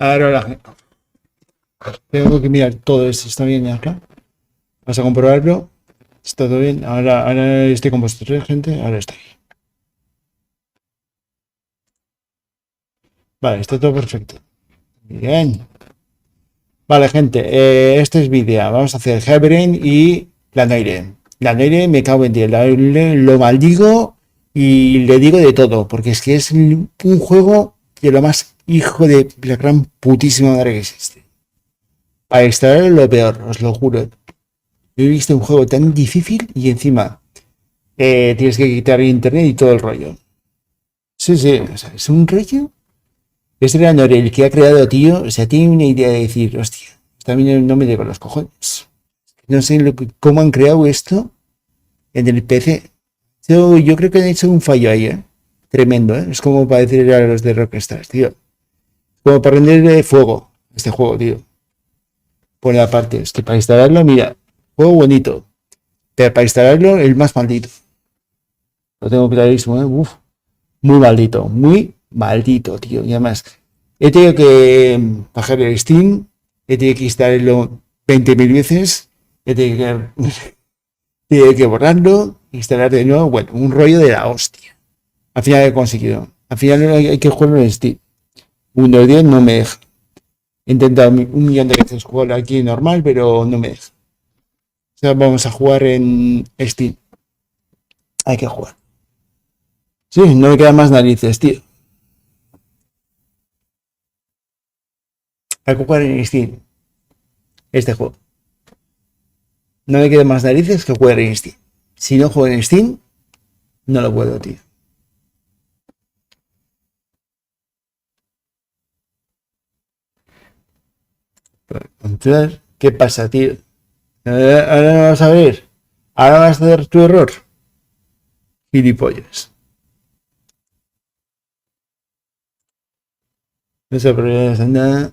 Ahora tengo que mirar todo esto. ¿Está bien acá? Vas a comprobarlo. Está todo bien. Ahora estoy con vosotros, gente. Ahora estoy. Vale, está todo perfecto. Bien. Vale, gente. Este es mi idea. Vamos a hacer Heaven y la NOIRE. La NOIRE me cago en 10. Lo maldigo y le digo de todo. Porque es que es un juego de lo más hijo de la gran putísima madre que existe. Para instalar lo peor, os lo juro. Yo he visto un juego tan difícil y encima tienes que quitar internet y todo el rollo. Sí, sí, o sea, es un rollo. Este era el que ha creado, tío. O sea, tiene una idea de decir, hostia, también no me llego los cojones. No sé cómo han creado esto en el PC. Yo creo que han hecho un fallo ahí, ¿eh? Tremendo, ¿eh? Es como para decir a los de Rockstar, tío. Como para renderle fuego este juego, tío. Por la parte, es que para instalarlo, mira, juego bonito. Pero para instalarlo, el más maldito. Lo tengo clarísimo, ¿eh? Uf, muy maldito, muy maldito, tío. Y además, he tenido que bajar el Steam, he tenido que instalarlo 20.000 veces, he tenido que borrarlo, instalar de nuevo. Bueno, un rollo de la hostia. Al final he conseguido. Al final hay que jugarlo en Steam. Windows 10 no me deja. He intentado un millón de veces jugar aquí normal, pero no me deja. O sea, vamos a jugar en Steam. Hay que jugar. Sí, no me quedan más narices, tío. Hay que jugar en Steam. Este juego. No me quedan más narices que jugar en Steam. Si no juego en Steam, no lo puedo, tío. Entonces, ¿qué pasa, tío? Ahora no vas a ver. Ahora vas a hacer tu error. Gilipollas. No se problema nada.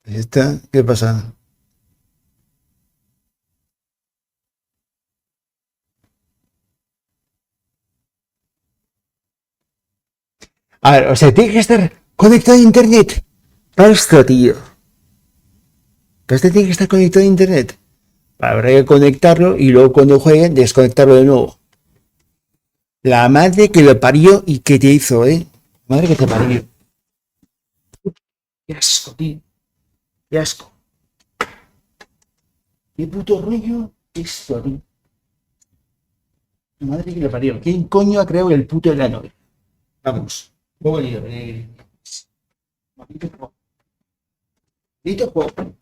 ¿Está? ¿Qué pasa? A ver, o sea, tiene que estar conectado a internet. Para esto, tío. Para esto tiene que estar conectado a internet. Habrá que conectarlo y luego cuando juegue, desconectarlo de nuevo. La madre que lo parió y que te hizo, ¿eh? Madre que te parió. Qué asco, tío. Qué asco. Qué puto rollo esto, tío. Madre que lo parió. ¿Quién coño ha creado el puto de la novia? Vamos. Juego libre. Maldito juego. Maldito juego.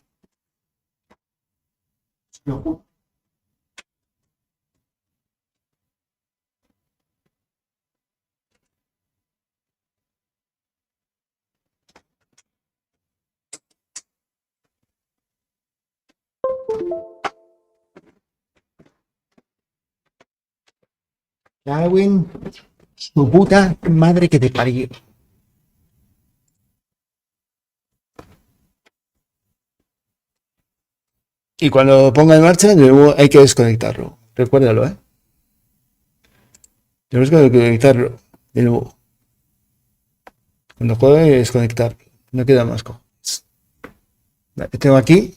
Lo juro. Darwin, su puta madre que te parió. Y cuando ponga en marcha, de nuevo hay que desconectarlo. Recuérdalo, ¿eh? Tenemos que desconectarlo de nuevo. Cuando juegue, desconectarlo. No queda más cojones. Tengo aquí.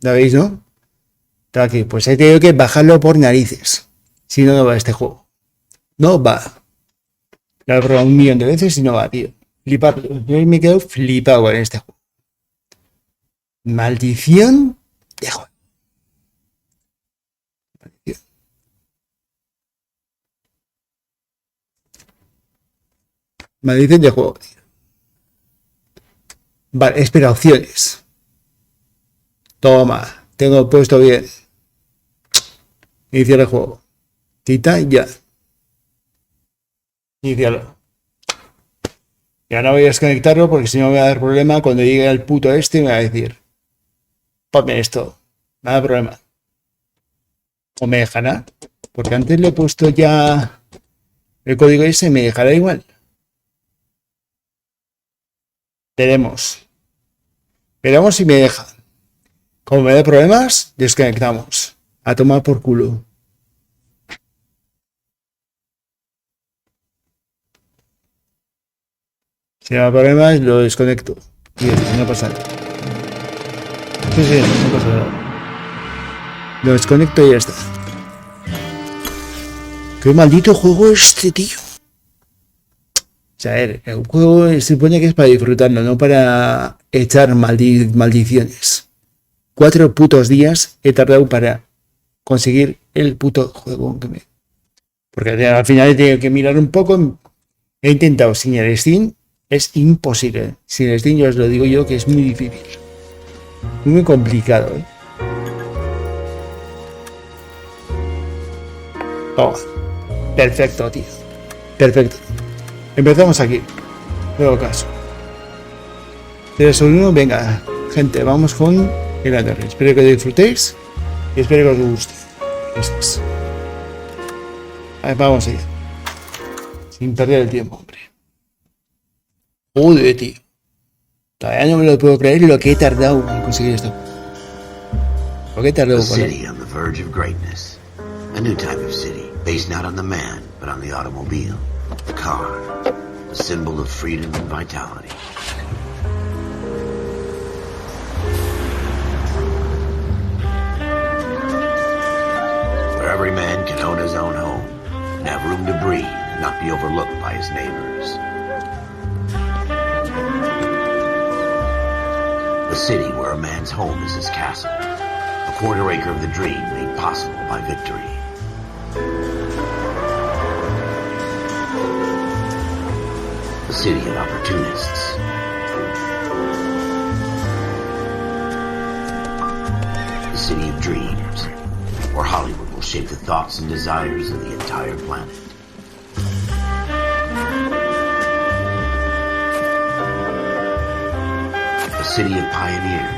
¿La veis, no? Tengo aquí. Pues he tenido que bajarlo por narices. Si no, no va este juego. No va. Lo he probado un millón de veces y no va, tío. Flipado. Yo me quedo flipado con este juego. Maldición de juego. Maldición de juego, tío. Vale, espera, opciones. Toma. Tengo puesto bien. Iniciar el juego. Quita ya. Iniciarlo. Ya no voy a desconectarlo porque si no me va a dar problema cuando llegue al puto este me va a decir, ponme esto. Nada de problema. O me dejará. Porque antes le he puesto ya el código ese, me dejará igual. Veremos. Veremos si me deja. Como me dé problemas, desconectamos. A tomar por culo. Si no hay problemas, lo desconecto. Y no pasa nada. Sí, no pasa nada. Lo desconecto y ya está. Qué maldito juego este, tío. O sea, el juego se supone que es para disfrutarlo, no para echar maldiciones. 4 putos días he tardado para conseguir el puto juego. Porque al final he tenido que mirar un poco. He intentado sin el Steam. Es imposible. Sin el Steam, yo os lo digo yo, que es muy difícil. Muy complicado, ¿eh? Oh, perfecto, tío. Perfecto. Empezamos aquí. Luego caso. 3, 1, venga, gente, vamos con el ARKAITZ. Espero que lo disfrutéis y espero que os guste. Eso es. A ver, vamos allá. Sin perder el tiempo, hombre. Joder, tío. Todavía no me lo puedo creer lo que he tardado en conseguir esto. Lo que he tardado con él. A new type of city, based not on the man, but on the automobile, the car, a symbol of freedom and vitality. Where every man can own his own home, and have room to breathe, and not be overlooked by his neighbors. A city where a man's home is his castle, a quarter acre of the dream made possible by victory. A city of opportunists. A city of dreams, where Hollywood will shape the thoughts and desires of the entire planet. A city of pioneers.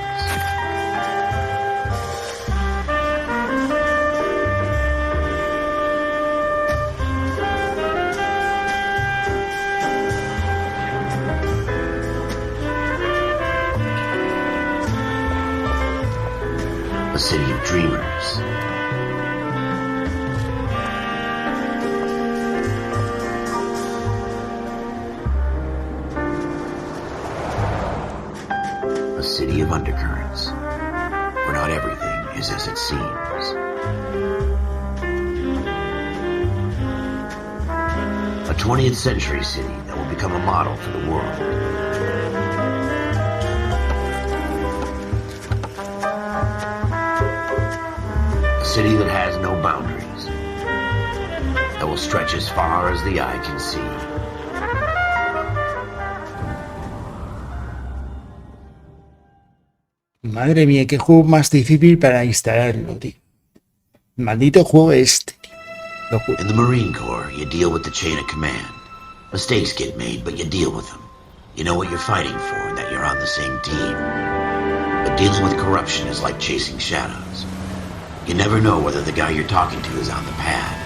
A city of dreamers. A city of undercurrents, where not everything is as it seems. A 20th century city that will become a model for the world. A city that has no boundaries, that will stretch as far as the eye can see. Madre mía, qué juego más difícil para instalarlo, tío. Maldito juego este, tío. Lo juro. In the Marine Corps, you deal with the chain of command. Mistakes get made, but you deal with them. You know what you're fighting for and that you're on the same team. But dealing with corruption is like chasing shadows. You never know whether the guy you're talking to is on the pad,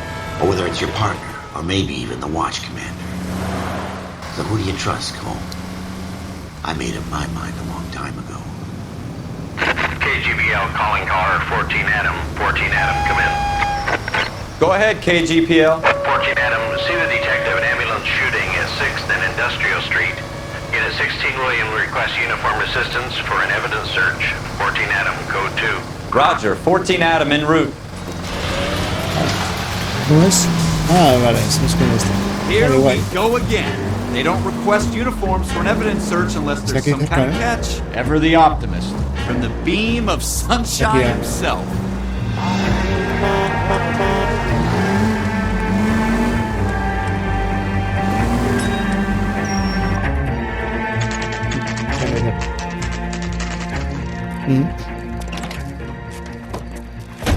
or whether it's your partner, or maybe even the watch commander. So who do you trust, Cole? I made up my mind a long time ago. KGPL calling caller 14 Adam. 14 Adam, come in. Go ahead, KGPL. 14 Adam, see the detective at ambulance shooting at 6th and Industrial Street. Unit 16 William requests uniform assistance for an evidence search. 14 Adam, code 2. Roger, 14 Adam en route. ¿Cómo es? Ah, vale, es con esto. Here Vale, we guay. go again. They don't request uniforms for an evidence search unless there's some kind of catch. Ever the optimist. From the beam of sunshine himself.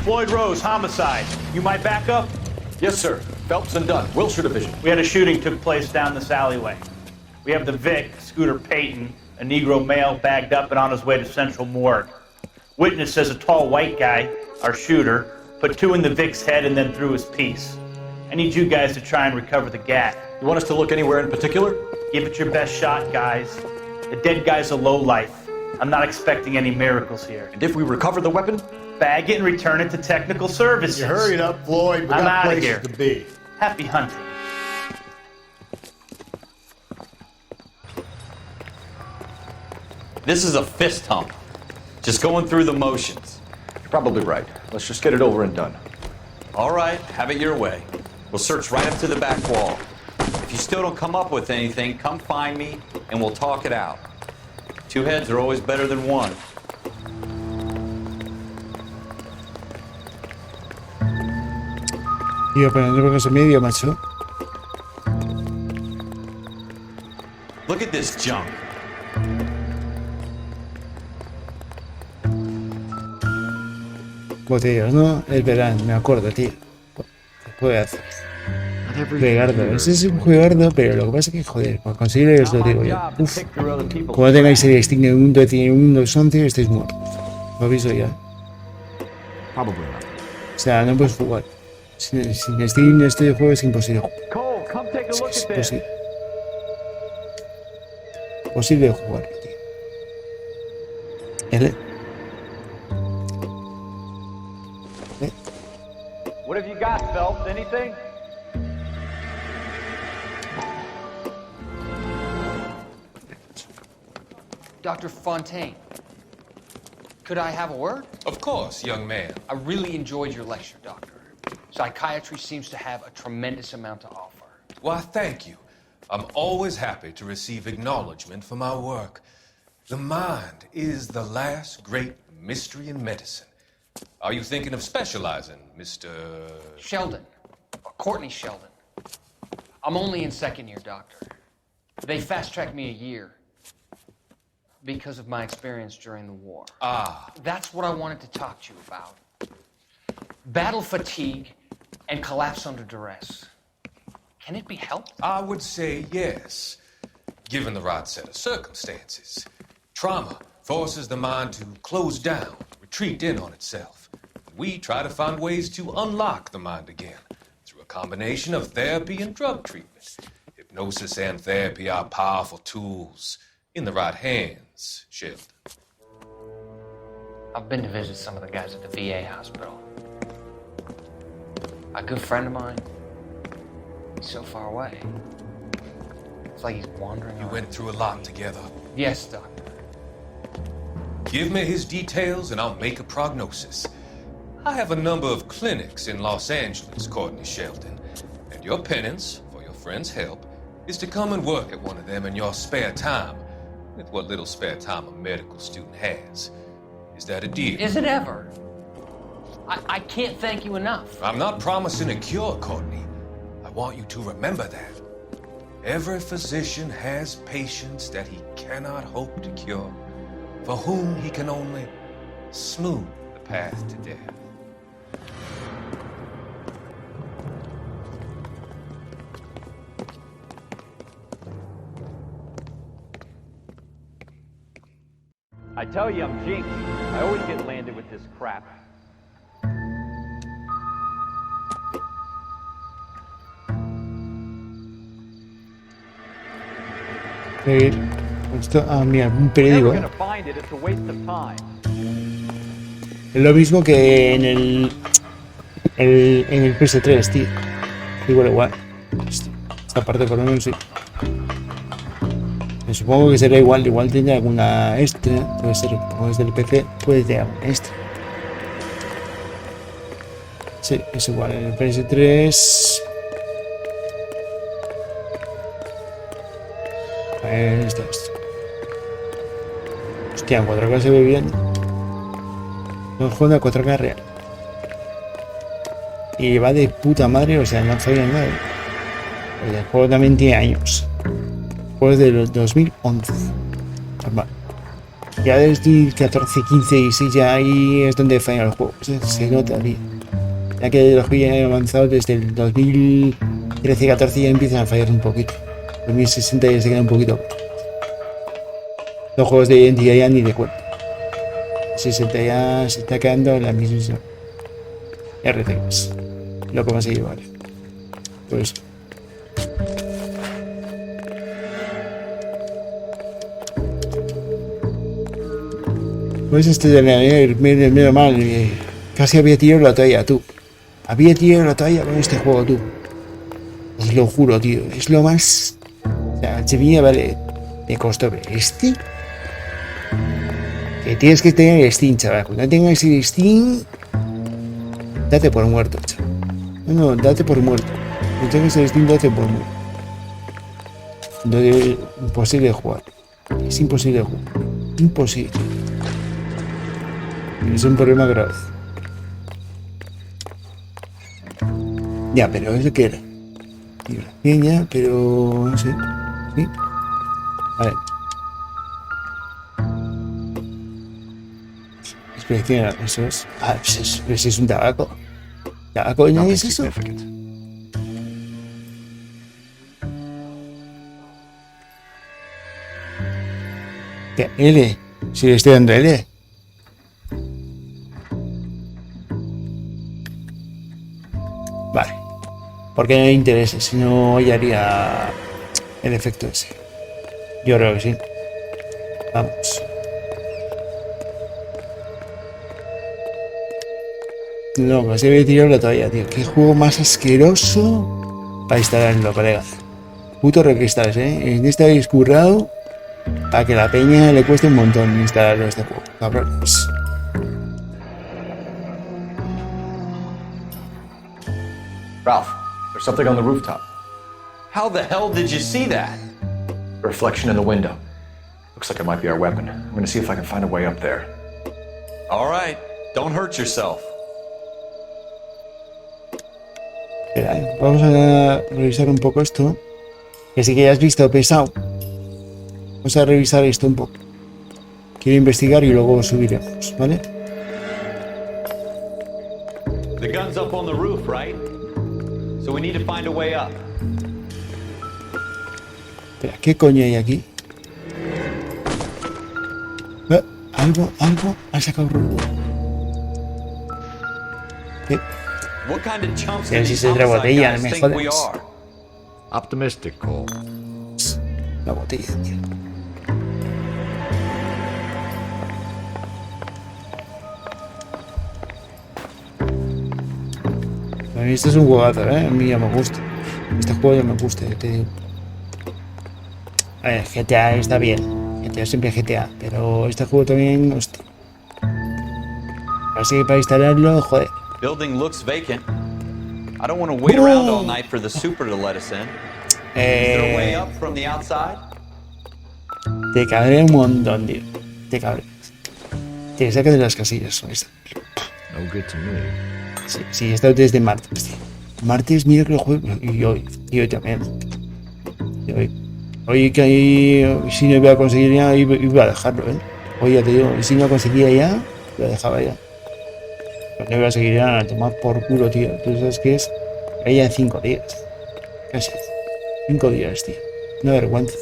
Floyd Rose, homicide. You might back up? Yes, sir. Phelps and Dunn, Wilshire Division. We had a shooting took place down this alleyway. We have the Vic, Scooter Payton, a Negro male bagged up and on his way to Central Morgue. Witness says a tall white guy, our shooter, put 2 in the Vic's head and then threw his piece. I need you guys to try and recover the gat. You want us to look anywhere in particular? Give it your best shot, guys. The dead guy's a lowlife. I'm not expecting any miracles here. And if we recover the weapon? Bag it and return it to technical services. You hurried up, Floyd. We I'm got outta places here. to be. Happy hunting. This is a fist hump. Just going through the motions. You're probably right. Let's just get it over and done. All right, have it your way. We'll search right up to the back wall. If you still don't come up with anything, come find me and we'll talk it out. Two heads are always better than one. Tío, pero no pongas en medio, macho. Look at this junk. Botellas, ¿no? Es verano, me acuerdo, tío. Juegazo. Juegardo. Ese es un juegardo, pero lo que pasa es que, joder, para conseguir os lo digo yo. Uf. Como tengáis el Steam en un 12 y en un 11, estáis muertos. Lo aviso ya. O sea, no puedes jugar. Sin Steam este juego es imposible. Es imposible. Posible jugar, tío. What have you got, Phelps? Anything? Dr. Fontaine, could I have a word? Of course, young man. I really enjoyed your lecture, Doctor. Psychiatry seems to have a tremendous amount to offer. Why, thank you. I'm always happy to receive acknowledgement for my work. The mind is the last great mystery in medicine. Are you thinking of specializing, Mr. Sheldon, or Courtney Sheldon. I'm only in second year, Doctor. They fast-tracked me a year because of my experience during the war. Ah. That's what I wanted to talk to you about. Battle fatigue and collapse under duress. Can it be helped? I would say yes, given the right set of circumstances. Trauma forces the mind to close down, retreat in on itself. We try to find ways to unlock the mind again through a combination of therapy and drug treatment. Hypnosis and therapy are powerful tools in the right hands, Sheldon. I've been to visit some of the guys at the VA hospital. A good friend of mine, he's so far away. It's like he's wandering You around. went through a lot together. Yes, Doctor. Give me his details and I'll make a prognosis. I have a number of clinics in Los Angeles, Courtney Sheldon, and your penance, for your friend's help, is to come and work at one of them in your spare time, with what little spare time a medical student has. Is that a deal? Is it ever? I can't thank you enough. I'm not promising a cure, Courtney. I want you to remember that. Every physician has patients that he cannot hope to cure, for whom he can only smooth the path to death. I tell you, I'm jinxed. I always get landed with this crap. Esto, mira, un periódico. Never gonna find it. It's a waste of time. Es lo mismo que en el PS3, tío. Igual. Esta parte por lo menos sí. Supongo que será igual tendrá alguna extra, puede ser, como es del PC, puede tener alguna extra. Sí, es igual, en el PS3... Esto. Hostia, en 4K se ve bien. No juega a 4K real. Y va de puta madre, o sea, no falla nada. El juego también tiene años. Juegos de los 2011. Normal. Ya desde 14, 15 y 6 ya ahí es donde fallan los juegos. Se nota, tío. Ya que los juegos ya han avanzado desde el 2013, 14 ya empiezan a fallar un poquito. 2060 ya se queda un poquito. Los juegos de hoy en día ya ni de cuenta. 60 ya se está quedando en la misma RTX. Lo que más se lleva, ¿vale? Pues este de medio mal, casi había tirado la toalla, tú. Había tirado la toalla con este juego, tú. Os lo juro, tío. Es lo más... O sea, el Sevilla, vale, me costó, pero este... Que tienes que tener Steam, chaval. Cuando tengas el Steam, date por muerto, chaval. No, date por muerto. Cuando tengas el Steam, date por muerto. No, imposible de jugar. Es imposible de jugar. Imposible. Es un problema grave. Ya, pero eso que era. Pequeña, pero no sé. Sí. Vale. Espera, eso es. Ah, pues es un tabaco. ¿Tabaco no es eso? ¿Qué? L. Si le estoy dando L. Vale. Porque no me interesa, si no ya haría el efecto ese. Yo creo que sí. Vamos. No, me se debe tirarlo todavía, tío. Qué juego más asqueroso para instalarlo, colega. Puto requistales, en este habéis currado para que la peña le cueste un montón instalarlo este juego, cabrones. Ralph, there's something on the rooftop. How the hell did you see that? A reflection in the window. Looks like it might be our weapon. I'm gonna see if I can find a way up there. All right, don't hurt yourself. Espera, vamos a revisar un poco esto. Que sí que ya has visto pesado. Vamos a revisar esto un poco. Quiero investigar y luego subiremos, ¿vale? The gun's up on the roof, right? So we need to find a way up. Espera, ¿qué coño hay aquí? Algo ha sacado rumbo. What kind of chumps Sí, do sí, these sí, otra homicide botella, guys me think jodes. we are? Optimistic, Cole. La botella, tío. A mí este es un juegazo, A mí ya me gusta. Este juego ya me gusta, te digo. A ver, GTA está bien. GTA siempre GTA. Pero este juego también, hostia. Así que para instalarlo, joder. Building looks vacant. I don't want to wait around all night for the super to let us in. Is there a way up from the outside? Te cabré un montón, tío. Te cabré. Te saca de las casillas. No good to me. Sí, he estado desde martes, tío. Martes, mira que lo juego. Y hoy también. Y hoy que ahí, si no iba a conseguir ya, iba a dejarlo, Hoy ya te digo, si no conseguía ya, lo dejaba ya. Pero no iba a seguir ya a tomar por culo, tío. Tú sabes que es. Ahí ya 5 días. Casi. 5 días, tío. Una vergüenza.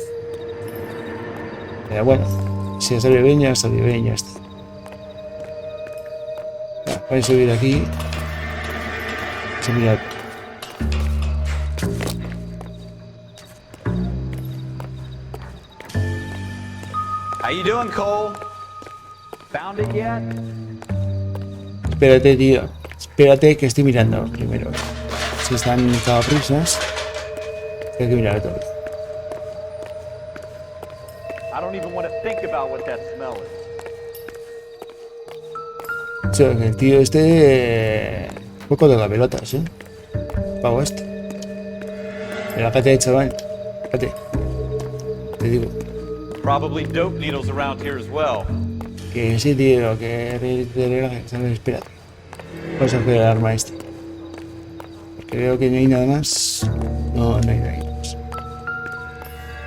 Pero bueno, si ha salido bien, ya salió bien, ya está. Voy a subir aquí. Sí, mira. How you doing, Cole? Found it yet? Espérate, tío. Espérate que estoy mirando primero. Si están cabaprisas. Hay que mirar todo. I don't even want to think about what that smell is. O sea, que el tío este. Un poco de gavelotas, Pago esto. Relájate, chaval. Relájate. Te digo. Probably dope needles around here as well. Que sí, tío. Que te relajes. ¿Sabes? Espérate. Vamos a hacer el arma este. Porque veo que no hay nada más. No hay nada más.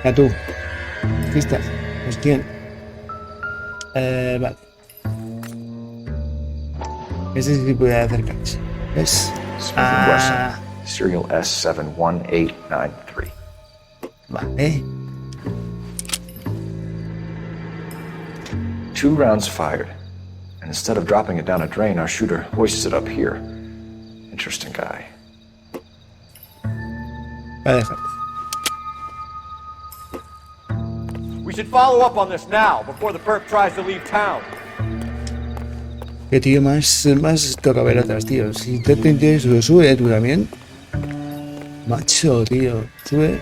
Ya tú. Aquí está. Pues quién. Vale. Ese sí puede acercarse. ¿Ves? Smith & Wesson, serial S71893. Vale. 2 rounds fired. And instead of dropping it down a drain, our shooter hoists it up here. Interesting guy. Va a dejar. We should follow up on this now, before the perp tries to leave town. Que tío más toca velotas, tío. Si te intentas, sube tú también. Macho, tío. Sube.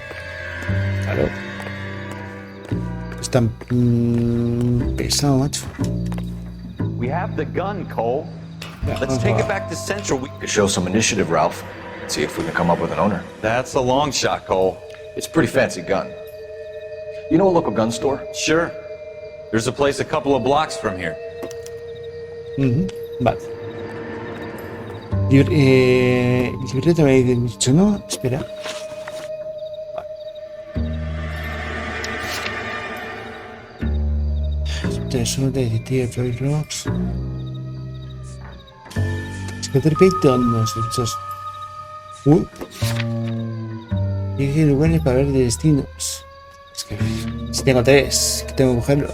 Claro. Es tan pesado, macho. We have the gun, Cole. Let's take it back to Central. We could show some initiative, Ralph. See if we can come up with an owner. That's a long shot, Cole. It's a pretty fancy gun. You know a local gun store? Sure. There's a place a couple of blocks from here. Vale. Libreta me habéis dicho, ¿no? Espera. Tesoro de detective Floyd Rocks. Escoter Peyton, no sospechoso. Dije lugares para ver destinos. Es que si tengo 3, que tengo que cogerlo.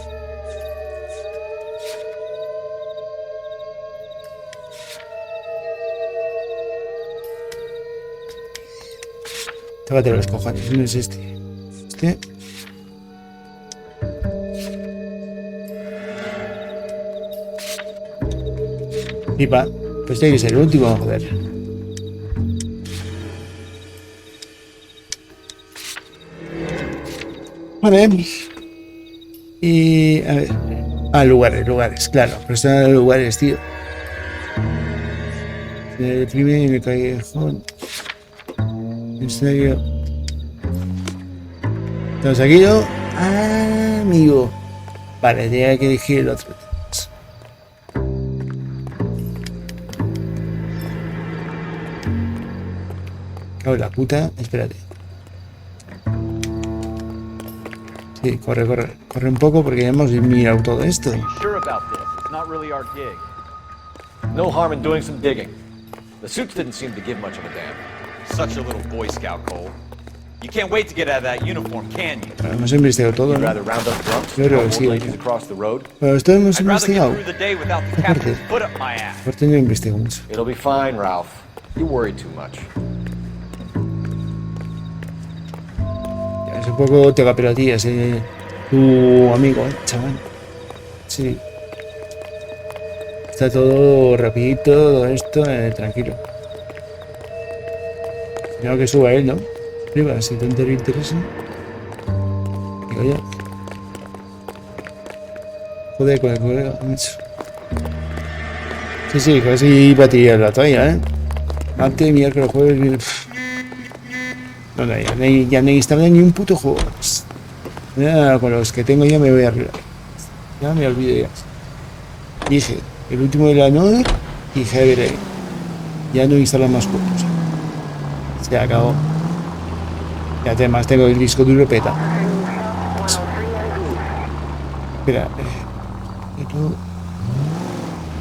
Tócate los cojones, no es este. Este. Y va, pues tiene que ser el último, joder. Vale. Y a ver. Lugares, claro. Pero están en lugares, tío. El primer en el callejón. En serio. ¿Estamos aquí, no? Ah, amigo. Vale, tenía que elegir el otro. Cago en la puta. Espérate. Sí, corre un poco porque ya hemos mirado todo esto. No harm in doing some digging. The suits didn't seem to give much of a damn. Such a little Boy Scout, Cole. You can't wait to get out of that uniform, can you? Hemos investigado todo, ¿no? Rather round up drunks, Claro, sí. across the road. Pero esto hemos I'd rather investigado. get through the day without the captain's foot up my ass. Aparte no investigo mucho. It'll be fine, Ralph. You worry too much. Es un poco tegapelotías, tu amigo, chaval. Sí. Está todo rapidito, todo esto, tranquilo. Creo que suba él, ¿no? Arriba, si te interesa. Digo yo. Joder, con el colega, macho. Sí, casi iba a tirar la toalla, Antes, miércoles, jueves. No, ya no instalé ni un puto juego. Ya, con los que tengo ya me voy a arreglar. Ya me olvidé ya. Dije, el último de la NOIRE y Heavy. Ya no instalo más juegos. Se acabó. Y además tengo el disco duro peta. Espera.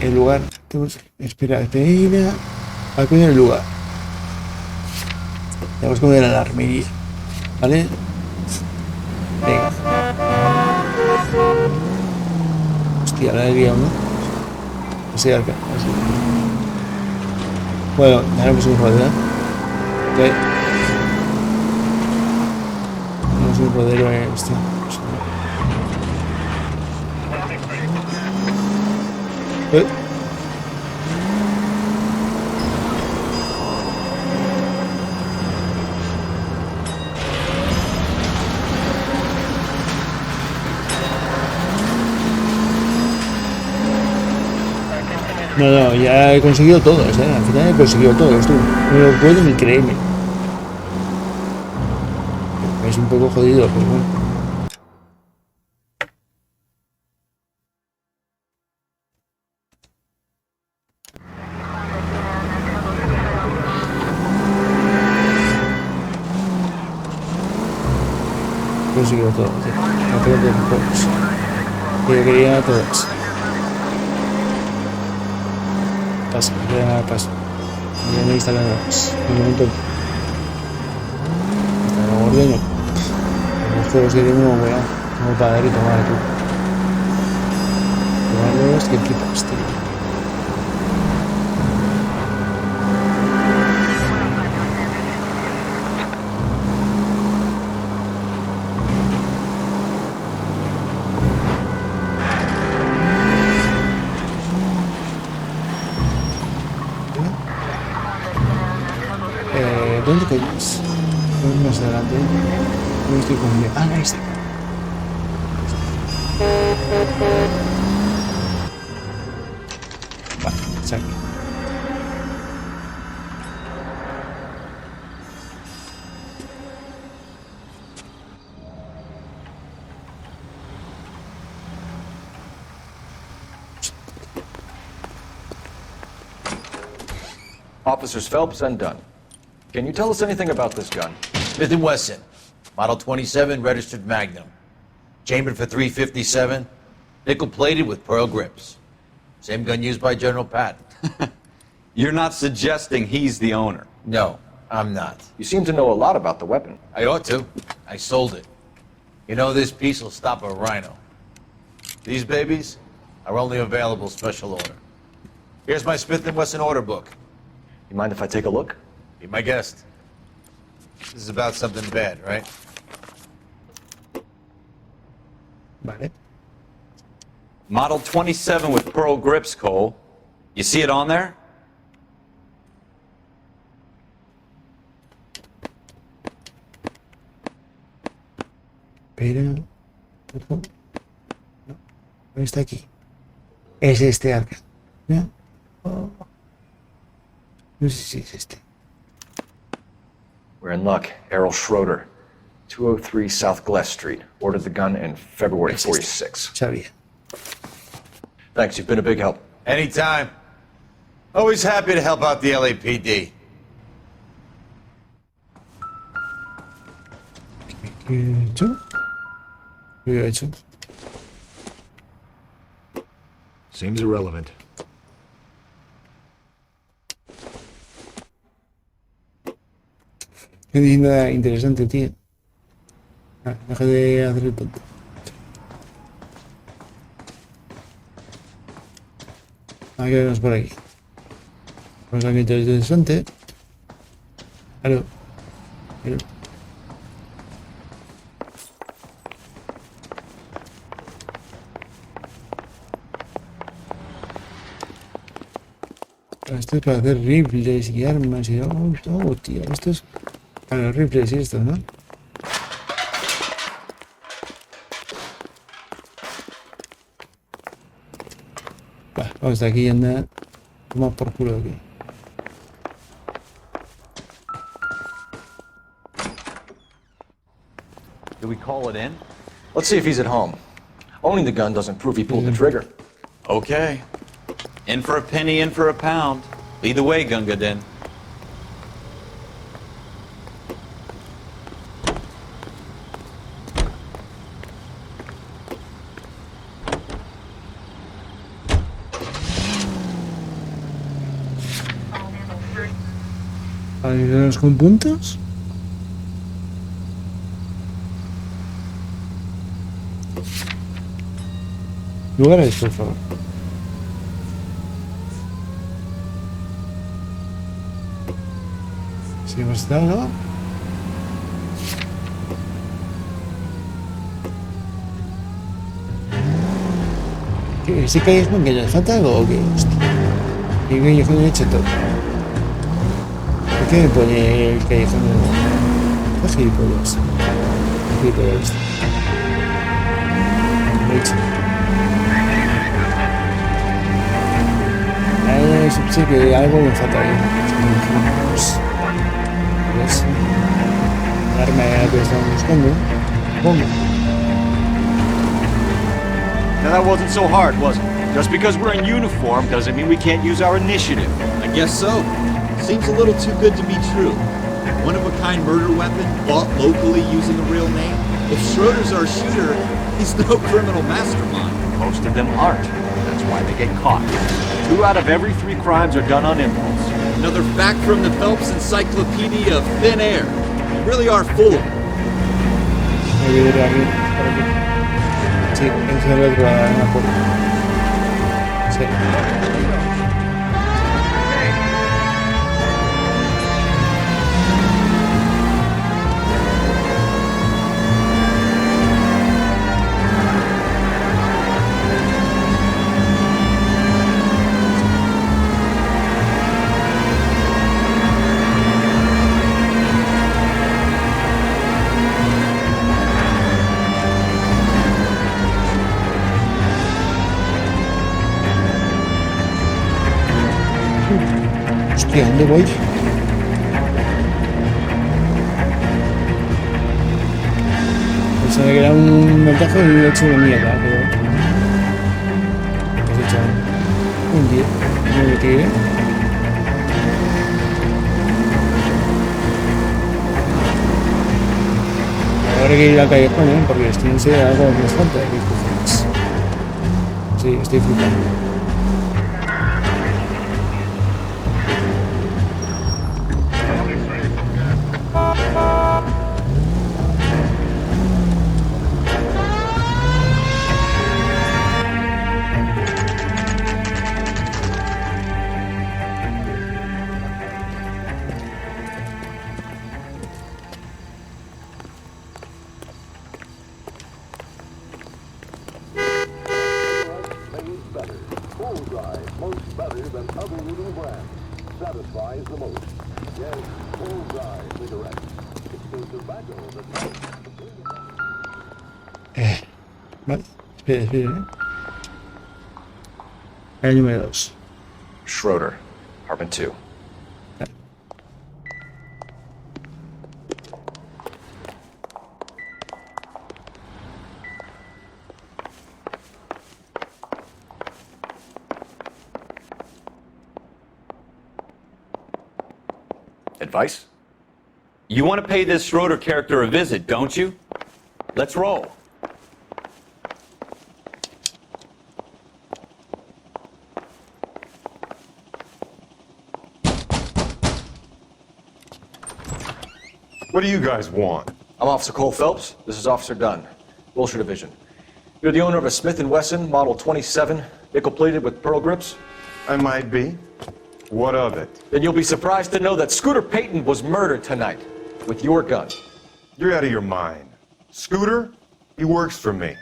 El lugar. Espera. ¿A cuál es el lugar? Tenemos que ver a la armería. ¿Vale? Venga. Hostia, la he liado, ¿no? Así acá. Así. Bueno, haremos un rodeo. Ok. Haremos un rodeo en este. No, ya he conseguido todo, al final he conseguido todo esto. No lo puedo ni creerme. Es un poco jodido, pero bueno. He conseguido todo, tío. No creo que pocos. Yo quería todas. Paso. Ya no instalan nada más. Un momento. Hasta lo ordeno. Los juegos que tengo, weón. Como para dar y tomar tú. Tomarlos que flipas, tío. ¿Dónde coñas? ¿Dónde más adelante? No estoy confundiendo. Ah, ahí está. Officers Phelps and Dunn. Can you tell us anything about this gun? Smith & Wesson, Model 27, registered Magnum. Chambered for .357, nickel-plated with pearl grips. Same gun used by General Patton. You're not suggesting he's the owner? No, I'm not. You seem to know a lot about the weapon. I ought to. I sold it. You know, this piece will stop a rhino. These babies are only available special order. Here's my Smith & Wesson order book. You mind if I take a look? Be my guest. This is about something bad, right? Vale. Model 27 with pearl grips, Cole. You see it on there? Pero... No, no está aquí. Es este arca. ¿No? Oh. No sé si es este. We're in luck. Errol Schroeder, 203 South Glass Street. Ordered the gun in February Es este. 46. Sabía. Thanks, you've been a big help. Anytime. Always happy to help out the LAPD. ¿Qué he hecho? ¿Qué he hecho? Seems irrelevant. No dice nada interesante, tío. Ah, deja de hacer el tonto. Aquí vamos por aquí. Vamos a algo interesante. Aló. Aló. Esto es para hacer rifles y armas y... Oh, tío, esto es para los rifles y esto, ¿no? Vamos de aquí y anda. Toma por culo aquí. Do we call it in? Let's see if he's at home. Owning the gun doesn't prove he pulled the trigger. Okay. In for a penny, in for a pound. Lead the way, Gunga Din. ¿Ayudarnos con puntos? Lugares, por favor. Si hemos estado, ¿no? ¿Qué? ¿Ese callejón que nos falta algo o qué? Hostia. ¿Qué callejón he hecho todo? ¿Por qué me pone el callejón de nuevo? ¿Qué gilipollas? ¿Qué gilipollas? Lo he hecho. Sí que algo me falta ahí. ¿Ves? El arma que estamos buscando. Pongo. Now that wasn't so hard, was it? Just because we're in uniform doesn't mean we can't use our initiative. I guess so. Seems a little too good to be true. One-of-a-kind murder weapon bought locally using a real name. If Schroeder's our shooter, he's no criminal mastermind. Most of them aren't. That's why they get caught. 2 out of every 3 crimes are done on impulse. Another fact from the Phelps Encyclopedia of Thin Air. You really are full of it. Sí, es el otro lado de la puerta. Sí. Hostia, ¿dónde voy? Pensaba que era un ventajo y me he hecho una mierda, pero... He hecho un 10, no me tiré. Habrá que ir al callejón, porque estoy en serio algo bastante de Bigfoots. Sí, estoy flipando. Vale, espera. El número 2. Schroeder, apartment 2. Advice? You want to pay this Schroeder character a visit, don't you? Let's roll. What do you guys want? I'm Officer Cole Phelps. This is Officer Dunn, Wilshire Division. You're the owner of a Smith & Wesson Model 27, nickel-plated with pearl grips? I might be. What of it? Then you'll be surprised to know that Scooter Payton was murdered tonight with your gun. You're out of your mind. Scooter? He works for me.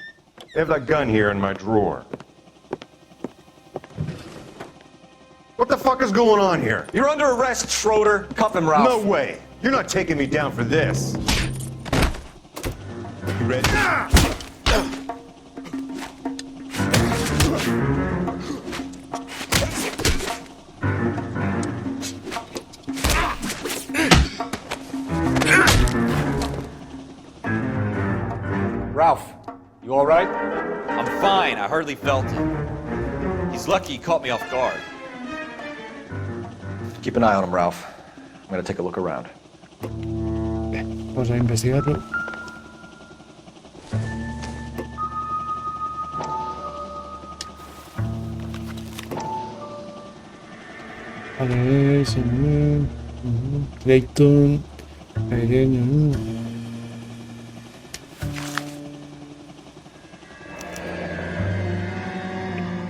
I have that gun here in my drawer. What the fuck is going on here? You're under arrest, Schroeder. Cuff him, Ralph. No way. You're not taking me down for this. You ready? Ralph, you all right? I'm fine. I hardly felt it. He's lucky he caught me off guard. Keep an eye on him, Ralph. I'm gonna take a look around. Vamos a investigarlo. Vale, Clayton.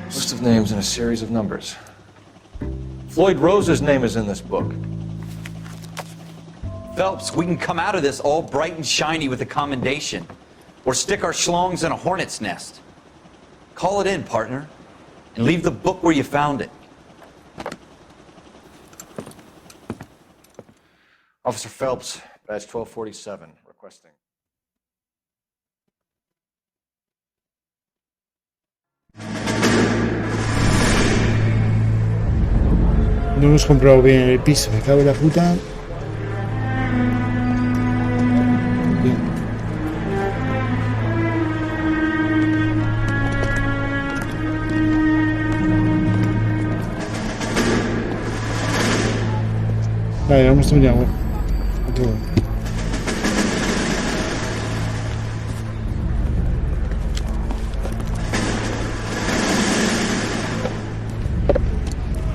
List of names and a series of numbers. Floyd Rose's name is in this book. Phelps, we can come out of this all bright and shiny with a commendation. Or stick our schlongs in a hornet's nest. Call it in, partner. And leave the book where you found it. Officer Phelps, badge 1247, requesting. No hemos comprado bien el piso, me cago en la puta. Bien. Vale, vamos a terminar.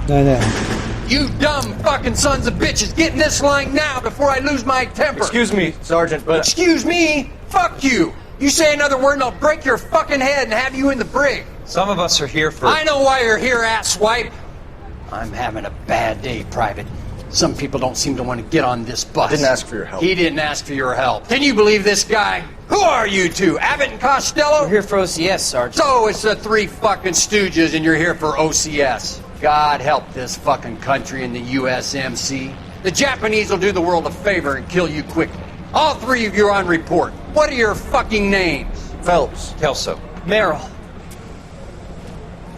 Nada. You dumb fucking sons of bitches, get in this line now before I lose my temper. Excuse me, Sergeant, but... Excuse me? Fuck you. You say another word and I'll break your fucking head and have you in the brig. Some of us are here for... I know why you're here, asswipe. I'm having a bad day, Private. Some people don't seem to want to get on this bus. Didn't ask for your help. He didn't ask for your help. Can you believe this guy? Who are you two? Abbott and Costello? We're here for OCS, Sergeant. So it's the three fucking stooges and you're here for OCS. God help this fucking country and the USMC. The Japanese will do the world a favor and kill you quickly. All three of you are on report. What are your fucking names? Phelps. Kelso. Merrill.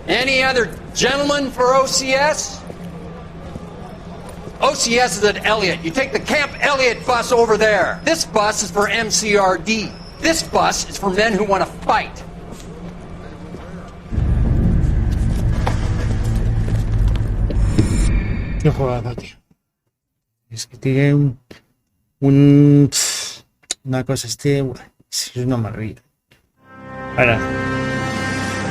Any other gentlemen for OCS? OCS is at Elliott. You take the Camp Elliott bus over there. This bus is for MCRD. This bus is for men who want to fight. Qué jugada, tío. Es que tiene una cosa, Es una maravilla.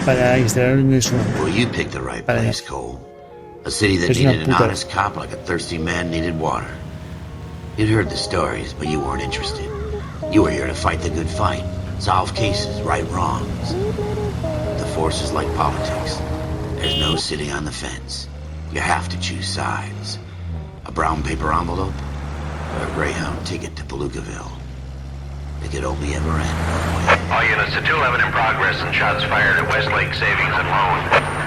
Para instalar un Well, you picked the right place, Cole. A city that needed an honest cop like a thirsty man needed water. You'd heard the stories, but you weren't interested. You were here to fight the good fight, solve cases, right wrongs. The force is like politics. There's no sitting on the fence. You have to choose sides. A brown paper envelope or a Greyhound ticket to Palookaville. It could only ever end one way. All units to 211 in progress and shots fired at Westlake Savings and Loan,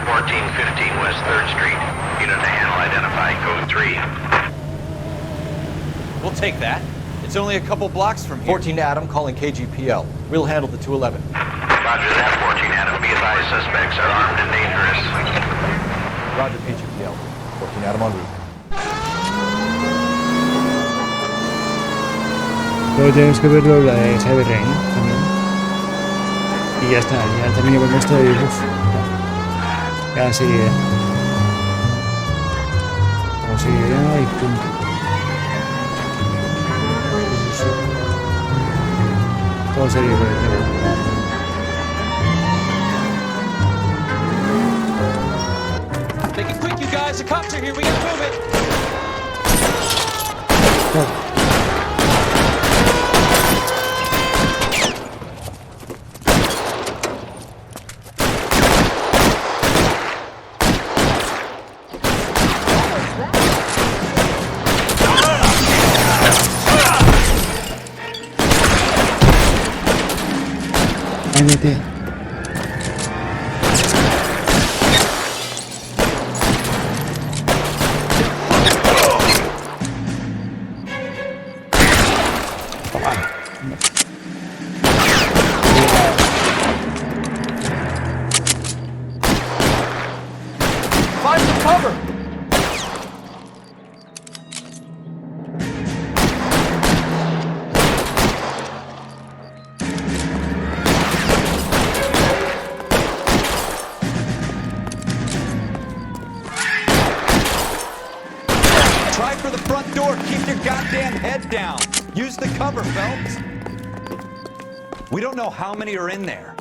1415 West 3rd Street. Unit to handle identified code 3. We'll take that. It's only a couple blocks from here. 14 Adam calling KGPL. We'll handle the 211. Roger that, 14 Adam. Be advised, suspects are armed and dangerous. Roger, KGPL. 14 Adam en route. Luego tenemos que verlo la de Heavy Rain también. Y ya está, ya termino con esto y ya seguiré. Vamos a seguir y punto. Todo sería por el tema. Make it quick, you guys. The cops are here. We gotta move it. Ándate. Find some cover. Try for the front door. Keep your goddamn head down. Use the cover, Phelps. We don't know how many are in there.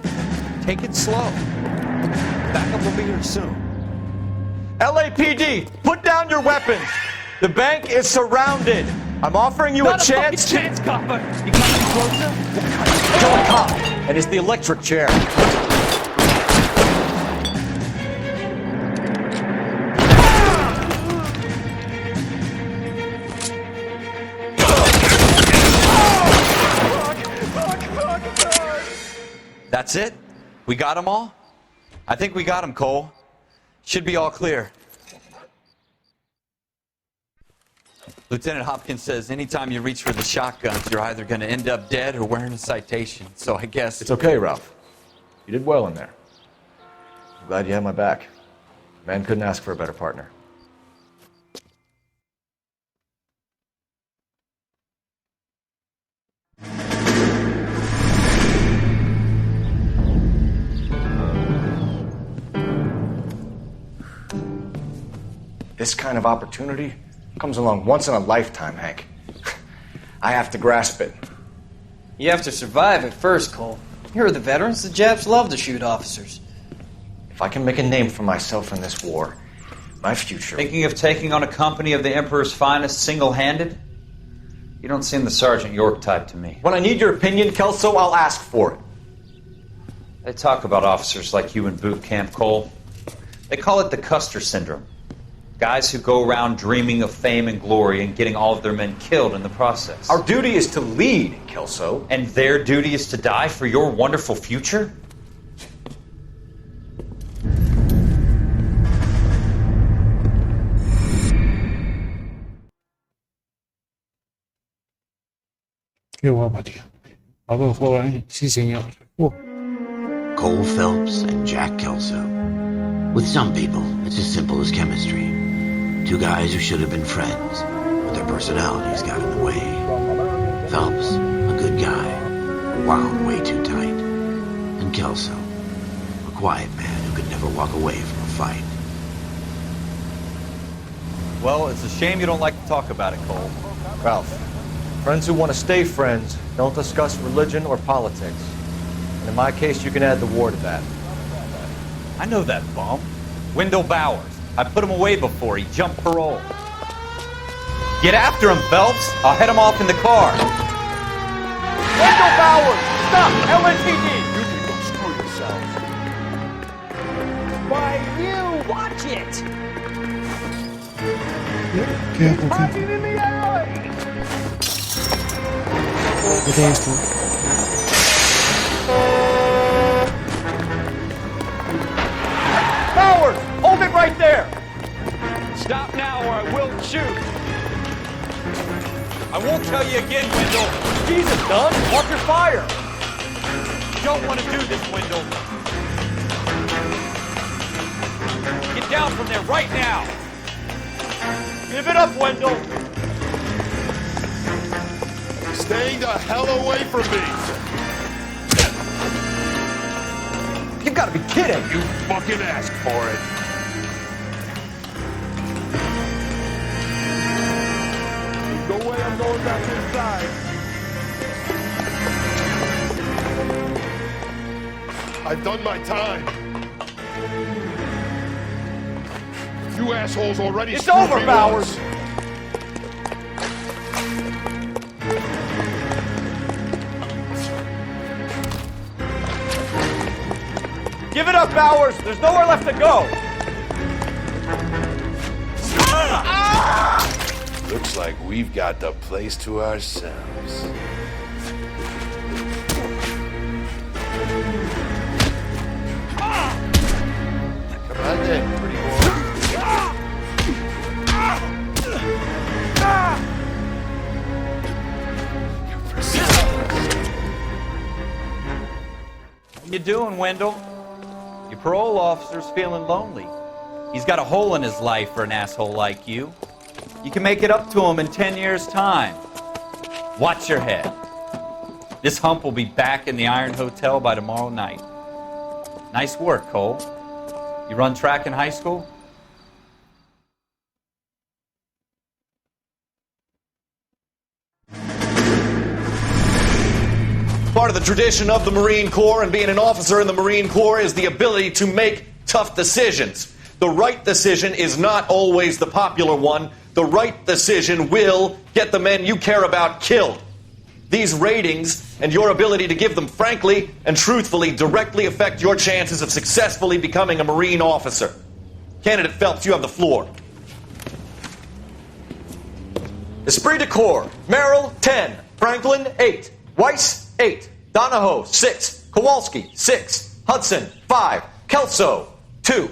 Take it slow. Backup will be here soon. LAPD, put down your weapons. The bank is surrounded. I'm offering you Not a chance a fucking chance, copper. You coming closer? Kill a cop, and it's the electric chair. That's it? We got them all? I think we got them, Cole. Should be all clear. Lieutenant Hopkins says anytime you reach for the shotguns, you're either going to end up dead or wearing a citation. So I guess... It's okay, Ralph. You did well in there. I'm glad you had my back. Man couldn't ask for a better partner. This kind of opportunity comes along once in a lifetime, Hank. I have to grasp it. You have to survive at first, Cole. Here are the veterans. The Japs love to shoot officers. If I can make a name for myself in this war, my future... Thinking of taking on a company of the Emperor's finest single-handed? You don't seem the Sergeant York type to me. When I need your opinion, Kelso, I'll ask for it. They talk about officers like you in boot camp, Cole. They call it the Custer Syndrome. Guys who go around dreaming of fame and glory and getting all of their men killed in the process. Our duty is to lead, Kelso. And their duty is to die for your wonderful future? Qué guapo, tío. Guapo el juego, ¿eh? Sí, señor. Cole Phelps and Jack Kelso. With some people, it's as simple as chemistry. Two guys who should have been friends, but their personalities got in the way. Phelps, a good guy, wound way too tight. And Kelso, a quiet man who could never walk away from a fight. Well, it's a shame you don't like to talk about it, Cole. Ralph, friends who want to stay friends Don't discuss religion or politics. And in my case, you can add the war to that. I know that bum. Wendell Bowers. I put him away before. He jumped parole. Get after him, Phelps. I'll head him off in the car. Wendell Bowers! Stop! LAPD! You can go screw yourselves. Why, you! Watch it! Careful, careful. Hiding in the alley! ¿Qué tiene esto? Bowers! Hold it right there! Stop now or I will shoot! I won't tell you again, Wendell. Jesus, Dunn! Watch your fire! You don't want to do this, Wendell. Get down from there right now! Give it up, Wendell! Stay the hell away from me! You gotta be kidding! You fucking asked for it. There's no way I'm going back inside. I've done my time. You assholes already It's screwed over, me Bowers! once. Give it up, Bowers! There's nowhere left to go! Looks like we've got the place to ourselves. Come on then, pretty boy. How you doing, Wendell? Your parole officer's feeling lonely. He's got a hole in his life for an asshole like you. You can make it up to him in 10 years' time. Watch your head. This hump will be back in the Iron Hotel by tomorrow night. Nice work, Cole. You run track in high school? Part of the tradition of the Marine Corps and being an officer in the Marine Corps is the ability to make tough decisions. The right decision is not always the popular one. The right decision will get the men you care about killed. These ratings and your ability to give them frankly and truthfully directly affect your chances of successfully becoming a Marine officer. Candidate Phelps, you have the floor. Esprit de Corps, Merrill, 10. Franklin, 8. Weiss, 8. Donahoe, 6. Kowalski, 6. Hudson, 5. Kelso, 2.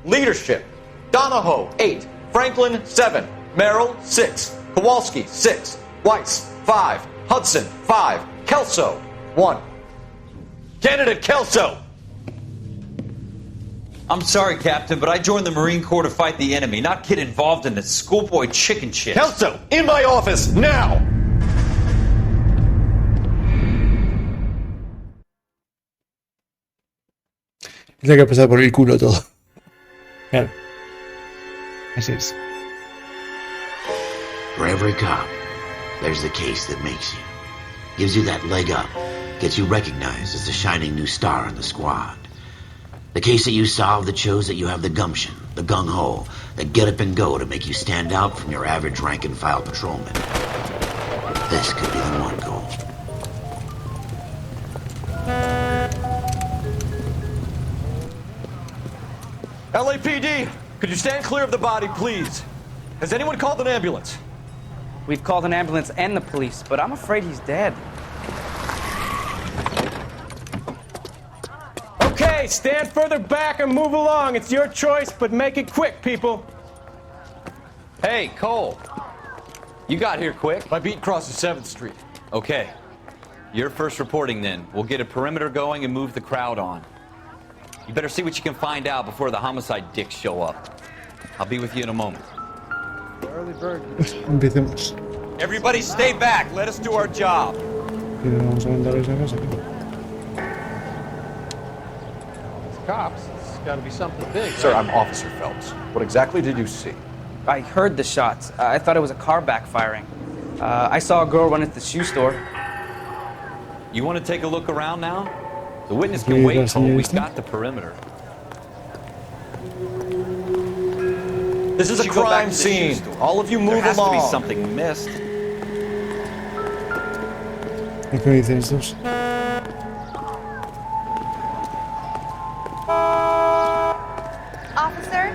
Leadership, Donahoe, 8. Franklin, 7. Merrill, 6. Kowalski, 6. Weiss, 5. Hudson, 5. Kelso, 1. Candidate Kelso! I'm sorry, Captain, but I joined the Marine Corps to fight the enemy, not get involved in this schoolboy chicken shit. Kelso, in my office, now! Tiene que pasar por el culo todo. Claro. Así es. For every cop, there's the case that makes you. Gives you that leg up. Gets you recognized as the shining new star in the squad. The case that you solve that shows that you have the gumption, the gung-ho, the get up and go to make you stand out from your average rank-and-file patrolman. This could be the one goal. LAPD, could you stand clear of the body, please? Has anyone called an ambulance? We've called an ambulance and the police, but I'm afraid he's dead. Okay, stand further back and move along. It's your choice, but make it quick, people. Hey, Cole. You got here quick. My beat crosses 7th Street. Okay. You're first reporting then. We'll get a perimeter going and move the crowd on. You better see what you can find out before the homicide dicks show up. I'll be with you in a moment. Early bird. Empecemos. Everybody stay back. Let us do our job. Vamos a mandar esa casa. Cops. It's got to be something big. Sir, I'm Officer Phelps. What exactly did you see? I heard the shots. I thought it was a car backfiring. I saw a girl run into the shoe store. You want to take a look around now? The witness can wait, Cole. We've got the perimeter. This is a crime scene. All of you move along. There has to be something missed. ¿Qué dicen estos? Officer,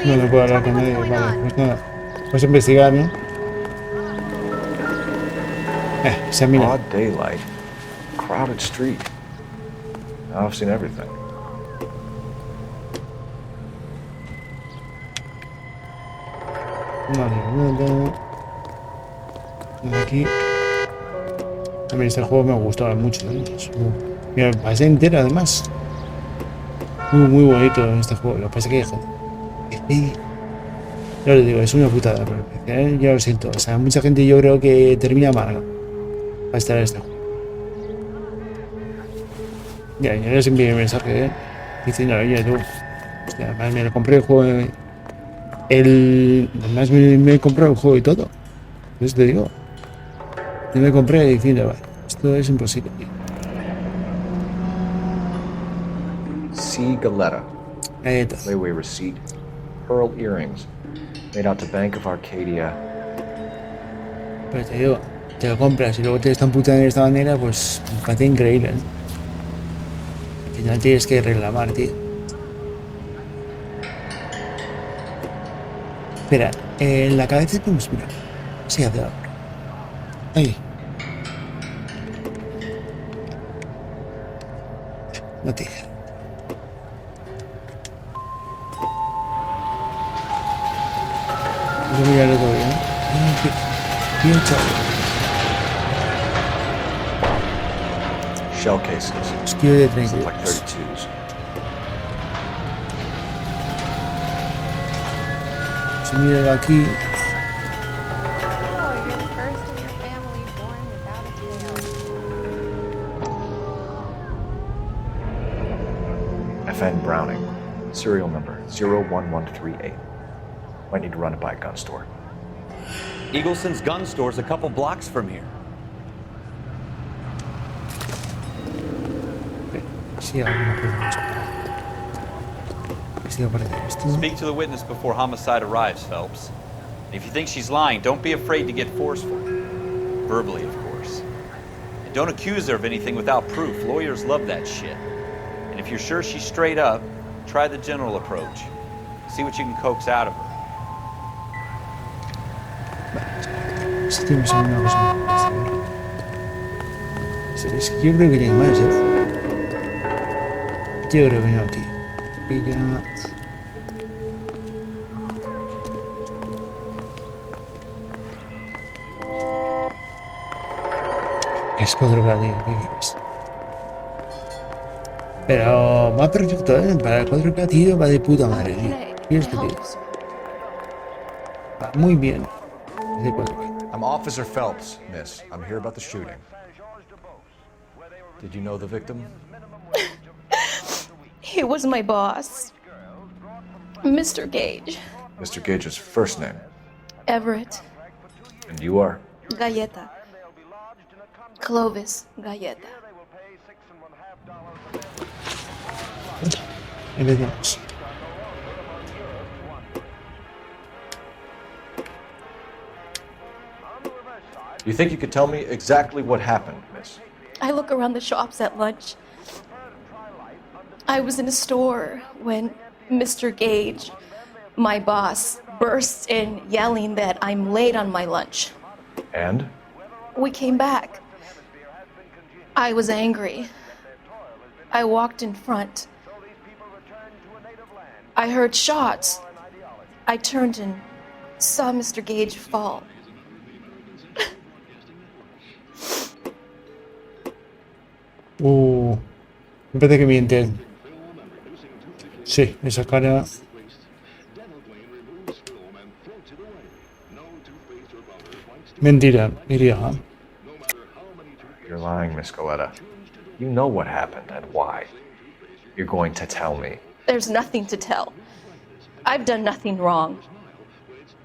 No, no puedo hablar con nadie. Vale, pues nada. Vamos a investigar, ¿no? Examina. Broad daylight, crowded street. Now I've seen everything. Vale, nada. Aquí. A mí este juego me ha gustado mucho. Mira, me pasé entero además. Muy bonito este juego. Lo que pasa es que, joder, ya lo digo, es una putada. Pero, ya lo siento. O sea, mucha gente yo creo que termina amarga a estar en este juego. Ya, yo les envié un mensaje diciendo, oye, tú. Hostia, además me lo compré el juego. Además me compré el juego y todo. Entonces te digo. Yo me compré diciendo, vale, esto es imposible. C. Galetta. Galletas. Layaway receipt. Pearl earrings. Made out to Bank of Arcadia. Pero te digo, te lo compras y luego te están putando de esta manera, pues me parece increíble, ¿no? Al final tienes que reclamar, tío. Espera, en la cabeza podemos mirar. Sí, hace algo. Ahí. Noticia. Voy a mirarlo todavía, ¿no? Bien, Shell cases. Esquivo de 30. Like 32s. Si miro aquí. FN Browning. Serial number 01138. Might need to run it by a gun store. Eagleson's gun store's a couple blocks from here. Sí, Speak to the witness before homicide arrives, Phelps. And if you think she's lying, don't be afraid to get forceful. Verbally, of course. And don't accuse her of anything without proof. Lawyers love that shit. And if you're sure she's straight up, try the general approach. See what you can coax out of her. Es que me sale una cosa. Es que yo creo que tiene más, ¿eh? Yo creo que no, tío. Y ya. Es 4K, tío. ¿Qué quieres? Pero va perfecto, ¿eh? Para el 4K, tío, va de puta madre, tío. ¿Quieres que te diga? Va muy bien. Es de 4K. I'm Officer Phelps, miss. I'm here about the shooting. Did you know the victim? He was my boss, Mr. Gage. Mr. Gage's first name. Everett. And you are? Galleta. Clovis Galleta. Empezamos. You think you could tell me exactly what happened, miss? I look around the shops at lunch. I was in a store when Mr. Gage, my boss, bursts in yelling that I'm late on my lunch. And? We came back. I was angry. I walked in front. I heard shots. I turned and saw Mr. Gage fall. Me parece que mienten. Sí, esa cara. Mentira, diría. You're lying, Miss Galetta. You know what happened and why. You're going to tell me. There's nothing to tell. I've done nothing wrong.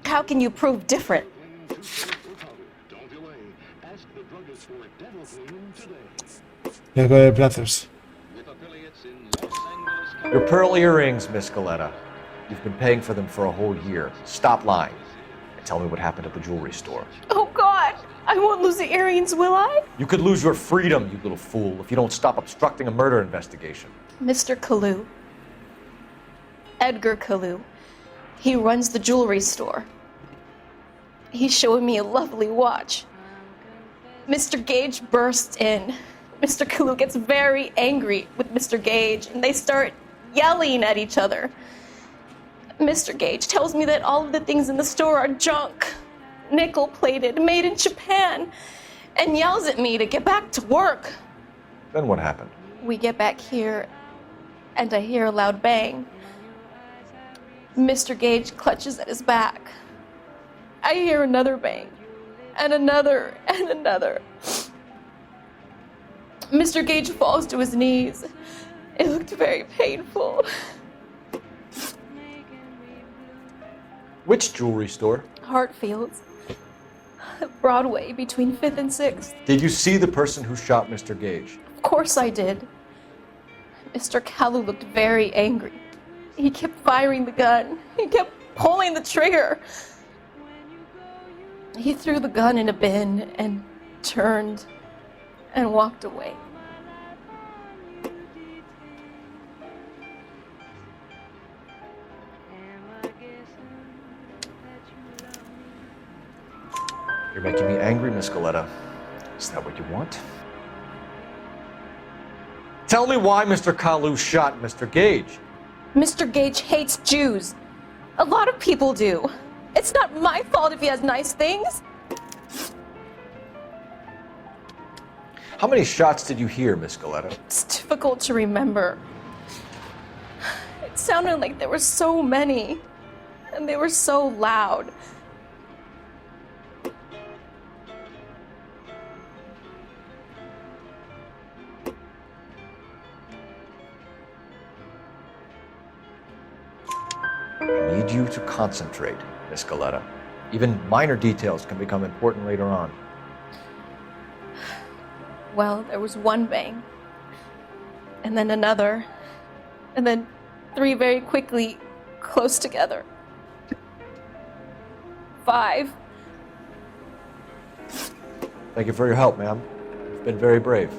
How can you prove different? Ya con el plazos. Your pearl earrings, Miss Galetta. You've been paying for them for a whole year. Stop lying and tell me what happened at the jewelry store. Oh, God. I won't lose the earrings, will I? You could lose your freedom, you little fool, if you don't stop obstructing a murder investigation. Mr. Kalu. Edgar Kalu. He runs the jewelry store. He's showing me a lovely watch. Mr. Gage bursts in. Mr. Kalu gets very angry with Mr. Gage, and they start yelling at each other. Mr. Gage tells me that all of the things in the store are junk, nickel-plated, made in Japan, and yells at me to get back to work. Then what happened? We get back here, and I hear a loud bang. Mr. Gage clutches at his back. I hear another bang, and another, and another. Mr. Gage falls to his knees. It looked very painful. Which jewelry store? Hartfield's. Broadway, between 5th and 6th. Did you see the person who shot Mr. Gage? Of course I did. Mr. Kalu looked very angry. He kept firing the gun. He kept pulling the trigger. He threw the gun in a bin and turned and walked away. You're making me angry, Miss Galetta. Is that what you want? Tell me why Mr. Kalu shot Mr. Gage. Mr. Gage hates Jews. A lot of people do. It's not my fault if he has nice things. How many shots did you hear, Miss Galetta? It's difficult to remember. It sounded like there were so many, and they were so loud. I need you to concentrate, Miss Galetta. Even minor details can become important later on. Well, there was one bang, and then another, and then 3 very quickly, close together. 5. Thank you for your help, ma'am. You've been very brave.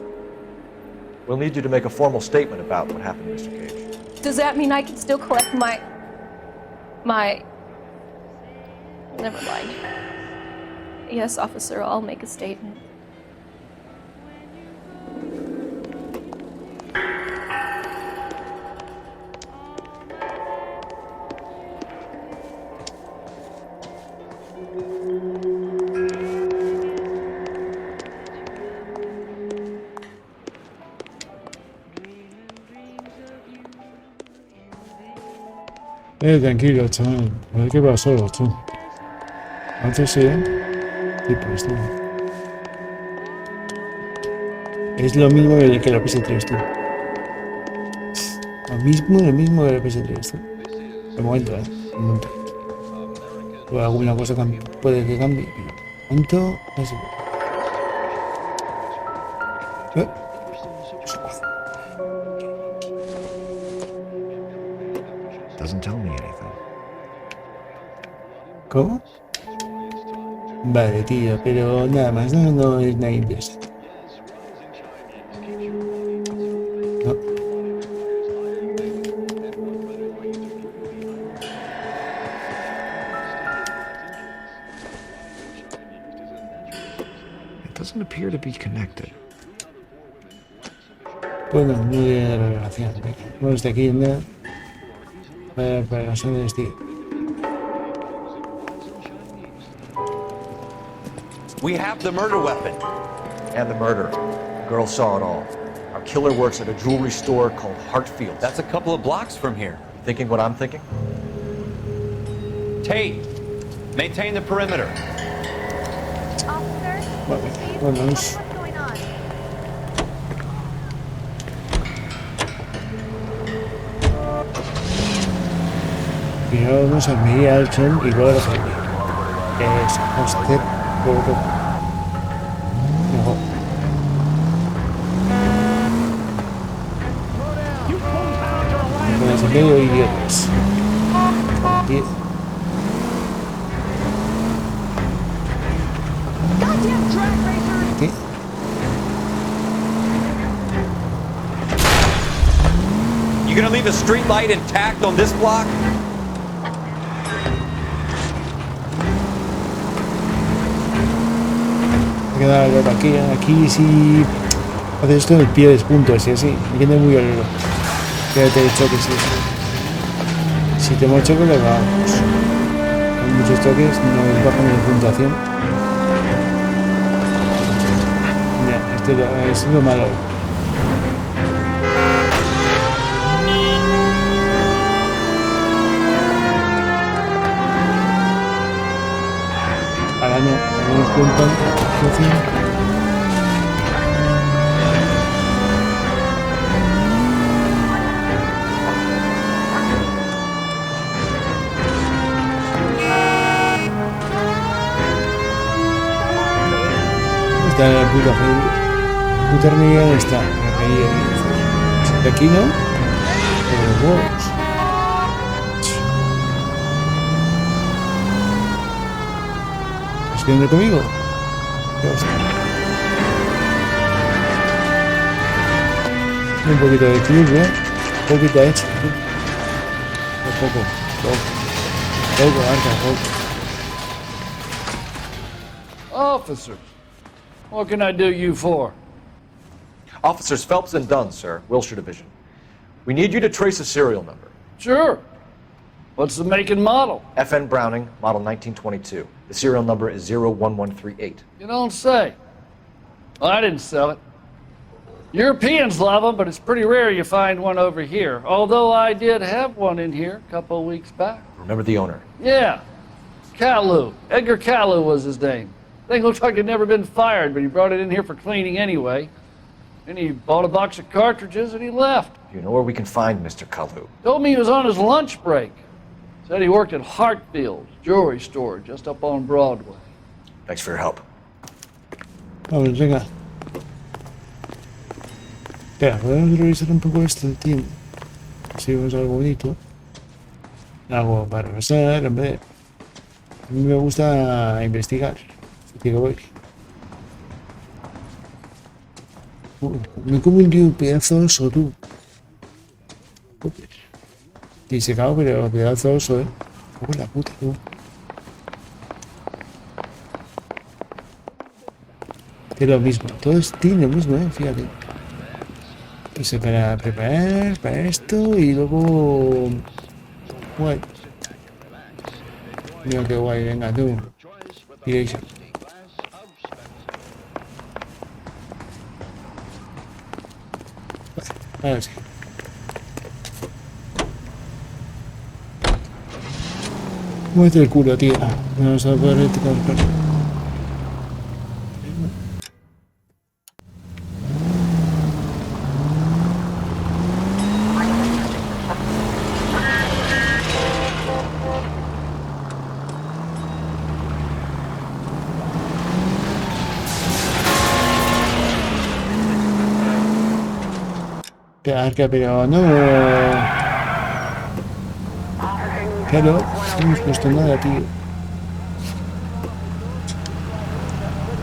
We'll need you to make a formal statement about what happened, Mr. Gage. Does that mean I can still collect my... Never mind. Yes, officer, I'll make a statement. Tranquilo, chaval. A ver qué pasó, tú. Antes sí, tipo esto. Es lo mismo que la PS3, tú. Lo mismo que la PS3, tú. De momento, de momento. O alguna cosa puede que cambie. ¿Cuánto? Así. Doesn't tell me anything. ¿Cómo? Vale, tío, pero nada más, no es nada interesante. No. It doesn't appear to be connected. Bueno, no tiene relación. Vamos de aquí, ¿no? Para la zona de este. We have the murder weapon. And the murder. The girl saw it all. Our killer works at a jewelry store called Hartfield's. That's a couple of blocks from here. Thinking what I'm thinking? Tate, maintain the perimeter. Officer, Vale, bueno, what's going on? primero vamos a medir al sol y luego a la familia. Es hacer todo mejor. NOIRES. Aquí. You gonna leave a street light intact on this block? Me queda algo aquí sí haces esto pierdes puntos y así. Me queda muy olero. Quédate de choques y eso. Si tenemos choques lo vamos. Con muchos toques nos bajan de puntuación. Mira, esto es lo malo. Ahora no nos cuentan. Está en la puta hormiga, ¿dónde está? Ahí. De aquí no. Pero los huevos. ¿Estás viendo conmigo? Un poquito de club, ¿eh? Un poquito hecho. Poco, arca, poco. Officers, what can I do you for? Officers Phelps and Dunn, sir, Wilshire Division. We need you to trace a serial number. Sure. What's the make and model? FN Browning, model 1922. The serial number is 01138. You don't say. Well, I didn't sell it. Europeans love them, but it's pretty rare you find one over here. Although I did have one in here a couple of weeks back. Remember the owner? Yeah. Kalu. Edgar Kalu was his name. Thing looked like he'd never been fired, but he brought it in here for cleaning anyway. Then he bought a box of cartridges and he left. Do you know where we can find Mr. Kalu? Told me he was on his lunch break. Said he worked at Hartfield's jewelry store just up on Broadway. Thanks for your help. Vamos, venga. Espera, podemos revisar un poco esto, tío. Si vemos algo bonito. Algo para pasar, en vez. A mí me gusta investigar. Así que voy. Me como un tío pedazo de oso, tú. Y se cago, pero pedazo de oso, la puta, tú. Es lo mismo, todos tienen lo mismo, fíjate. Entonces para preparar, para esto y luego... Guay. Mira qué guay, venga tú. Y eso. Ahora sí. Muestra el culo, tío. Vamos a poder tocar. Pero no. Claro, no hemos puesto nada, tío.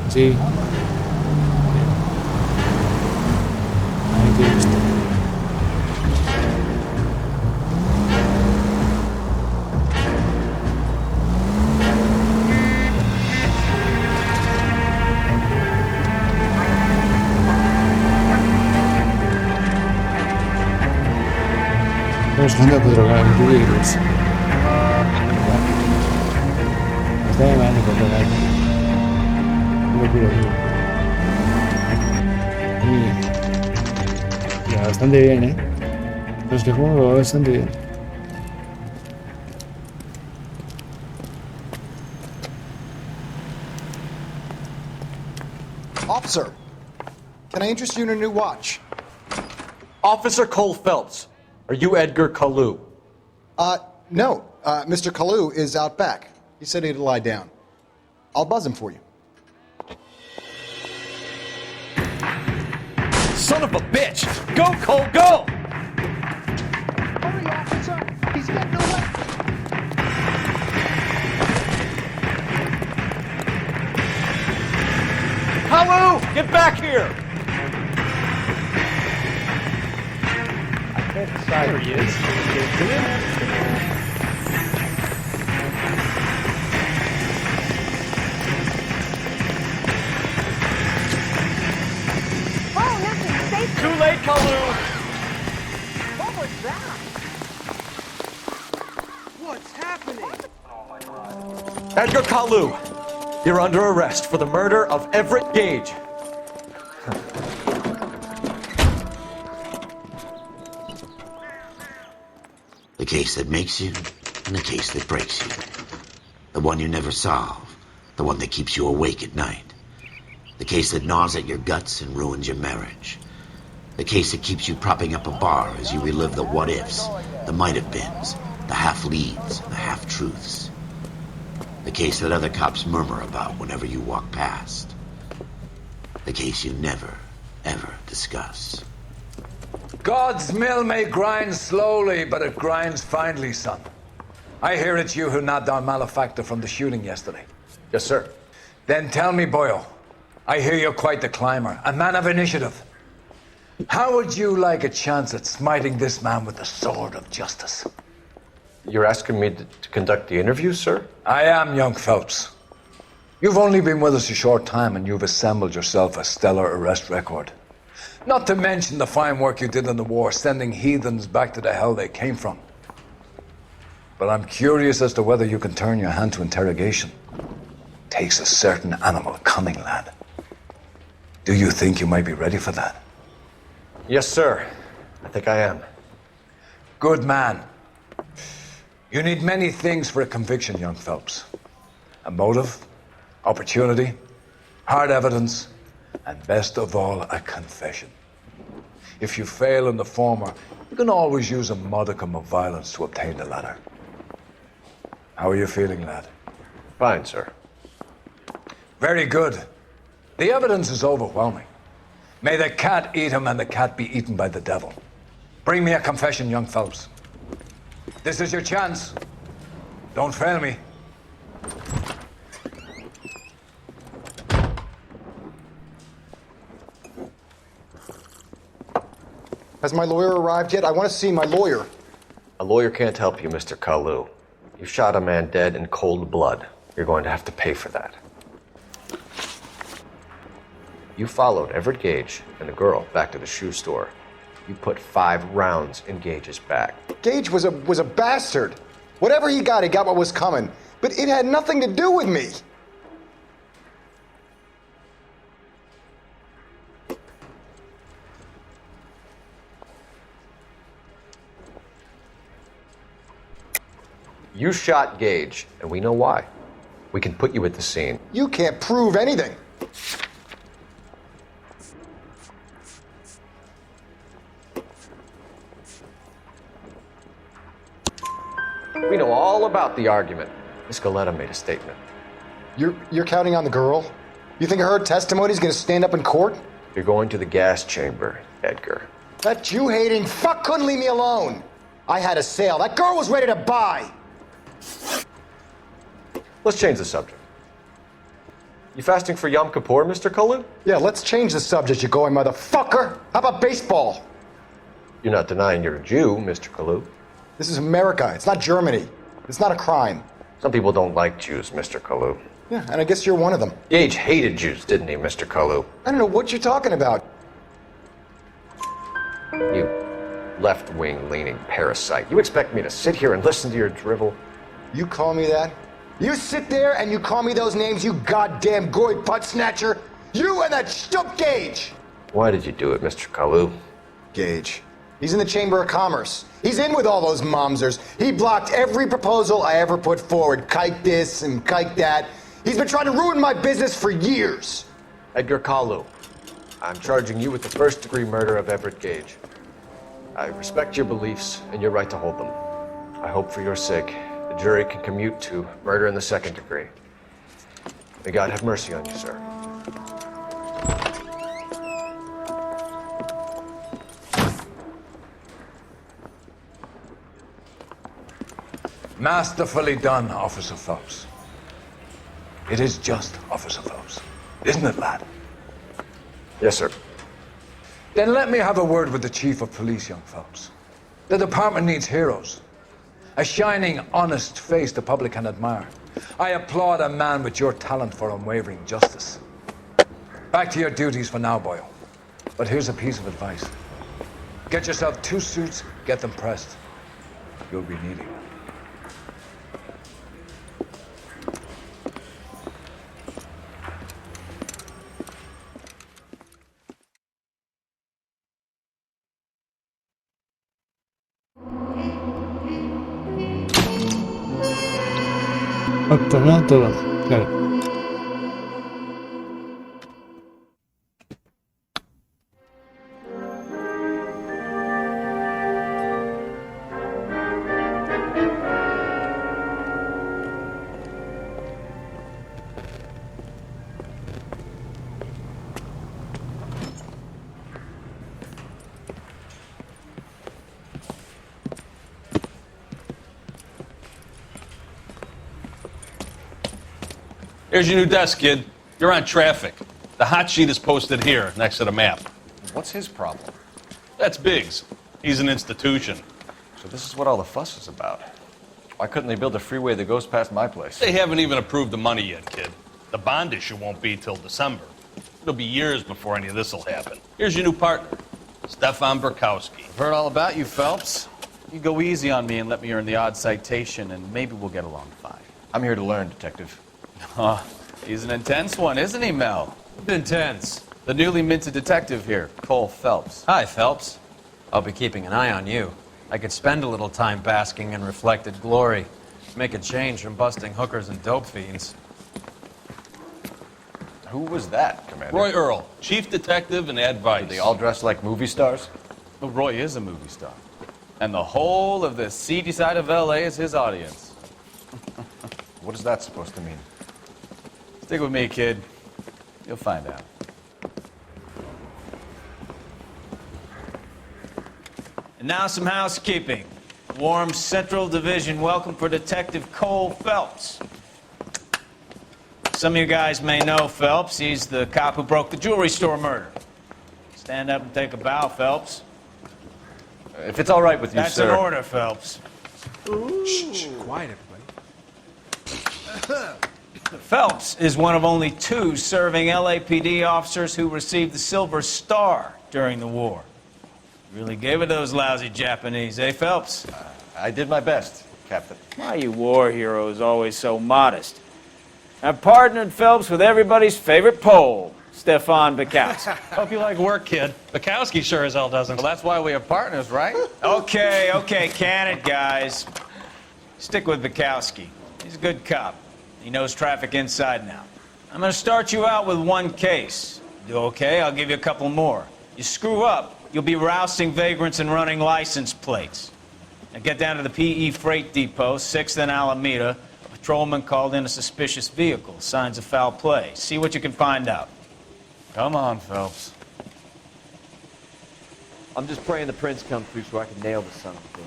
Sí. Ahí que está. Estamos jugando a 4K, ¿tú qué crees? Está de mal de 4K. No lo quiero, tío. Ya, bastante bien, Este juego va bastante bien. Officer, can I interest you in a new watch? Officer Cole Phelps. Are you Edgar Kalu? No. Mr. Kalu is out back. He said he'd lie down. I'll buzz him for you. Son of a bitch! Go, Cole, go! Hurry, officer! Kalu! Get back here! There he is. Oh, nothing safe. Too late, Kalu! What was that? What's happening? Edgar Kalu, you're under arrest for the murder of Everett Gage. The case that makes you, and the case that breaks you. The one you never solve, the one that keeps you awake at night. The case that gnaws at your guts and ruins your marriage. The case that keeps you propping up a bar as you relive the what-ifs, the might-have-beens, the half-leads, and the half-truths. The case that other cops murmur about whenever you walk past. The case you never, ever discuss. God's mill may grind slowly, but it grinds finely, son. I hear it's you who nabbed our malefactor from the shooting yesterday. Yes, sir. Then tell me, boyo, I hear you're quite the climber, a man of initiative. How would you like a chance at smiting this man with the sword of justice? You're asking me to conduct the interview, sir? I am, young Phelps. You've only been with us a short time and you've assembled yourself a stellar arrest record. Not to mention the fine work you did in the war, sending heathens back to the hell they came from. But I'm curious as to whether you can turn your hand to interrogation. Takes a certain animal cunning, lad. Do you think you might be ready for that? Yes, sir. I think I am. Good man. You need many things for a conviction, young Phelps. A motive, opportunity, hard evidence, and best of all, a confession. If you fail in the former, you can always use a modicum of violence to obtain the latter. How are you feeling, lad? Fine, sir. Very good. The evidence is overwhelming. May the cat eat him and the cat be eaten by the devil. Bring me a confession, young Phelps. This is your chance. Don't fail me. Has my lawyer arrived yet? I want to see my lawyer. A lawyer can't help you, Mr. Kalu. You shot a man dead in cold blood. You're going to have to pay for that. You followed Everett Gage and the girl back to the shoe store. You put 5 rounds in Gage's back. Gage was a bastard. Whatever he got what was coming. But it had nothing to do with me. You shot Gage, and we know why. We can put you at the scene. You can't prove anything. We know all about the argument. Miss Galetta made a statement. You're counting on the girl? You think her testimony is going to stand up in court? You're going to the gas chamber, Edgar. That Jew-hating fuck couldn't leave me alone. I had a sale. That girl was ready to buy. Let's change the subject. You fasting for Yom Kippur, Mr. Kalu? Yeah, let's change the subject, you going motherfucker. How about baseball? You're not denying you're a Jew, Mr. Kalu. This is America. It's not Germany. It's not a crime. Some people don't like Jews, Mr. Kalu. Yeah, and I guess you're one of them. Gage hated Jews, didn't he, Mr. Kalu? I don't know what you're talking about. You left-wing leaning parasite. You expect me to sit here and listen to your drivel? You call me that? You sit there and you call me those names, you goddamn goy putt snatcher? You and that stup Gage! Why did you do it, Mr. Kalu? Gage. He's in the Chamber of Commerce. He's in with all those momsers. He blocked every proposal I ever put forward. Kike this and kike that. He's been trying to ruin my business for years. Edgar Kalu, I'm charging you with the first-degree murder of Everett Gage. I respect your beliefs and your right to hold them. I hope for your sake the jury can commute to murder in the second degree. May God have mercy on you, sir. Masterfully done, Officer Phelps. It is just, Officer Phelps. Isn't it, lad? Yes, sir. Then let me have a word with the Chief of Police, young Phelps. The department needs heroes. A shining, honest face the public can admire. I applaud a man with your talent for unwavering justice. Back to your duties for now, boyo. But here's a piece of advice. Get yourself 2 suits, get them pressed. You'll be needing them. Todo, todo. Claro. Here's your new desk, kid. You're on traffic. The hot sheet is posted here, next to the map. What's his problem? That's Biggs. He's an institution. So this is what all the fuss is about. Why couldn't they build a freeway that goes past my place? They haven't even approved the money yet, kid. The bond issue won't be till December. It'll be years before any of this will happen. Here's your new partner, Stefan Burkowski. I've heard all about you, Phelps. You go easy on me and let me earn the odd citation, and maybe we'll get along fine. I'm here to learn, Detective. Oh, he's an intense one, isn't he, Mel? Intense. The newly minted detective here, Cole Phelps. Hi, Phelps. I'll be keeping an eye on you. I could spend a little time basking in reflected glory. Make a change from busting hookers and dope fiends. Who was that, Commander? Roy Earl, chief detective and advice. Do they all dress like movie stars? Well, Roy is a movie star. And the whole of the seedy side of L.A. is his audience. What is that supposed to mean? Stick with me, kid. You'll find out. And now some housekeeping. Warm Central Division welcome for Detective Cole Phelps. Some of you guys may know Phelps. He's the cop who broke the jewelry store murder. Stand up and take a bow, Phelps. If it's all right with you, That's sir. an order, Phelps. Shh, quiet, everybody. Phelps is one of only 2 serving LAPD officers who received the Silver Star during the war. Really gave it to those lousy Japanese, eh, Phelps? I did my best, Captain. Why you war heroes always so modest? I've partnered Phelps with everybody's favorite Pole, Stefan Burkowski. Hope you like work, kid. Bukowski sure as hell doesn't. Well, that's why we have partners, right? Okay, can it, guys. Stick with Burkowski. He's a good cop. He knows traffic inside now. I'm going to start you out with 1 case. Do okay? I'll give you a couple more. You screw up, you'll be rousting vagrants and running license plates. Now get down to the PE Freight Depot, 6th and Alameda. A patrolman called in a suspicious vehicle. Signs of foul play. See what you can find out. Come on, Phelps. I'm just praying the prince comes through so I can nail the son of a bitch.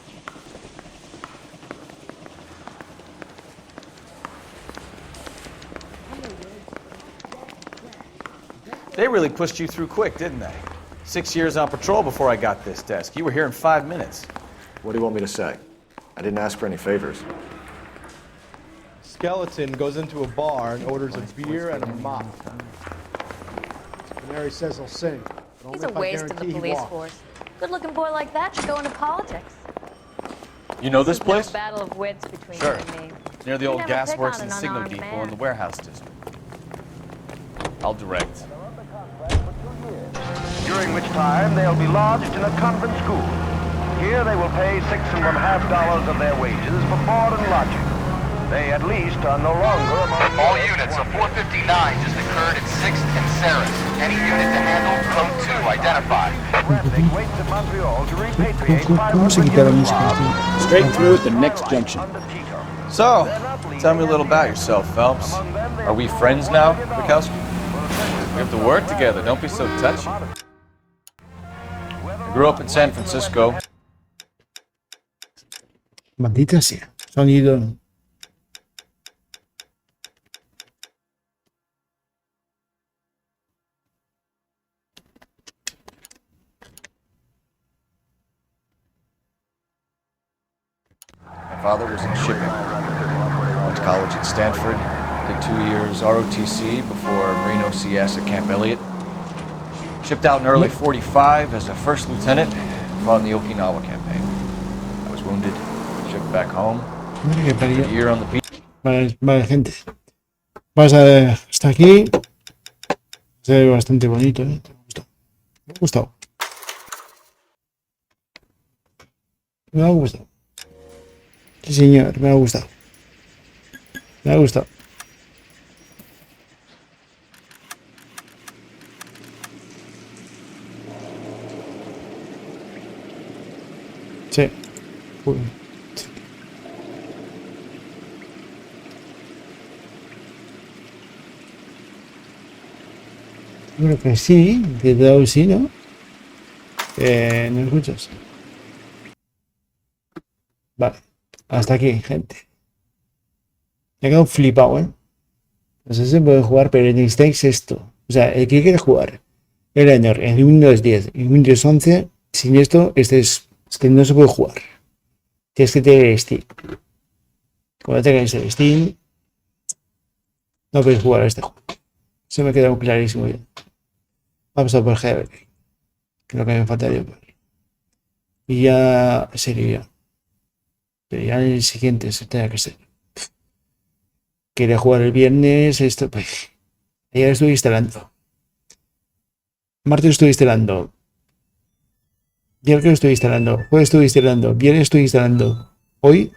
They really pushed you through quick, didn't they? 6 years on patrol before I got this desk. You were here in 5 minutes. What do you want me to say? I didn't ask for any favors. Skeleton goes into a bar and orders a beer and a mop. Canary says he'll sing. but only He's a if I waste of the guarantee he police walks. force. Good-looking boy like that should go into politics. You know this There's place? No battle of wits between Sure. you and me. Near the You old never gas pick works on and an signal unarmed depot man. in the warehouse district. I'll direct. During which time they'll be lodged in a convent school. Here they will pay $6.50 of their wages for board and lodging. They at least are no longer among All units, a 459 just occurred at 6th and Sarah. Any unit to handle code 2 identified. waits in Montreal to repatriate ¿Cómo se quita la música? Straight through at the next junction. So, tell me a little about yourself, Phelps. Are we friends now, Bukowski? We have to work together. Don't be so touchy. I grew up in San Francisco. Maldita sea. Sonido. father was in shipping. Went to college at Stanford, did 2 years ROTC before Marine OCS at Camp Elliott. Shipped out in early 45 as a first lieutenant, fought in the Okinawa campaign. I was wounded, shipped back home. Did a year on the beach. Vale, gente. Vamos a ver hasta aquí. Se ve bastante bonito, ¿eh? Me ha gustado. Me ha gustado. Sí, señor, me ha gustado. Me ha gustado. Sí. Uy. Sí. Creo que sí, que te doy sí, ¿no? ¿No escuchas? Vale. Hasta aquí, gente. Me he quedado flipado, ¿eh? No sé si se puede jugar, pero necesitáis esto. O sea, el que quiere jugar el NOIRE en Windows 10 y Windows 11, sin esto, es que no se puede jugar. Tienes que tener Steam. Cuando tengáis el Steam, no podéis jugar a este juego. Se me ha quedado clarísimo ya. Vamos a por GBR, que es lo que me faltaría. Y ya sería. Pero ya el siguiente se tenga que ser. Quería jugar el viernes, esto, pues. Ayer estuve instalando. Martes estuve instalando. Miércoles estoy instalando. Jueves estuve instalando. Viernes estoy instalando. Hoy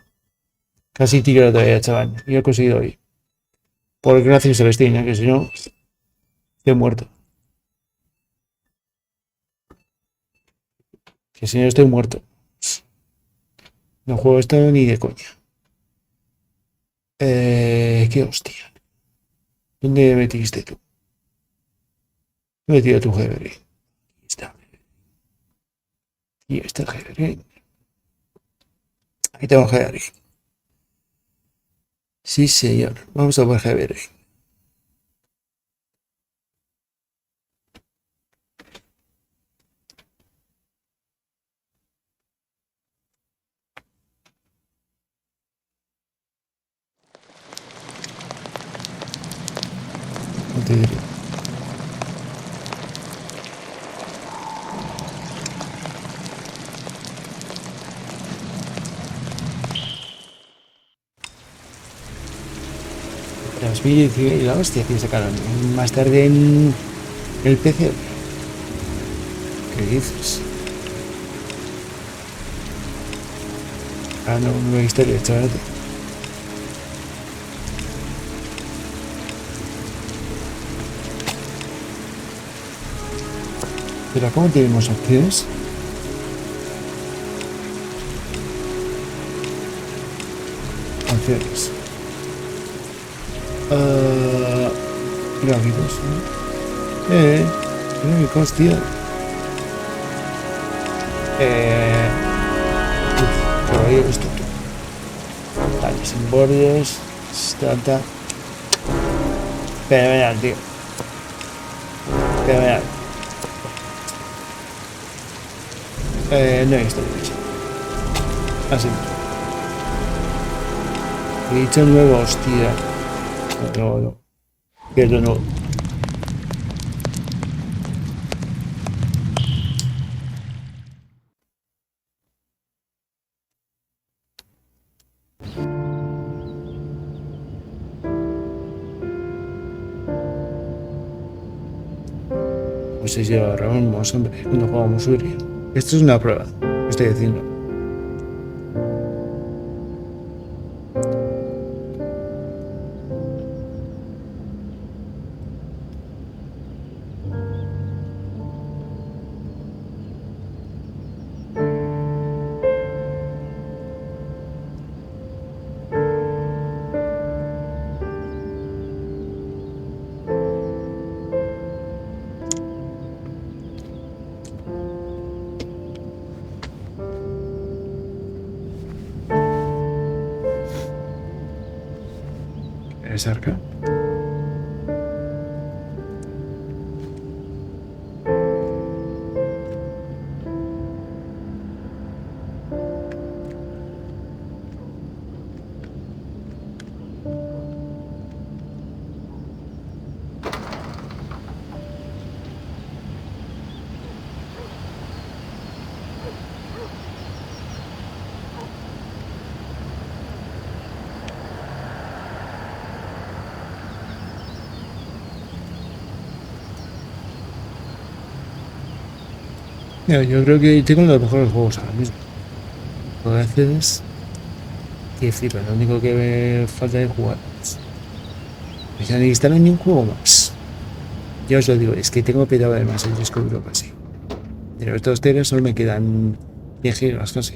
casi tiro todavía, chaval. Y he conseguido hoy. Por gracias a Steam, que si no, estoy muerto. Que si no, estoy muerto. No juego esto ni de coña. Qué hostia. ¿Dónde metiste tú? ¿Dónde he metido tu GBR? Aquí está. Y está el GBR. Aquí tengo el GBR. Sí, señor. Vamos a ver GBR. No te diré. Los vídeos y la hostia que sacaron más tarde en el PC. ¿Qué dices? Ah, no, nueva historia, chaval. Pero ¿cómo tenemos opciones? Opciones. Gráficos. Gráficos, tío. Pero ahí esto. Vale, sin bordes. Trata. Fenomenal, tío. Fenomenal. No hay historia. Así. He dicho nuevo, hostia. No. Pierdo nuevo. Pues se lleva Ramón, hombre, cuando jugamos URI. Esto es una prueba, estoy diciendo. ¿Es cerca? No, yo creo que tengo los mejores juegos ahora mismo. A veces que flipa, lo único que me falta es jugar. Ya no instalo ni un juego más. Ya os lo digo, es que tengo petado además el disco duro casi. De los 2 teras solo me quedan 10 gigas casi,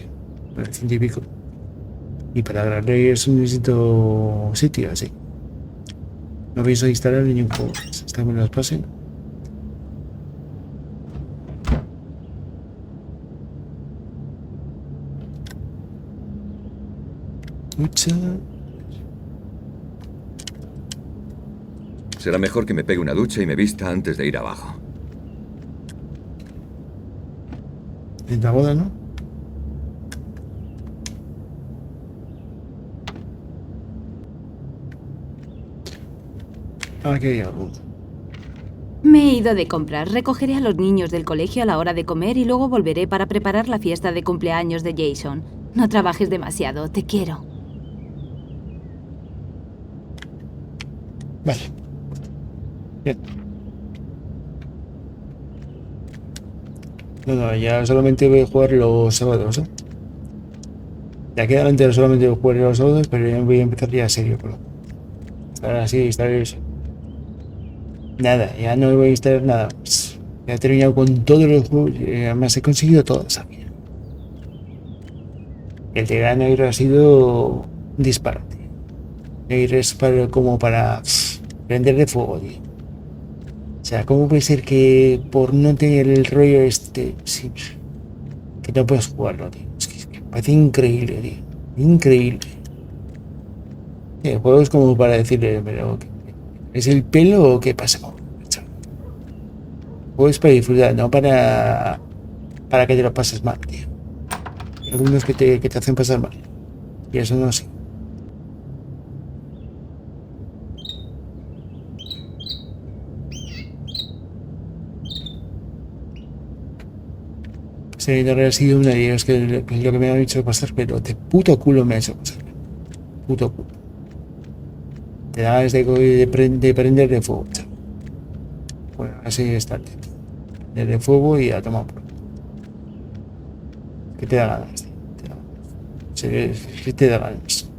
100 y pico. Y para grabar eso necesito sitio así. No pienso instalar ni un juego más, hasta que me los pasen. Mucha. Será mejor que me pegue una ducha y me vista antes de ir abajo. En la boda, ¿no? Aquí hay algo. Me he ido de compras. Recogeré a los niños del colegio a la hora de comer y luego volveré para preparar la fiesta de cumpleaños de Jason. No trabajes demasiado, te quiero. Vale. Bien. No, ya solamente voy a jugar los sábados, ¿eh? De aquí adelante solamente voy a jugar los sábados, pero ya voy a empezar ya serio, pero ahora sí, instalar eso. Nada, ya no voy a instalar nada más. Ya he terminado con todos los juegos, además he conseguido todas aquí. El de NOIRE ha sido un disparate. NOIRE es como para prender de fuego, tío. O sea, ¿cómo puede ser que por no tener el rollo este, sí, que no puedes jugarlo, tío? Es que me parece increíble, tío. Increíble. El juego es como para decirle, pero ¿es el pelo o qué pasa? El juego es para disfrutar, no para que te lo pases mal, tío. Hay algunos que te hacen pasar mal. Y eso no sí. Sí, no ha sido una idea, es que lo que me ha hecho pasar, pero de puto culo me ha hecho pasar. Puto culo. Te da ganas de prender de fuego, chaval. Bueno, así está el tema. De fuego y a tomar por. ¿Qué te da ganas? ¿Qué te da ganas?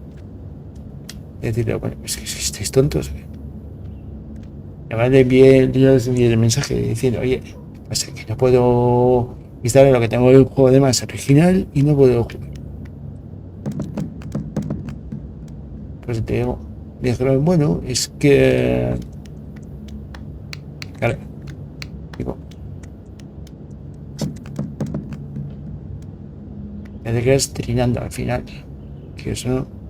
Es decir, bueno, es que estáis tontos. Además le envié el mensaje diciendo, oye, pasa que no puedo instalar lo que tengo el juego de más original y no puedo jugar. Pues te digo, dijeron, bueno, es que... Claro, digo, me te quedas trinando al final, que eso no...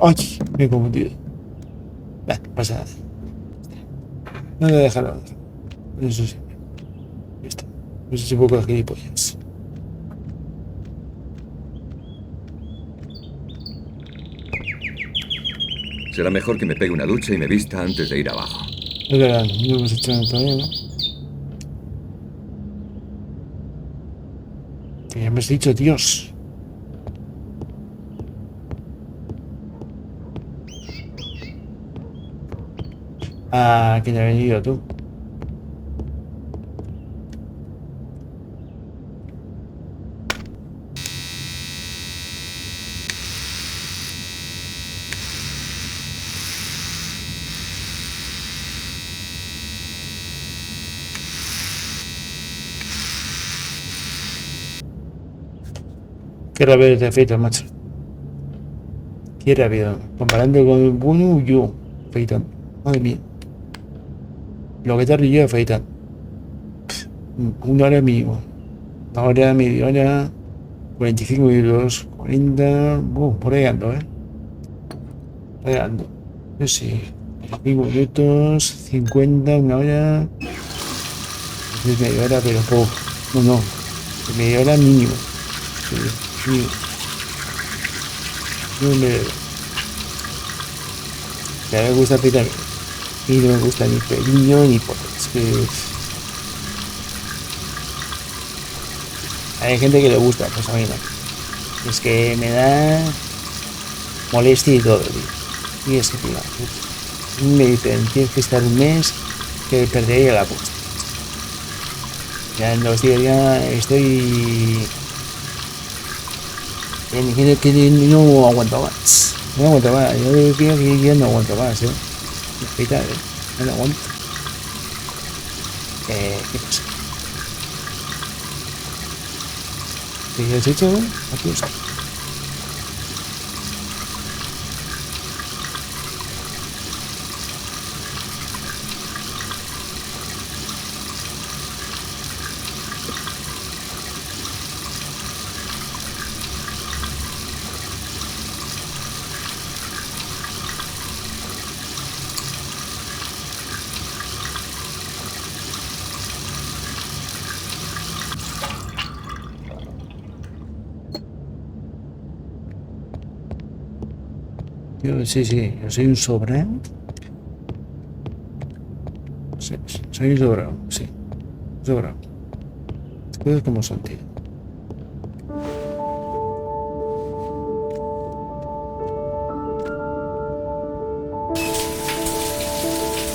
¡Ay! Me he confundido. No pasa nada. No voy a dejarlo. Eso sí. Ya está. No sé si puedo coger gilipollas. Será mejor que me pegue una ducha y me vista antes de ir abajo. Es verdad, no hemos hecho nada todavía, ¿no? Que ya me has dicho, Dios. Ah, que te has venido tú. Qué rápido te afeitas, macho. Qué rápido. Comparando con el bueno, yo afeitando. Madre mía. Lo que tarde yo afeitando. 1 hora mínimo. 1 hora, media hora, 45 minutos, 40. Por ahí ando, Por ahí ando. Yo sí. 5 minutos, 50, 1 hora. Es media hora, pero poco. No. Media hora mínimo. Sí. No me gusta afeitarme. Y no me gusta ni pelillo ni por. Es que hay gente que le gusta, pues a mí no. Es que me da molestia y todo, tío. Y es que, tío, me dicen, tienes que estar un mes que perdería la apuesta. Ya en 2 días ya estoy... que no aguanto más. No aguanto más. Yo diría que ya no aguanto más, ya no aguanto. ¿Qué pasa? ¿Qué has hecho? Aquí está. Sí, yo soy un sobrano. Sí, soy un sobrano, sí. Sobrano. Las cosas como son, tío.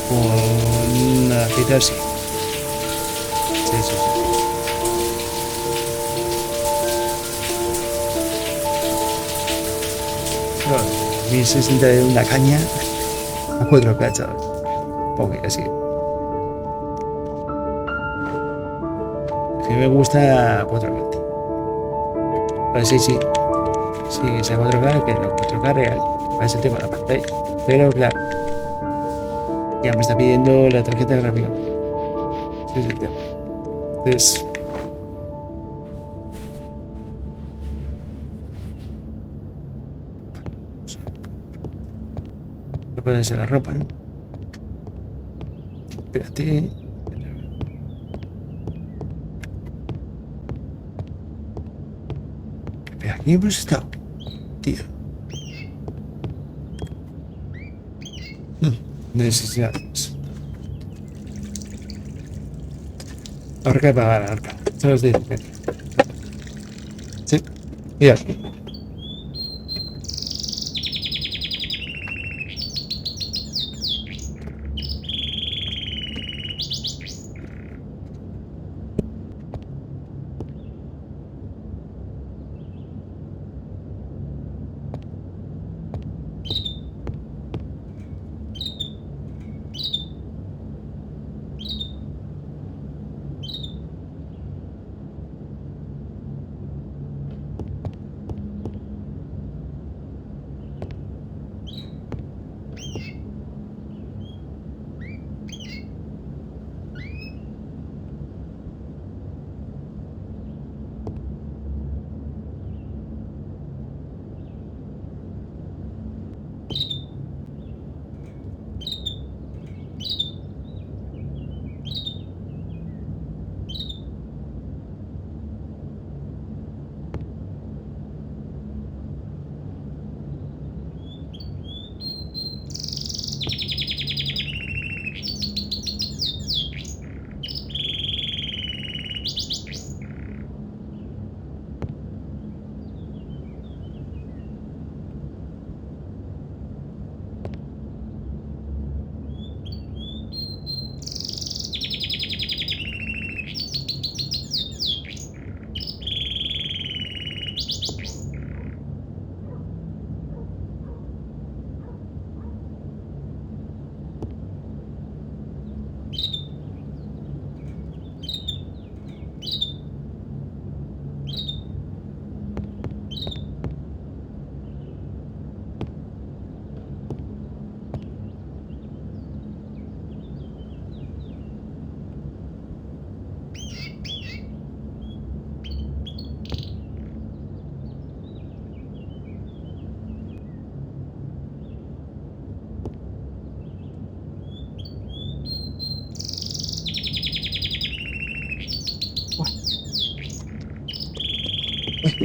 Con la cita, sí. Sí. Bueno, 1060 de una caña a 4K, chaval. Porque así. Que me gusta 4K. Pues sí. Sí, que sea 4K, que no 4K real. Para eso tengo la pantalla. Pero claro, ya me está pidiendo la tarjeta gráfica. Sí, es el tema. Entonces. No puede ser la ropa, ¿no? Espérate. Pero aquí hemos estado, tío. Necesidades. Habrá que pagar al arca. Se los dice. Sí. Mira.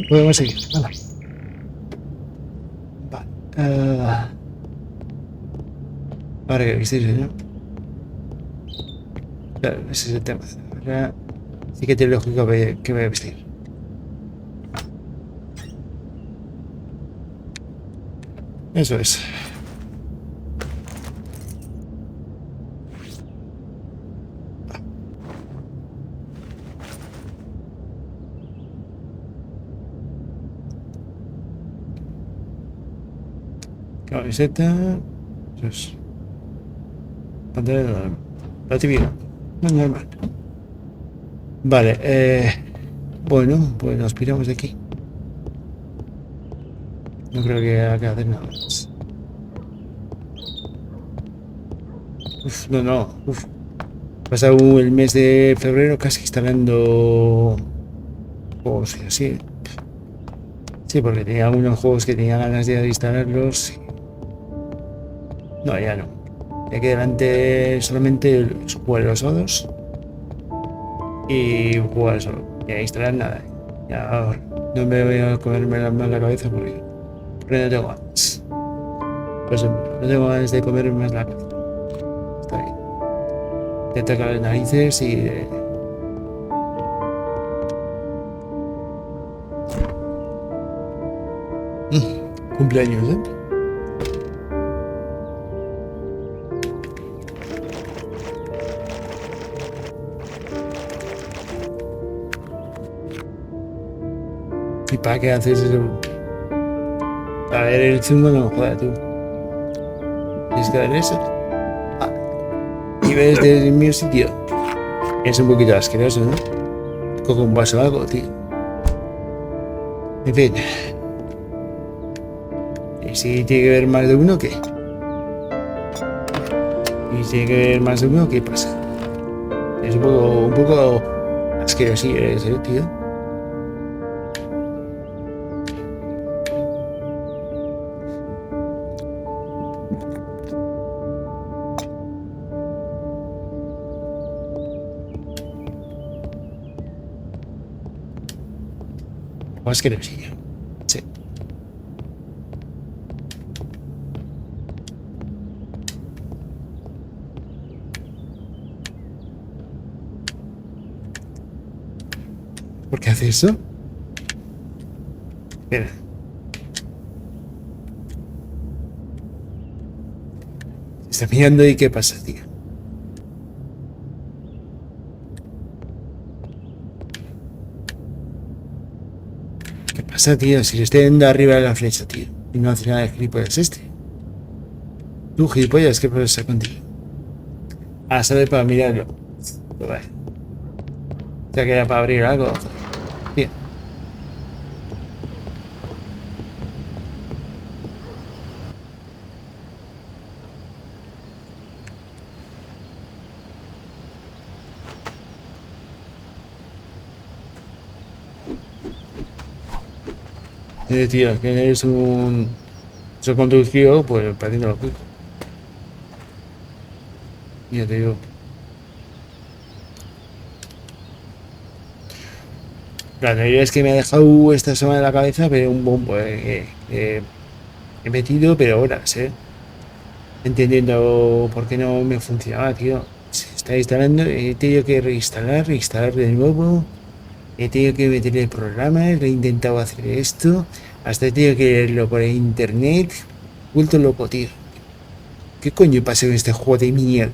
Podemos seguir. Vale. Ahora que vestirse, ¿no? Claro, ese es el tema. Ahora sí que tiene lógica que me voy a vestir. Eso es. Camiseta. Eso es. Pantalón. La típica. No es normal. Vale, bueno, pues nos piramos de aquí. No creo que haya que hacer nada más. Uf, no. Uf. Pasado el mes de febrero casi instalando juegos y así. Sí, porque tenía algunos juegos que tenía ganas de instalarlos. No, ya no. De aquí adelante solamente jugar los sábados y jugar solo. Y a instalar nada. Ya no me voy a comerme más la cabeza porque no tengo ganas. Pues no tengo ganas de comerme más la cabeza. Está bien. Te toca las narices y cumpleaños, ¿eh? ¿Y para qué haces eso? A ver, el zumo no me jodas, tú. ¿Tienes que dar eso? Ah. Y ves desde el mío sitio. Es un poquito asqueroso, ¿no? Cojo un vaso o algo, tío. En fin. ¿Y si tiene que ver más de uno, qué? ¿Y si tiene que ver más de uno, qué pasa? Es un poco asqueroso ese, tío. Asquerosillo. Sí. ¿Por qué hace eso? Mira. Se está mirando y qué pasa, tío. ¿Qué pasa, tío? Si le estoy dando arriba de la flecha, tío. Y no hace nada de gilipollas este. Tú, gilipollas, ¿qué pasa contigo? Ah, sale para mirarlo. Pues vale. O sea que era para abrir algo. Bien. Tío, que es un... Se conducido, pues pareciendo lo que... Ya te digo. La realidad es que me ha dejado esta semana en la cabeza, pero un bombo he metido, pero horas, entendiendo por qué no me funcionaba, tío. Se está instalando, he tenido que reinstalar de nuevo. He tenido que meter el programa, le he intentado hacer esto, hasta he tenido que leerlo por internet. Vuelto loco, tío. ¿Qué coño pasa con este juego de mierda?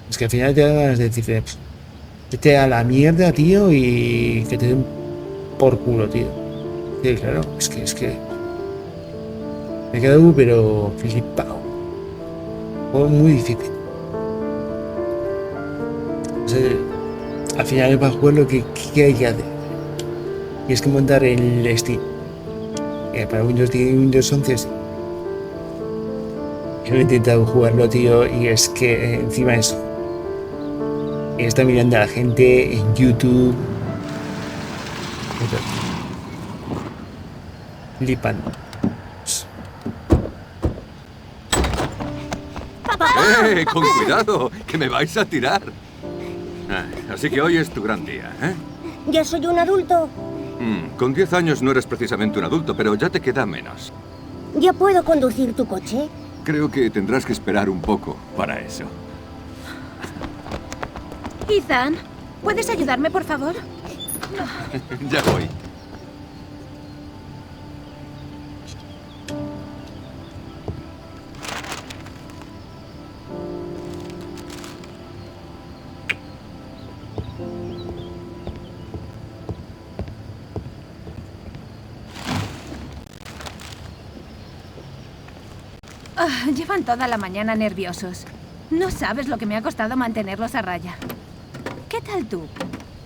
Es que al final te da ganas de decirle, vete a la mierda, tío, y que te den por culo, tío. Sí, claro, es que me he quedado pero flipado. Juego muy difícil. O sea, al final para jugar lo que hay que hacer. Y es que montar el Steam. Para Windows 10 y Windows 11 sí. Yo he intentado jugarlo, tío, y es que encima eso. Está mirando a la gente en YouTube. Flipando. Con cuidado, que me vais a tirar. Así que hoy es tu gran día, ¿eh? Ya soy un adulto. Con 10 años no eres precisamente un adulto, pero ya te queda menos. ¿Ya puedo conducir tu coche? Creo que tendrás que esperar un poco para eso. Ethan, ¿puedes ayudarme, por favor? Ya voy. Llevan toda la mañana nerviosos. No sabes lo que me ha costado mantenerlos a raya. ¿Qué tal tú?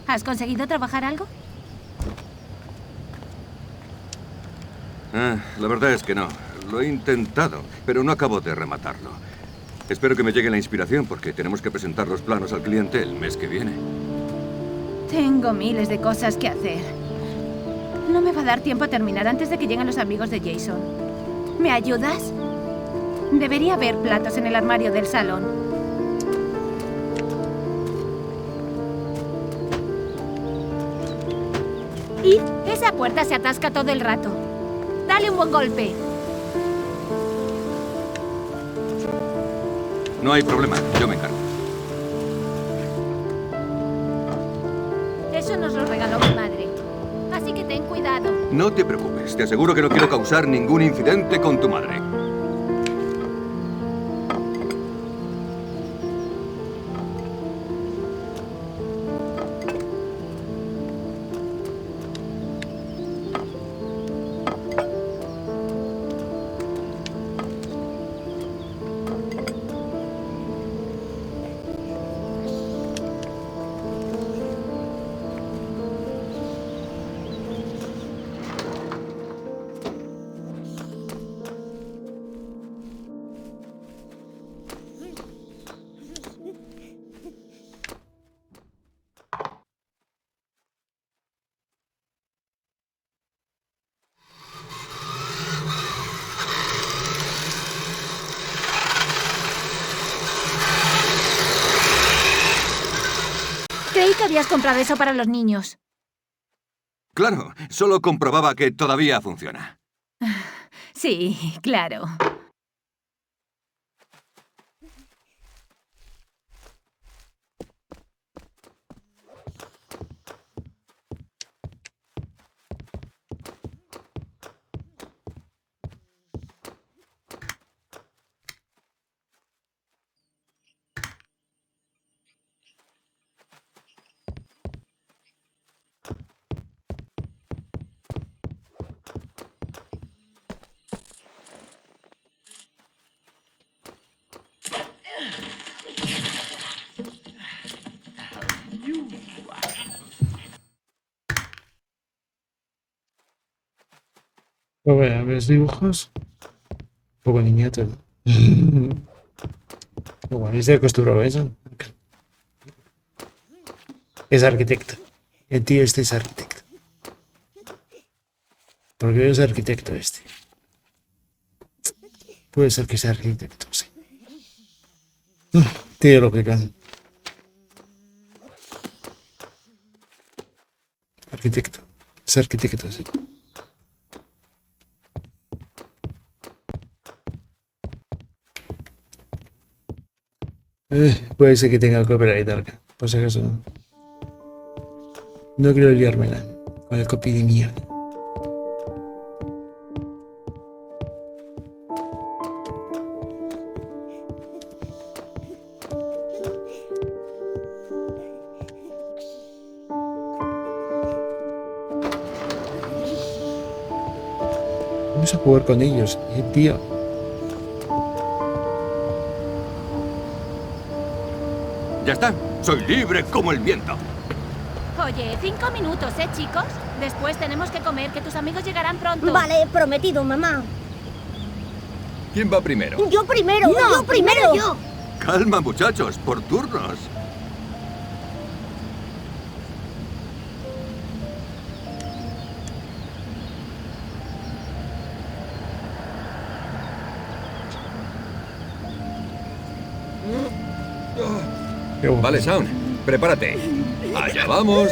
¿Has conseguido trabajar algo? La verdad es que no. Lo he intentado, pero no acabo de rematarlo. Espero que me llegue la inspiración porque tenemos que presentar los planos al cliente el mes que viene. Tengo miles de cosas que hacer. No me va a dar tiempo a terminar antes de que lleguen los amigos de Jason. ¿Me ayudas? Debería haber platos en el armario del salón. Y esa puerta se atasca todo el rato. Dale un buen golpe. No hay problema, yo me encargo. Eso nos lo regaló mi madre. Así que ten cuidado. No te preocupes, te aseguro que no quiero causar ningún incidente con tu madre. Creí que habías comprado eso para los niños. Claro, solo comprobaba que todavía funciona. Sí, claro. A ver, ¿ves dibujos? Un poco niñato. Bueno, ¿y se acostumbró a eso? Es arquitecto. El tío este es arquitecto. Porque es arquitecto este. Puede ser que sea arquitecto, sí. Tío lo que can. Arquitecto. Es arquitecto, sí. Puede ser que tenga copyright, Arca. Por si acaso. No quiero liármela con el copy de mierda. Vamos a jugar con ellos, tío. Ya está, soy libre como el viento. Oye, 5 minutos, chicos? Después tenemos que comer, que tus amigos llegarán pronto. Vale, prometido, mamá. ¿Quién va primero? Yo primero, No, yo primero. Yo. Calma, muchachos, por turnos. Vale, Sound, prepárate. Allá vamos.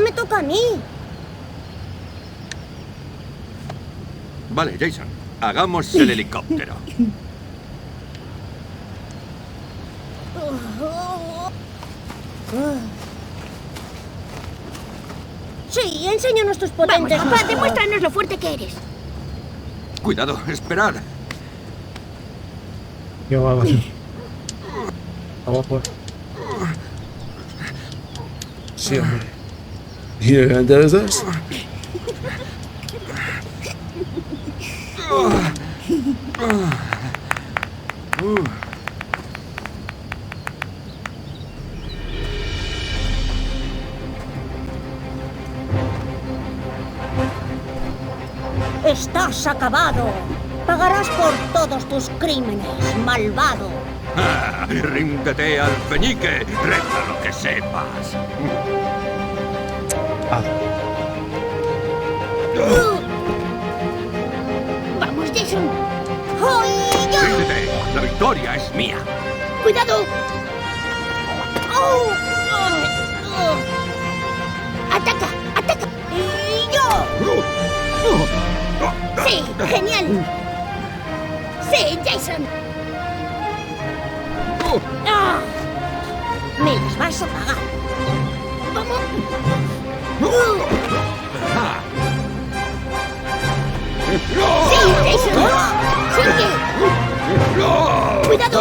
me toca a mí. Vale, Jason. Hagamos el helicóptero. Sí, enséñanos tus potentes. Vamos, papá, demuéstranos lo fuerte que eres. Cuidado, esperad. Yo abajo. Abajo. Sí, hombre. ¿Y levantar los dos? Estás acabado. Pagarás por todos tus crímenes, malvado. Ríndete, alfeñique. Reza lo que sepas. Vamos, Jason. Ríndete. La victoria es mía. ¡Cuidado! ¡Ataca! ¡Ataca! ¡Y yo! ¡Sí! ¡Genial! ¡Sí, Jason! Me las vas a pagar. ¡Vamos! ¡Sí, Jason! ¡Sigue! ¡Cuidado!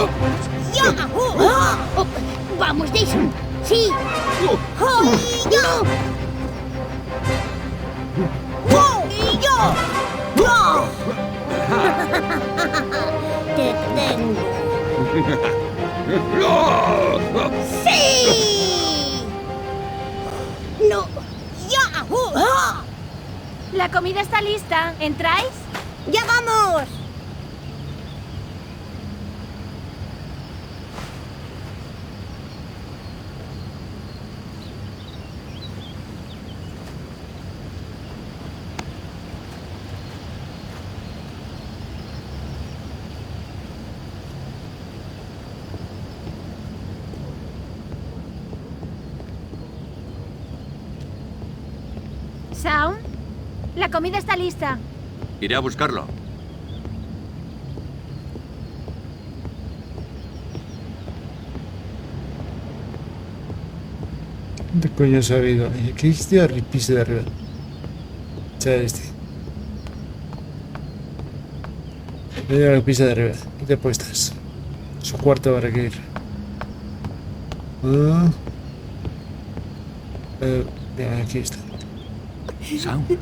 ¡Ya! Oh, ¡vamos, Jason! ¡Sí! ¡Y yo! ¡Y yo! Te tengo. ¡Sí! ¡No! ¡Ya! La comida está lista. ¿Entráis? ¡Ya vamos! Sound, la comida está lista. Iré a buscarlo. ¿Dónde coño se ha ido? ¿Qué hiciste al piso de arriba? Echa este. Voy al piso de arriba. ¿Qué te puestas? Su cuarto para que ir. Bien, aquí está. Sound.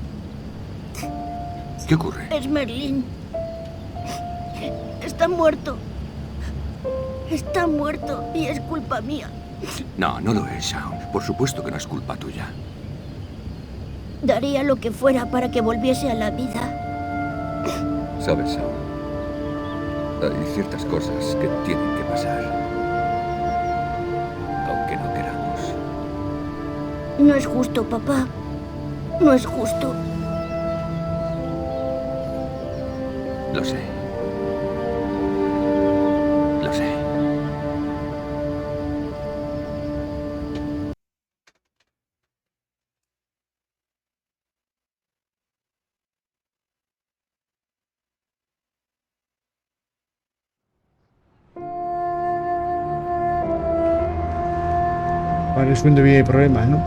¿Qué ocurre? Es Merlín. Está muerto. Está muerto y es culpa mía. No, no lo es, Sound. Por supuesto que no es culpa tuya. Daría lo que fuera para que volviese a la vida. Sabes, Sound, hay ciertas cosas que tienen que pasar. Aunque no queramos. No es justo, papá. No es justo. Lo sé. Lo sé. Vale, es cuando viene el problema, ¿no?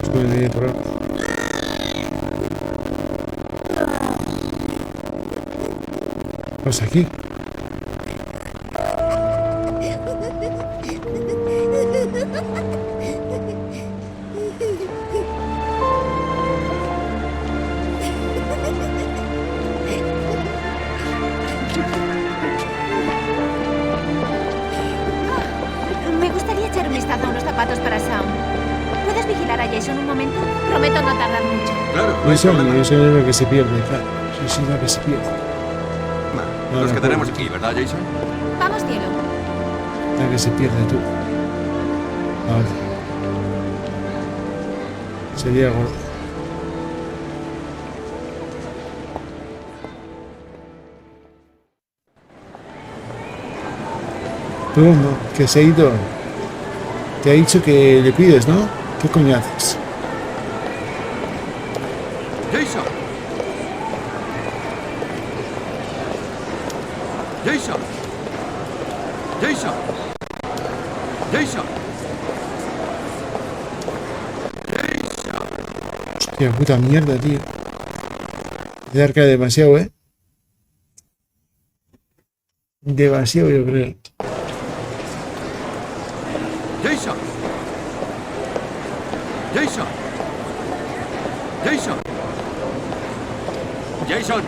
Es cuando viene el problema. Pues aquí. Me gustaría echar un vistazo a unos zapatos para Sound. ¿Puedes vigilar a Jason un momento? Prometo no tardar mucho. Claro. Eso es lo que se pierde, claro. Eso es lo que se pierde. Nos quedaremos aquí, ¿verdad, Jason? Vamos, cielo. La que se pierde tú. Vale. Sería gordo. Pum, que se ha ido. Te ha dicho que le cuides, ¿no? ¿Qué coño haces? Jason. Jason. Jason. Jason. Hostia, puta mierda, tío. De arca demasiado, ¿eh? Demasiado, yo creo. Jason. Jason. Jason. Jason.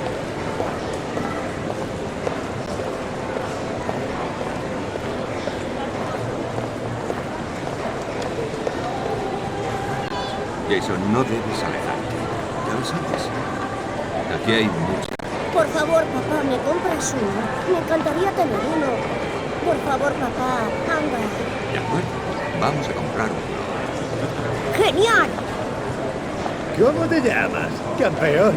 Jason, no debes alejarte. Ya lo sabes. Aquí hay mucha. Por favor, papá, ¿me compras uno? Me encantaría tener uno. Por favor, papá, anda. De acuerdo. Vamos a comprar uno. ¡Genial! ¿Cómo te llamas, campeón?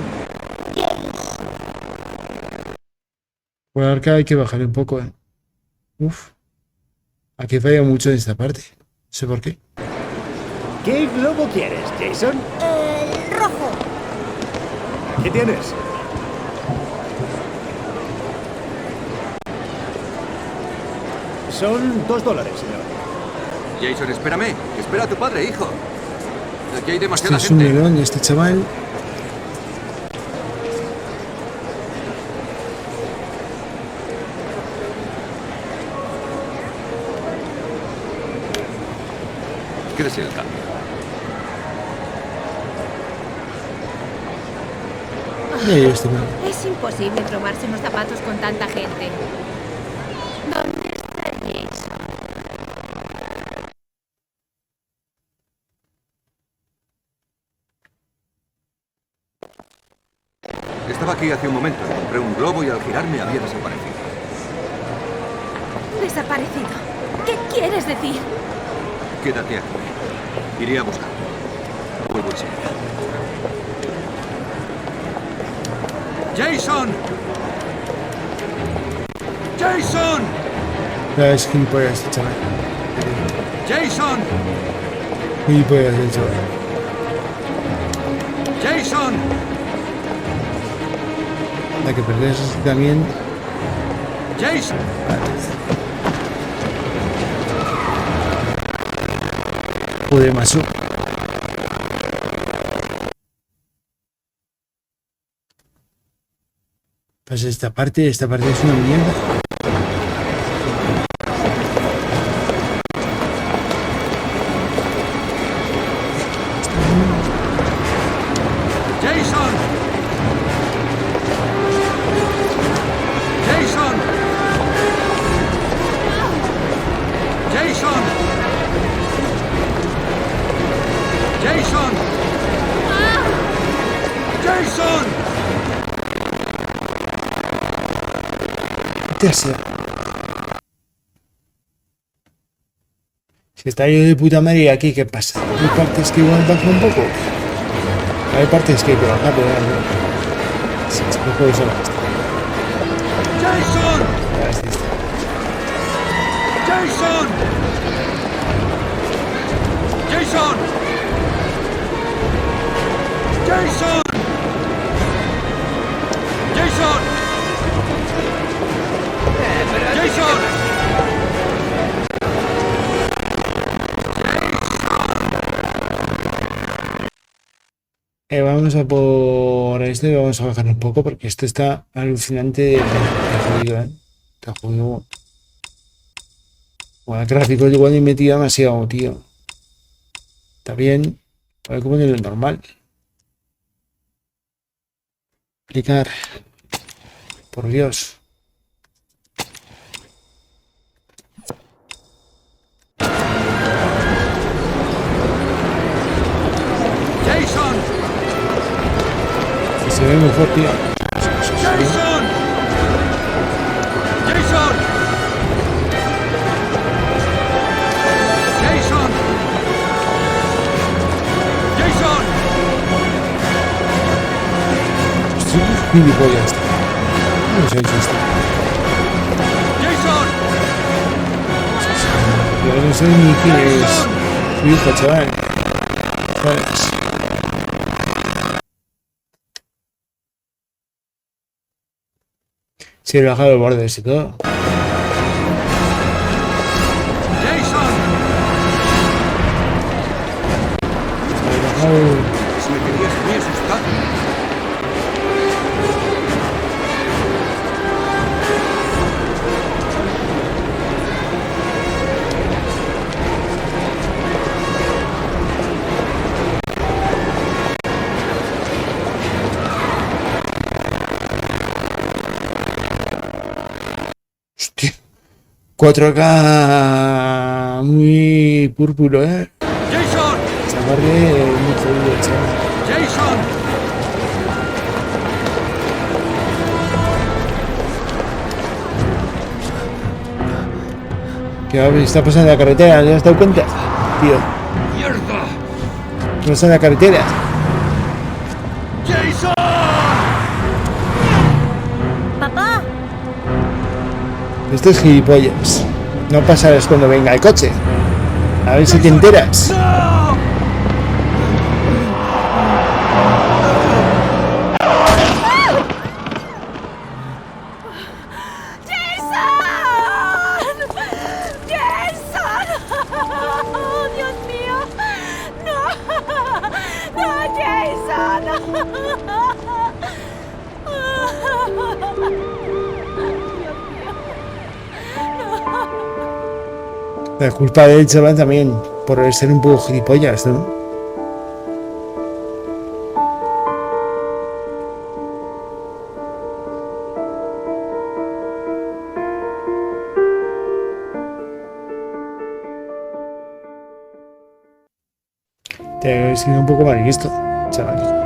Por arca hay que bajar un poco, ¿eh? Uf. Aquí falla mucho en esta parte. No sé por qué. ¿Qué globo quieres, Jason? El rojo. ¿Qué tienes? Son $2, señor. Jason, espérame. Espera a tu padre, hijo. Aquí hay demasiada Este es un gente. melón, este chaval. ¿Quieres el cambio? Este melón. Es imposible probarse unos zapatos con tanta gente. ¿Dónde está Jason? Estaba aquí hace un momento. Compré un globo y al girarme había desaparecido. Desaparecido. ¿Qué quieres decir? Quédate aquí. Iré a buscarlo. Vuelvo enseguida. ¡Jason! ¡Jason! Es gilipollas este chaval. ¡Jason! Gilipollas el chaval. ¡Jason! Hay que perder también. ¡Jason! Joder, macho. Pues esta parte es una mierda. ¡Jason! ¡Jason! ¡Jason! ¡Jason! ¡Jason! Si está yo de puta madre y aquí, ¿qué pasa? Hay partes que igual baja un poco. Hay partes que hay que bajar, pero no. Si es poco eso. ¡Jason! ¡Jason! ¡Jason! ¡Jason! ¡Jason! ¡Jason! Vamos a por esto y vamos a bajar un poco porque esto está alucinante de jodido, ¿eh? Está jodido. Bueno, el gráfico igual he metido demasiado, tío. Está bien. Voy a ponerlo normal. Aplicar. Por Dios. ¡Jason! Que se ve mejor, tío. ¡Jason! ¡Jason! ¡Jason! ¡Jason! Estoy gilipollas. ¿Cómo se ha hecho esto? ¡Jason! Yo No sé ni quién es su hijo, chaval. ¿Sabes? Sí, he bajado el borde y todo. Si me querías muy asustado. Hostia. 4K muy púrpuro, ¡Jason! Chavarre muy jodido, chaval. ¡Jason! ¿Qué está pasando en la carretera? ¿No te has dado cuenta? Tío. ¡Mierda! ¿Qué pasa en la carretera? ¡Jason! Papá, Esto es gilipollas. No pasarás cuando venga el coche. A ver si te enteras. La culpa del chaval también, por ser un poco gilipollas, ¿no? Te he sido un poco mal visto, chaval.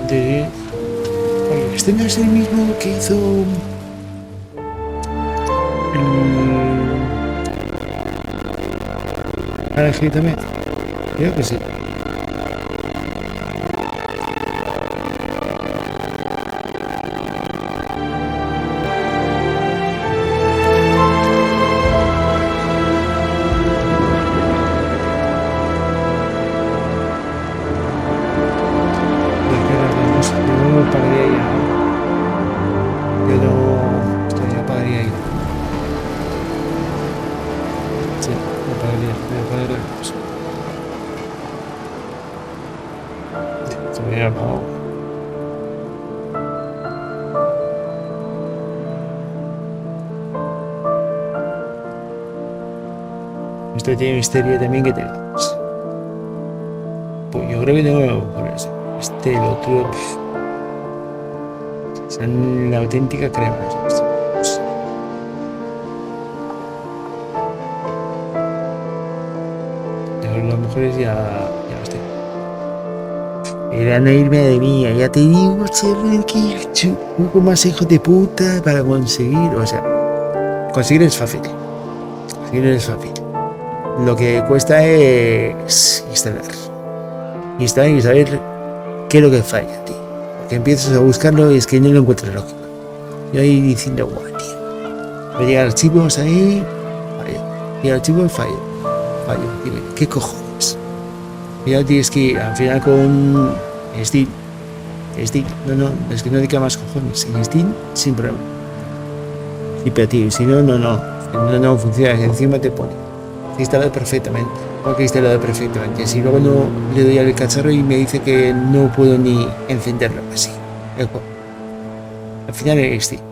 Oye, este no es el mismo que hizo el también. Creo que sí. Esto tiene misterio también que tenemos. Pues yo creo que no por eso. El otro. Son la auténtica crema. Pero las mujeres ya los tengo. Eran a irme de mía, ya te digo, chaval, que un poco más hijo de puta para conseguir. O sea, conseguir es fácil. Conseguir es fácil. Lo que cuesta es instalar y saber qué es lo que falla, tío. Porque empiezas a buscarlo y es que no lo encuentras lógico. Yo ahí diciendo, guau, tío. Me llegan archivos ahí, fallo. Y el archivo fallo. Dime, ¿qué cojones? Y ya tienes que ir al final con Steam. No, es que no diga más cojones. En Steam, sin problema. Sí, pero tío, si no funciona. Encima te pone instalado perfectamente. Porque instalado perfectamente. Si luego no le doy al cacharro y me dice que no puedo ni encenderlo así. Al final es Steam.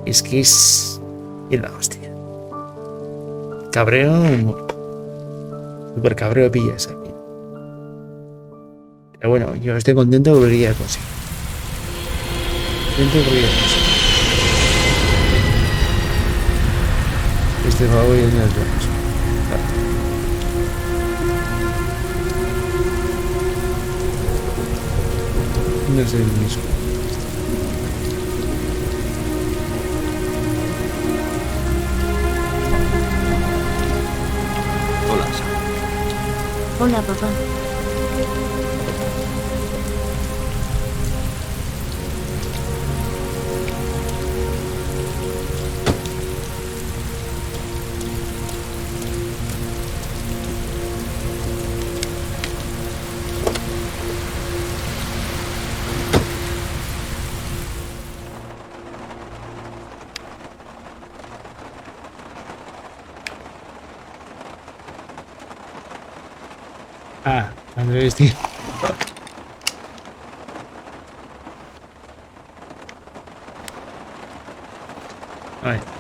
Es que es la hostia. Cabreo, super cabreo pillas aquí. Pero bueno, yo estoy contento que volvería a conseguir. Este favor ya nos vemos. No es el mismo. Hola, papá. Ah, Andrés, tío. Vale.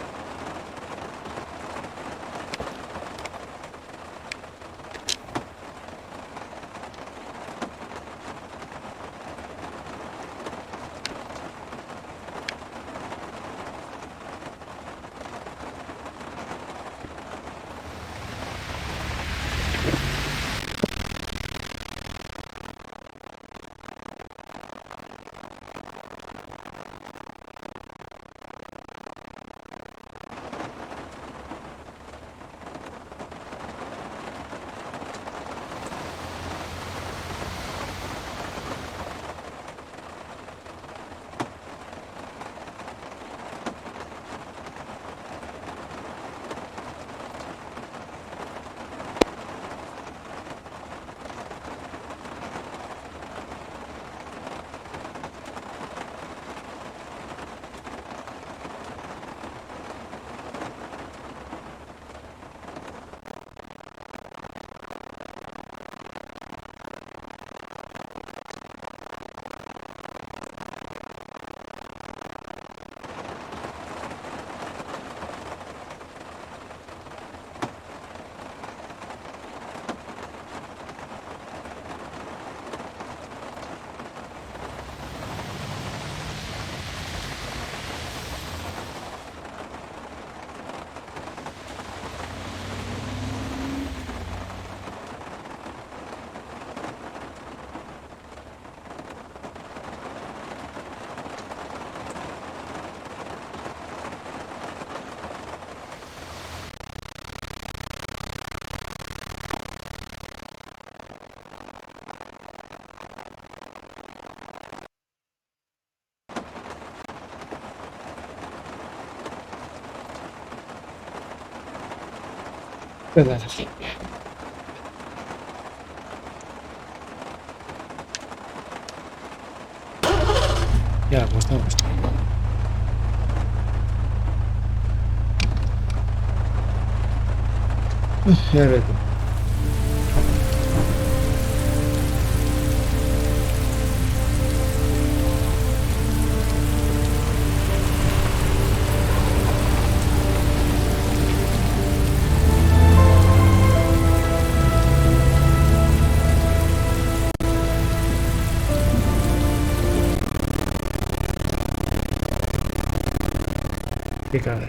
Perdón. Ya, pues no, pues. Ya ves. Qué caga.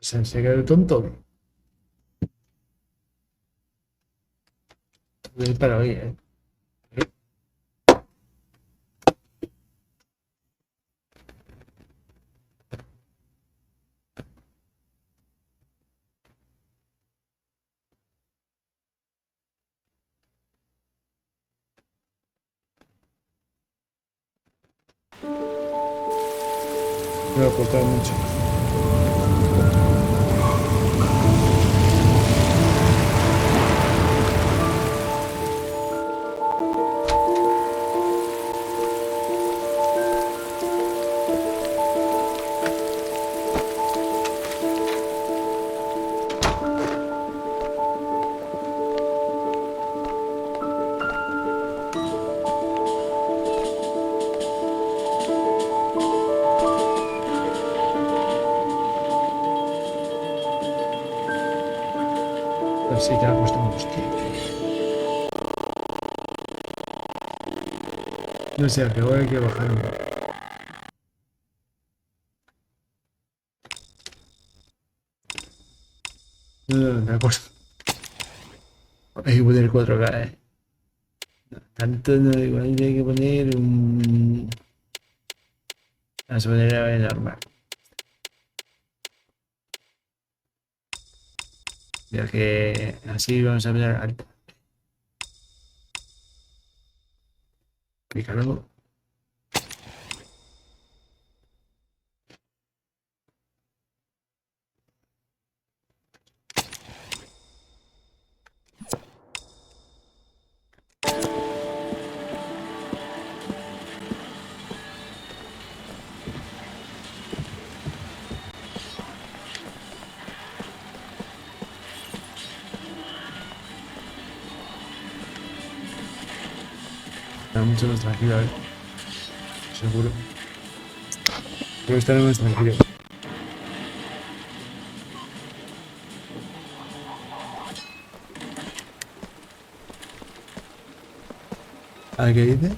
Se quedó tonto. Para hoy, Me va a aportar mucho. Sí que ha puesto hostia. No sé, que ahora hay que bajar un poco. No, me ha costado. Hay que poner 4K, Tanto no, igual hay que poner un... Vamos a poner a normal. Ya que así vamos a poner alto. Clícalo. Está mucho más tranquilo, seguro. Creo que estará más tranquilo. ¿A qué dices?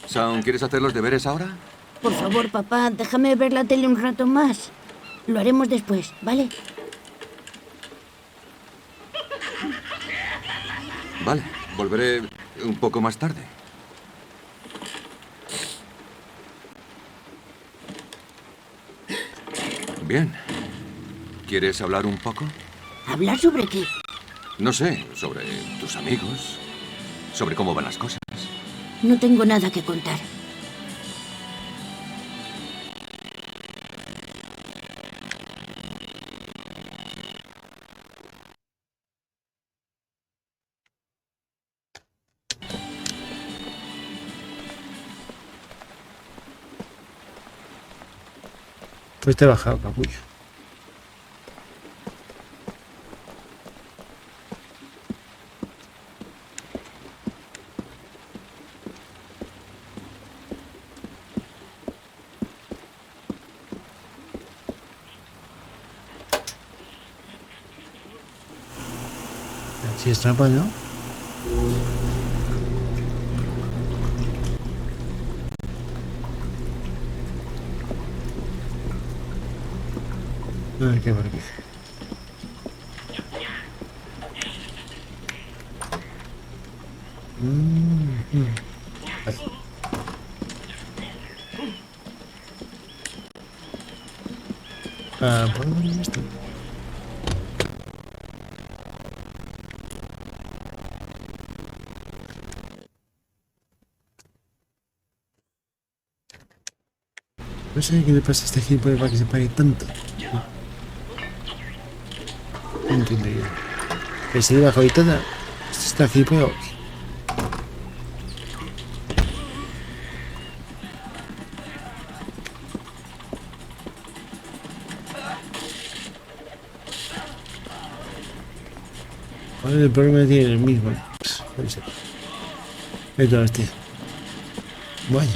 Sam, ¿quieres hacer los deberes ahora? Por favor, papá, déjame ver la tele un rato más. Lo haremos después, ¿vale? Vale, volveré un poco más tarde. Bien. ¿Quieres hablar un poco? ¿Hablar sobre qué? No sé, sobre tus amigos, sobre cómo van las cosas. No tengo nada que contar. Pues te he bajado, capullo. Si es trampa, ¿no? A ver qué por aquí. ¿Puedo poner esto? No sé qué le pasa a este gilipollas para que se pare tanto. No entiendo yo. Que se bajo y toda. Está gilipollas. Joder, el problema tiene el mismo. Puede ser. Esto, hostia. Vaya.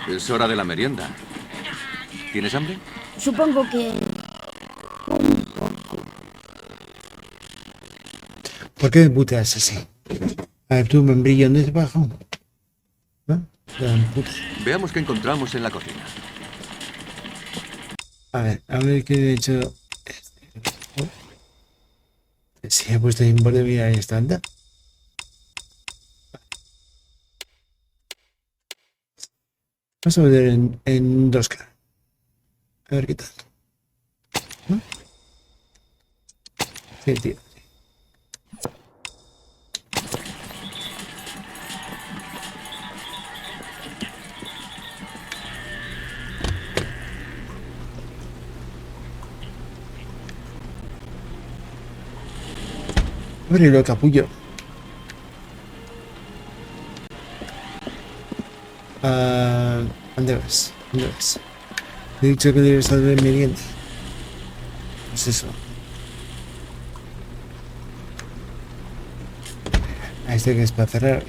Es hora de la merienda. ¿Tienes hambre? Supongo que... ¿Por qué me puteas así? A ver, tú, membrillo, ¿dónde te bajo? ¿No? Veamos qué encontramos en la cocina. A ver qué he hecho. Si he puesto en borde, mira, ahí está, anda. Vamos a ver en 2K. A ver qué tal. ¿No? Sí, tío. Ábrelo, capullo. ¿Dónde vas? ¿Dónde vas? Te he dicho que debes estar de merienda. Pues eso. A este que es para cerrar.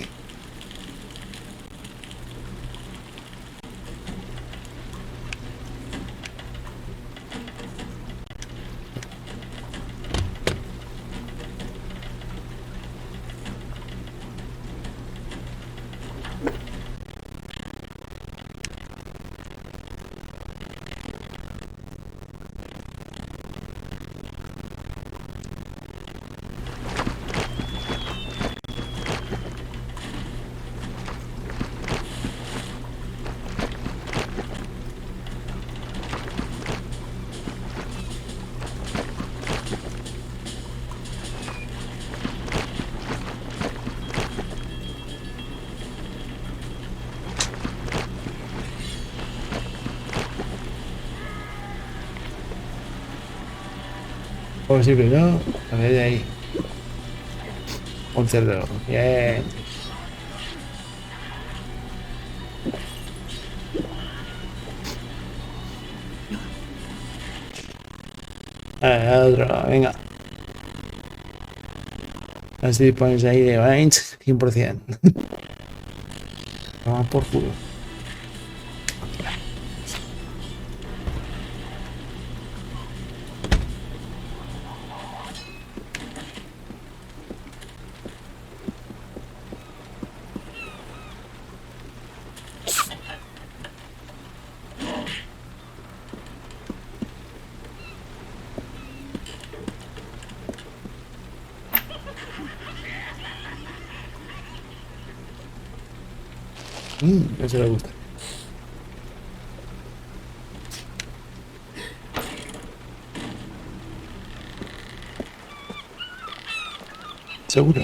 Como siempre, ¿no? A ver de ahí. Un cerdo. Bien. Otro, venga. Así pones ahí de Vines 100%. Vamos por culo. Eso le gusta. Seguro.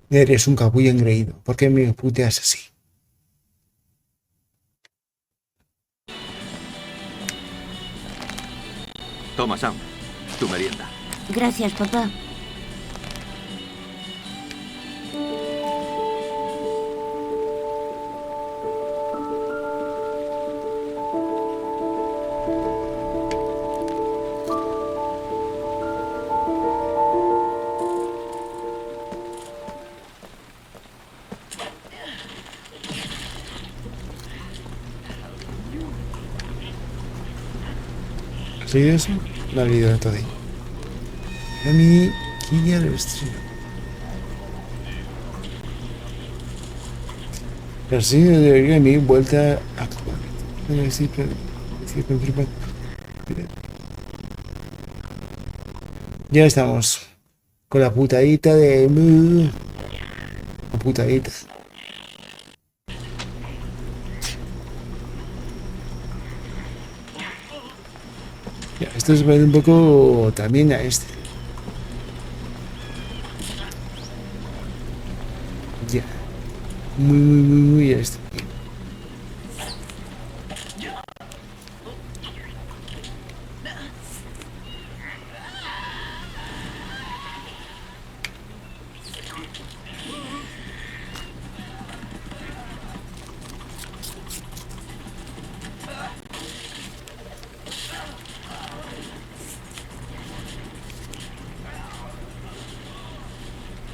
Eres un capullo engreído. ¿Por qué me puteas así? Toma, Sam, tu merienda. Gracias, papá. ¿Has leído eso? No he leído de todo ahí. A mí, Kiria del estreno. Así debería mi vuelta a ya estamos con la putadita de la putadita. Ya, esto se parece un poco también a este. Ya. Muy a este.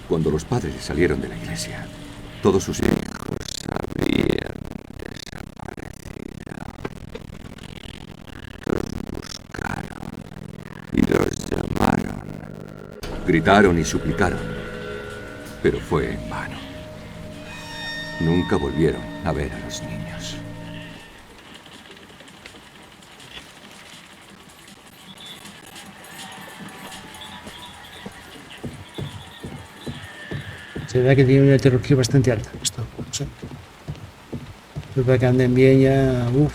Cuando los padres salieron de la iglesia, todos sus hijos habían desaparecido. Los buscaron y los llamaron. Gritaron y suplicaron, pero fue en vano. Nunca volvieron a ver a los niños. Se ve que tiene una tecnología bastante alta. Esto, no sé. Pero para que anden bien ya. Uff.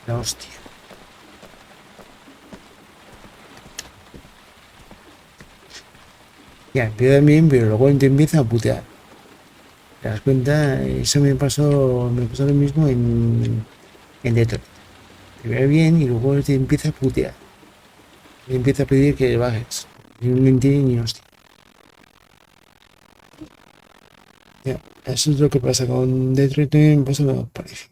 La hostia. Ya, empieza bien, pero luego te empieza a putear. ¿Te das cuenta? Eso me pasó lo mismo en Detroit. Te ve bien y luego te empieza a putear. Te empieza a pedir que bajes. Y no entiende ni hostia. Ya, eso es lo que pasa con Detroit, me pasa lo parecido.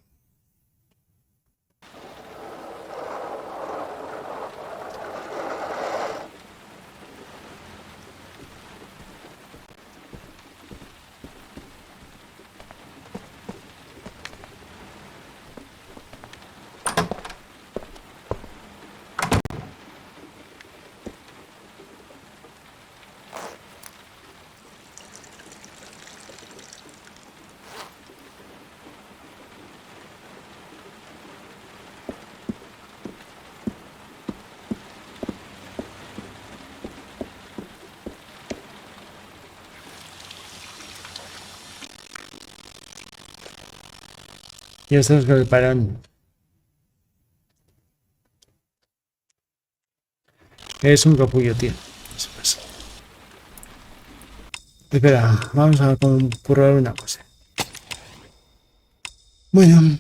Ya estamos con el parón. Es un capullo, tío. Eso pasa. Espera, vamos a probar una cosa. Bueno,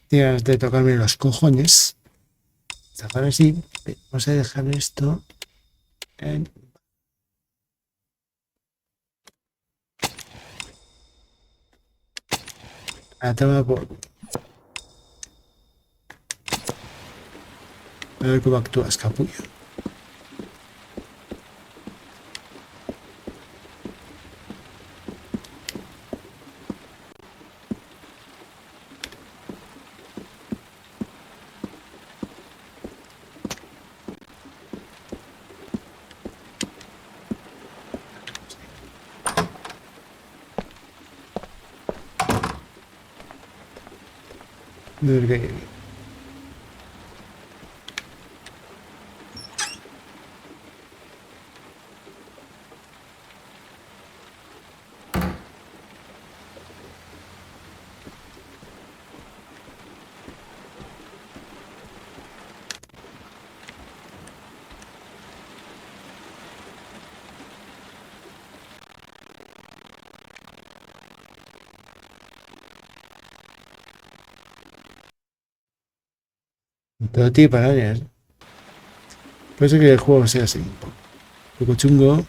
Tienes de tocarme los cojones. Dejar así. Vamos a dejar esto en... A tomar por... A ver cómo actúas, capullo. A ver qué hay aquí. Todo tipo para años. Por eso que el juego sea así. Un poco chungo.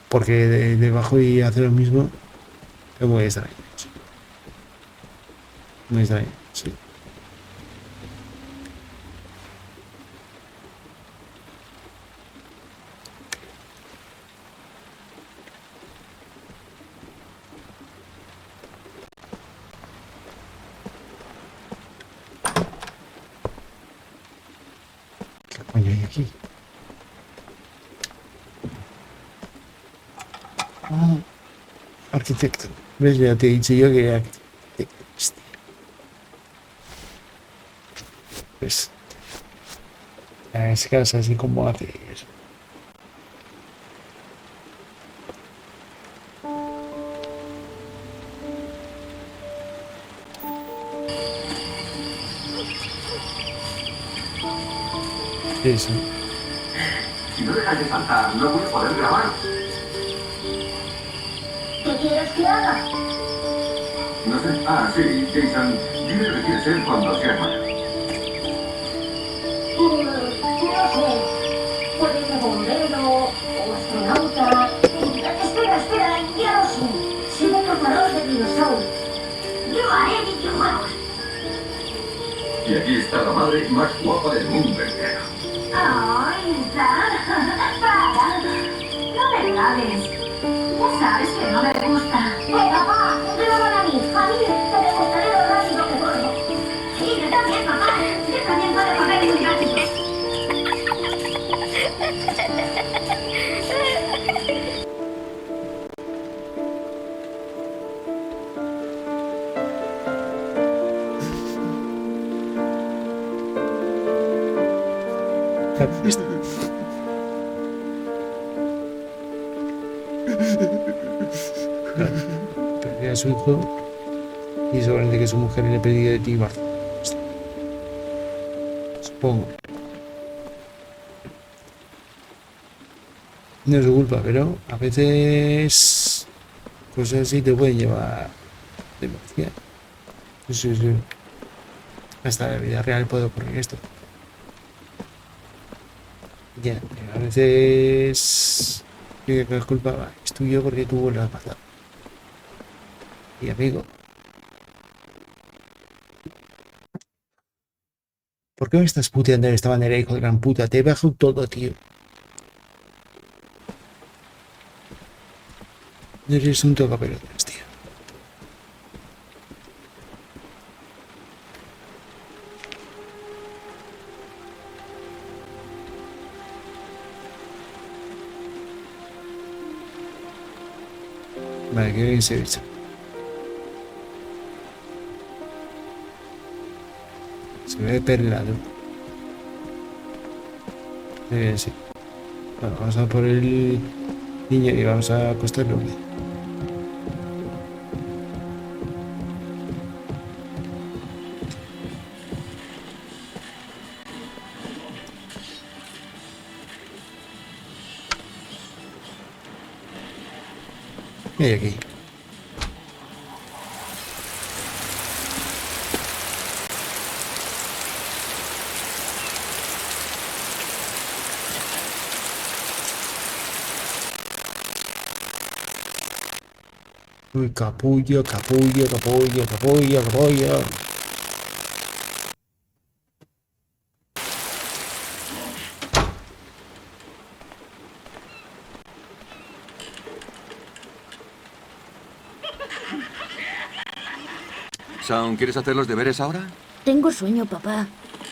Porque debajo y hacer lo mismo. Es muy extraño. Muy extraño, sí. ¿Qué coño hay aquí? Ah, arquitecto. ¿Ves? Ya te he dicho yo que arquitecto. Hostia. Pues. Es casa así como hace eso. Eso. Si no dejas de saltar, no voy a poder grabar. ¿Qué quieres que haga? No sé. Ah, sí, Jason. Dime lo que quieres ser cuando seas mayor. No sé. Puede ser bombero o astronauta. Espera, ya lo sé. Seré cazador de dinosaurios. Yo haré videojuegos. Y aquí está la madre más guapa del mundo entero. Ay, para. No me grabes. Ya sabes que no me gusta. Papá, grábame a mí. A mí te demostraré lo rápido que puedo. Y yo también, papá. Yo también puedo correr muy rápido. Perdí a su hijo y seguramente que su mujer le pedía de ti, Marta. Supongo. No es su culpa, pero a veces cosas así te pueden llevar demasiado. Sí. Hasta la vida real puede ocurrir esto. Ya, a veces que es culpa es tuyo porque tú lo has matado. Y amigo, ¿por qué me estás puteando de esta manera, hijo de gran puta? Te he bajado todo, tío. Eres un tocapelotas, tío. Vale, que bien se ha hecho. Se ve perlado. Sí. Bueno, vamos a por el niño y vamos a acostarlo. ¿Qué hay aquí? Uy, capullo, capullo, capullo, capullo, capullo. Sound, ¿quieres hacer los deberes ahora? Tengo sueño, papá.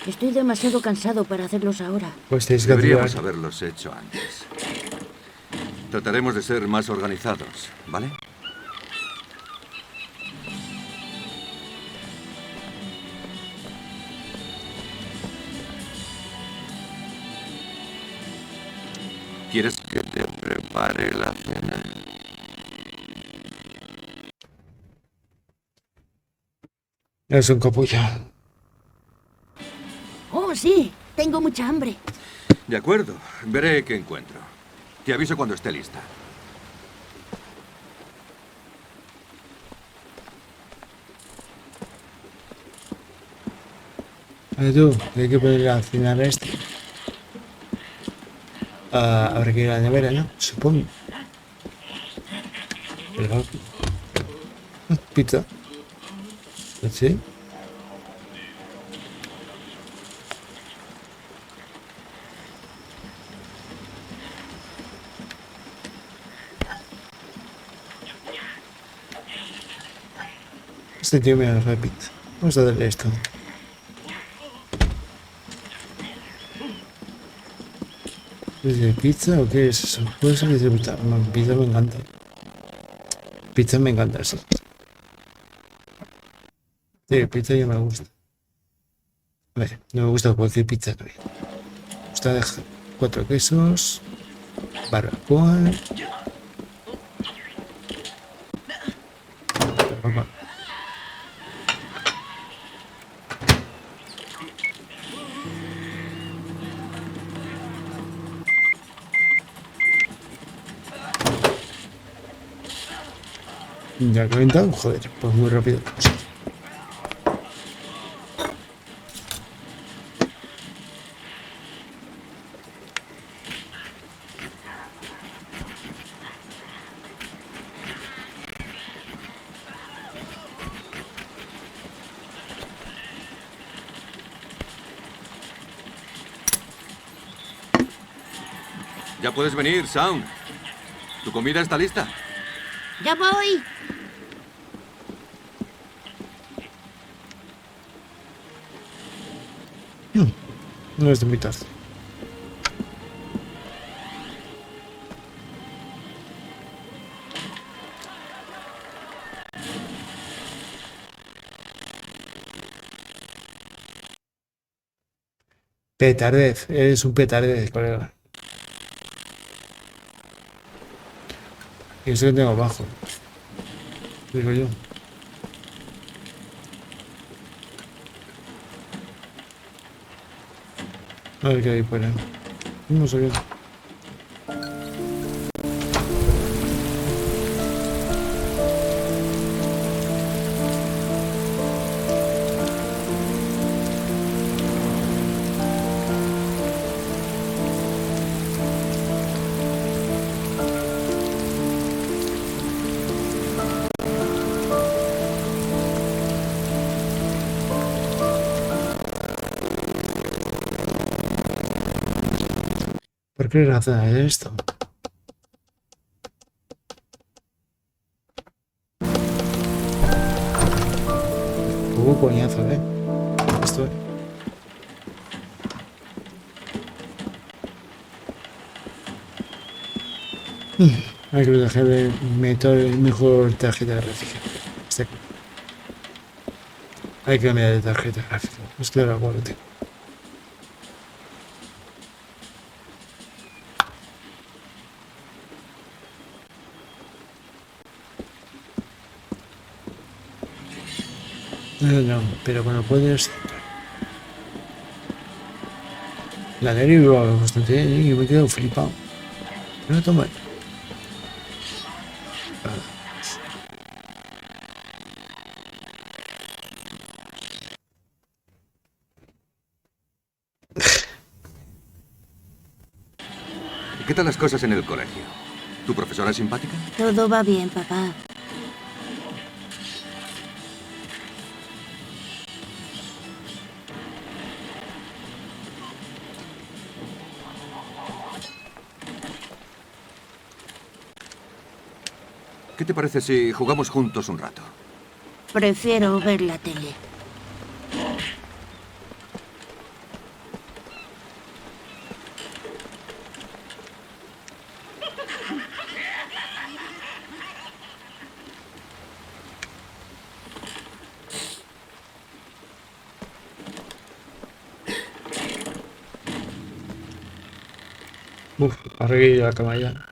Estoy demasiado cansado para hacerlos ahora. Pues tenéis que Deberíamos activar. haberlos hecho antes. Trataremos de ser más organizados, ¿vale? ¿Quieres que te prepare la cena? Es un capullo. Oh, sí. Tengo mucha hambre. De acuerdo, veré qué encuentro. Te aviso cuando esté lista. A ver tú, hay que poner a cenar este. Habrá que ir a la nevera, ¿no? Supongo. Pero... pizza. ¿Sí? Este tío me da la pizza. Vamos a darle esto. ¿Es de pizza o qué es eso? Puede ser de pizza. Pizza me encanta. Pizza me encanta, sí. Sí, pizza ya me gusta. A ver, no me gusta cualquier pizza también. Me gusta 4 quesos, barbacoa. Barbacoa. Ya he comentado, joder, pues muy rápido. Ya puedes venir, Sound. ¿Tu comida está lista? ¡Ya voy! No es de mi tarde. Petardez, eres un petardez, colega. Y eso que tengo abajo. Digo yo. A ver qué hay por ahí. No sé qué. ¿Por qué razón es esto? Hubo coñazo, esto. Hay que dejar de meter mejor tarjeta gráfica. Hay que cambiar de tarjeta gráfica. Es que ahora lo tengo. No, pero cuando puedes... La de iba bastante bien y me he quedado flipado. No toma. ¿Qué tal las cosas en el colegio? ¿Tu profesora es simpática? Todo va bien, papá. ¿Qué te parece si jugamos juntos un rato? Prefiero ver la tele. Uf, arriba de la cama ya.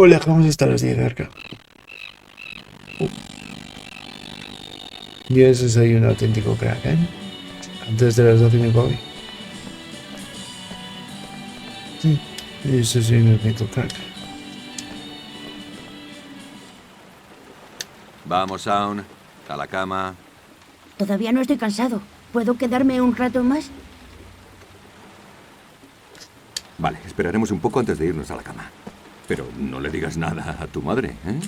Hola, vamos a estar los 10 cerca. Yo eso soy un auténtico crack, ¿eh? Antes de las 12 me voy. Sí, eso soy un auténtico crack. Vamos, Aun. A la cama. Todavía no estoy cansado. ¿Puedo quedarme un rato más? Vale, esperaremos un poco antes de irnos a la cama. Pero no le digas nada a tu madre, ¿eh?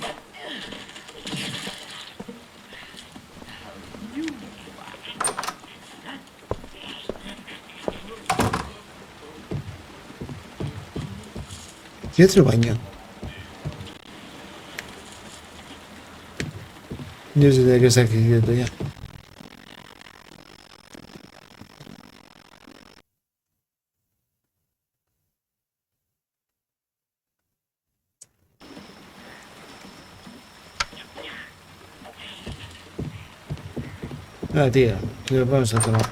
¿Qué otro baño? Yo sé de qué está aquí ya. Ah, tío, que lo vamos a tomar.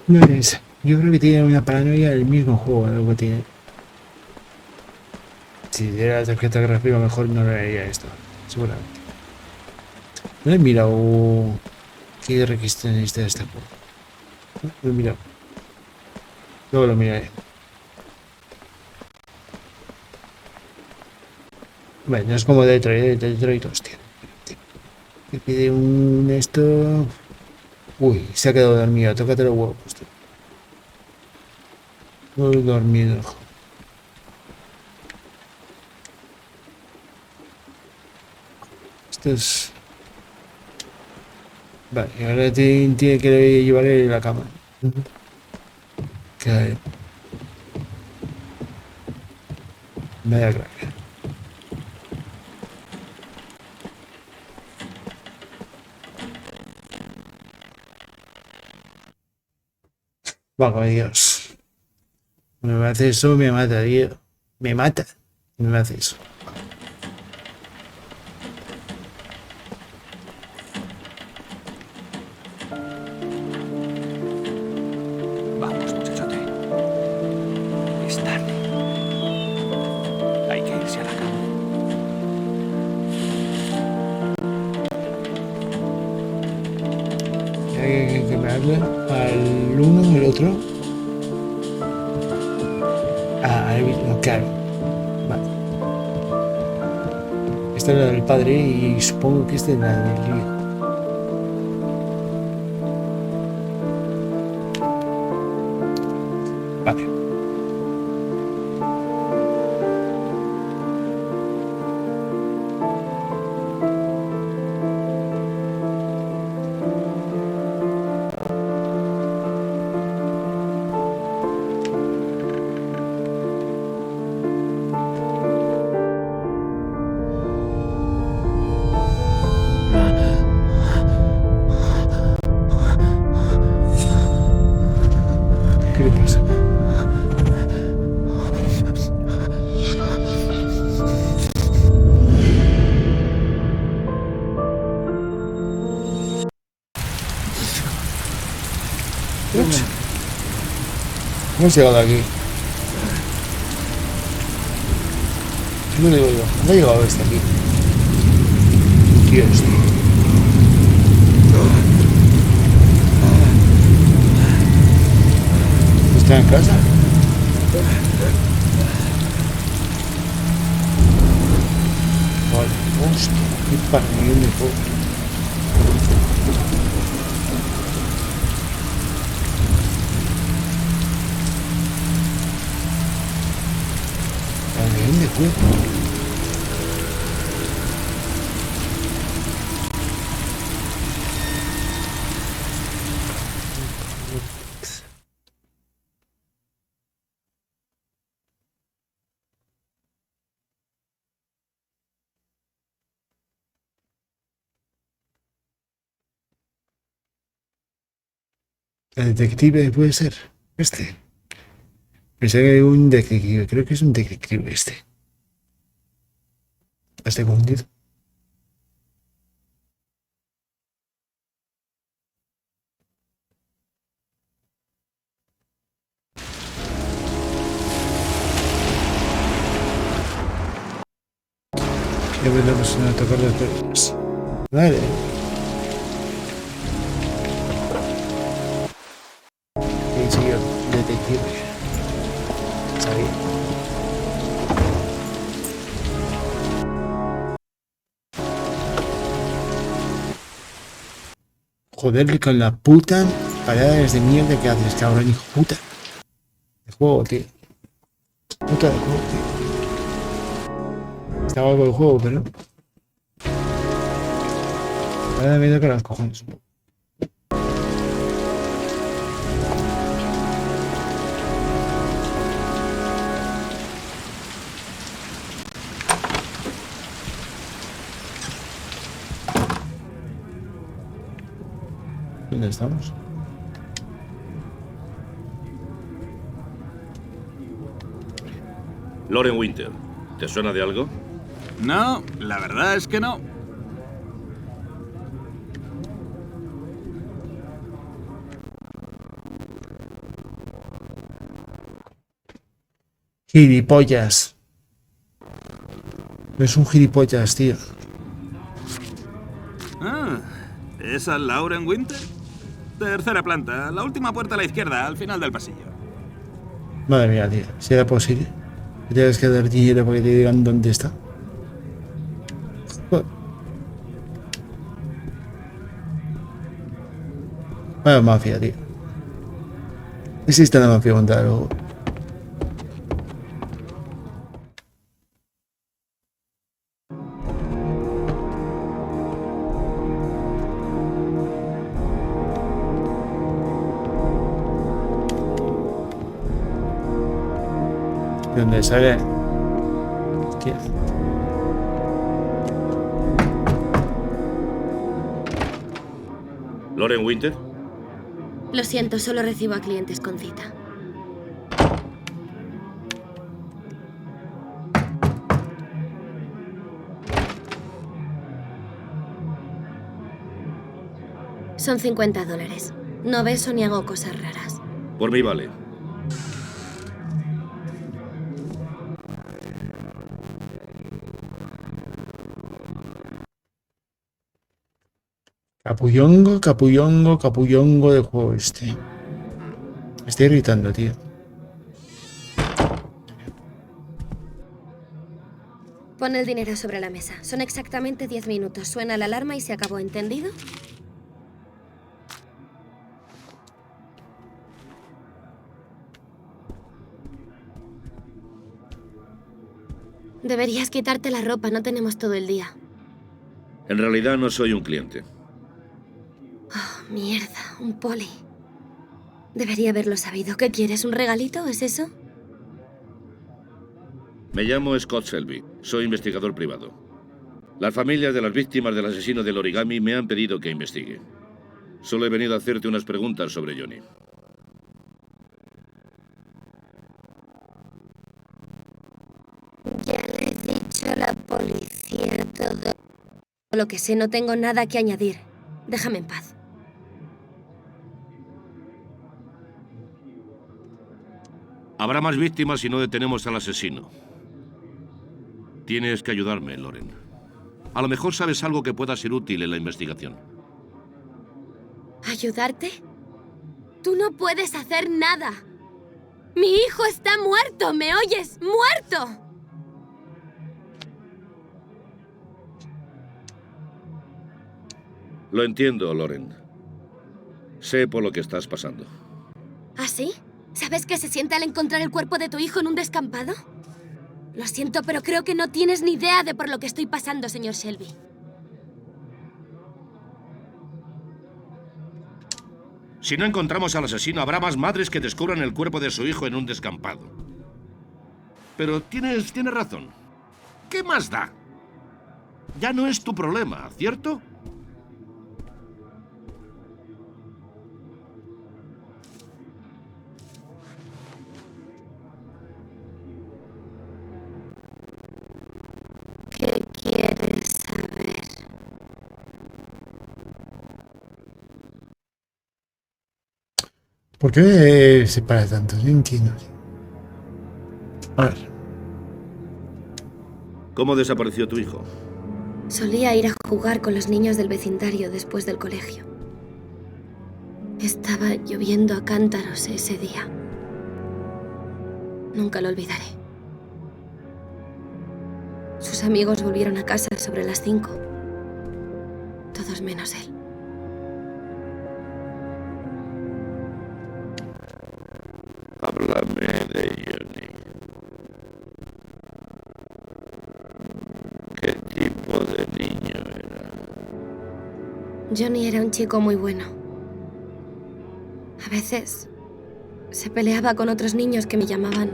No es. Yo creo que tiene una paranoia del mismo juego, algo que tiene. Si diera la tarjeta gráfica mejor no le haría esto, seguramente. No he mirado qué requisitos necesita este juego. No lo he mirado. Luego lo miraré. Bueno, no es como Detroit, hostia. Me pide un esto. Uy, se ha quedado dormido, tócate los huevos, tío. Muy dormido. Esto es... Vale, y ahora tiene que llevarle la cama. Que... Vaya crack. Vamos, Dios. Me hace eso, me mata, tío. Me mata. Me hace eso. Vamos, muchachote. Es tarde. Hay que irse a la cama. Hay que darle al uno, el otro. Ah, claro. Vale. Esta era del padre y supongo que este era del hijo. Vale. ¿Qué le pasa? Hemos llegado aquí. No lo digo yo. ¿Dónde ha llegado este aquí? Dios. ¿Está en casa? Vale, hostia, qué parrillón de juego. Parrillón de juego. El detective puede ser este. Pensé que era un detective. Creo que es un detective este. Este confundido. Ya veremos a tocar las perlas. Vale. Sí, señor detective. Está bien. Joder, con la puta paradas de mierda que haces, cabrón, hijo puta. De juego, tío. Puta de juego, tío. Estaba algo de juego, pero no. Ahora me toca las cojones. ¿Dónde estamos? Loren Winter, ¿te suena de algo? No, la verdad es que no. Gilipollas. Es un gilipollas, tío. Ah, ¿esa Lauren Winter? Tercera planta, la última puerta a la izquierda, al final del pasillo. Madre mía, tío. Si era posible. Que tienes que dar dinero para que te digan dónde está. Joder. Vaya mafia, tío. Existe la mafia contra luego. ¿Dónde sale? Hostia. ¿Loren Winter? Lo siento, solo recibo a clientes con cita. Son $50. No beso ni hago cosas raras. Por mí vale. Capullongo, capullongo, capullongo de juego este. Me estoy irritando, tío. Pon el dinero sobre la mesa. Son exactamente 10 minutos. Suena la alarma y se acabó, ¿entendido? Deberías quitarte la ropa, no tenemos todo el día. En realidad no soy un cliente. Oh, mierda, un poli. Debería haberlo sabido. ¿Qué quieres? ¿Un regalito? ¿Es eso? Me llamo Scott Selby. Soy investigador privado. Las familias de las víctimas del asesino del origami me han pedido que investigue. Solo he venido a hacerte unas preguntas sobre Johnny. Ya le he dicho a la policía todo. Lo que sé, no tengo nada que añadir. Déjame en paz. Habrá más víctimas si no detenemos al asesino. Tienes que ayudarme, Loren. A lo mejor sabes algo que pueda ser útil en la investigación. ¿Ayudarte? Tú no puedes hacer nada. Mi hijo está muerto, ¿me oyes? ¡Muerto! Lo entiendo, Loren. Sé por lo que estás pasando. ¿Ah, sí? ¿Sabes qué se siente al encontrar el cuerpo de tu hijo en un descampado? Lo siento, pero creo que no tienes ni idea de por lo que estoy pasando, señor Shelby. Si no encontramos al asesino, habrá más madres que descubran el cuerpo de su hijo en un descampado. Pero tienes razón. ¿Qué más da? Ya no es tu problema, ¿cierto? ¿Qué quieres saber? ¿Por qué se para tanto? No entiendo. A ver. ¿Cómo desapareció tu hijo? Solía ir a jugar con los niños del vecindario después del colegio. Estaba lloviendo a cántaros ese día. Nunca lo olvidaré. Sus amigos volvieron a casa sobre las 5. Todos menos él. Háblame de Johnny. ¿Qué tipo de niño era? Johnny era un chico muy bueno. A veces se peleaba con otros niños que me llamaban,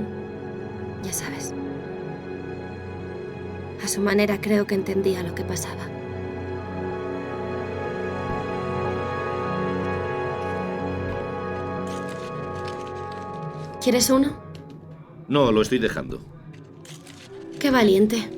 ya sabes. A su manera creo que entendía lo que pasaba. ¿Quieres uno? No, lo estoy dejando. Qué valiente.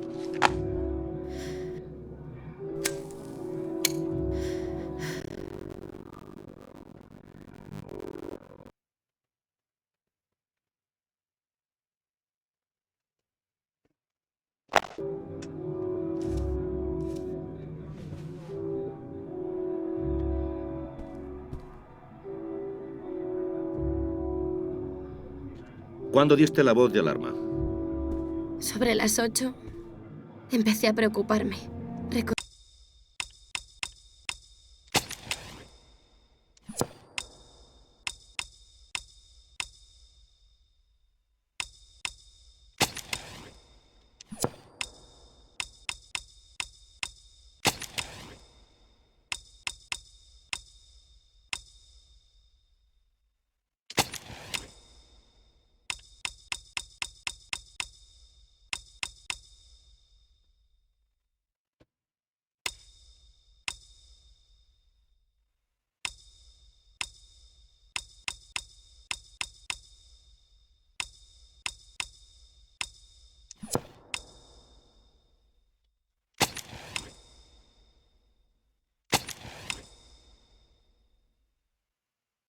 ¿Cuándo diste la voz de alarma? Sobre las 8, empecé a preocuparme.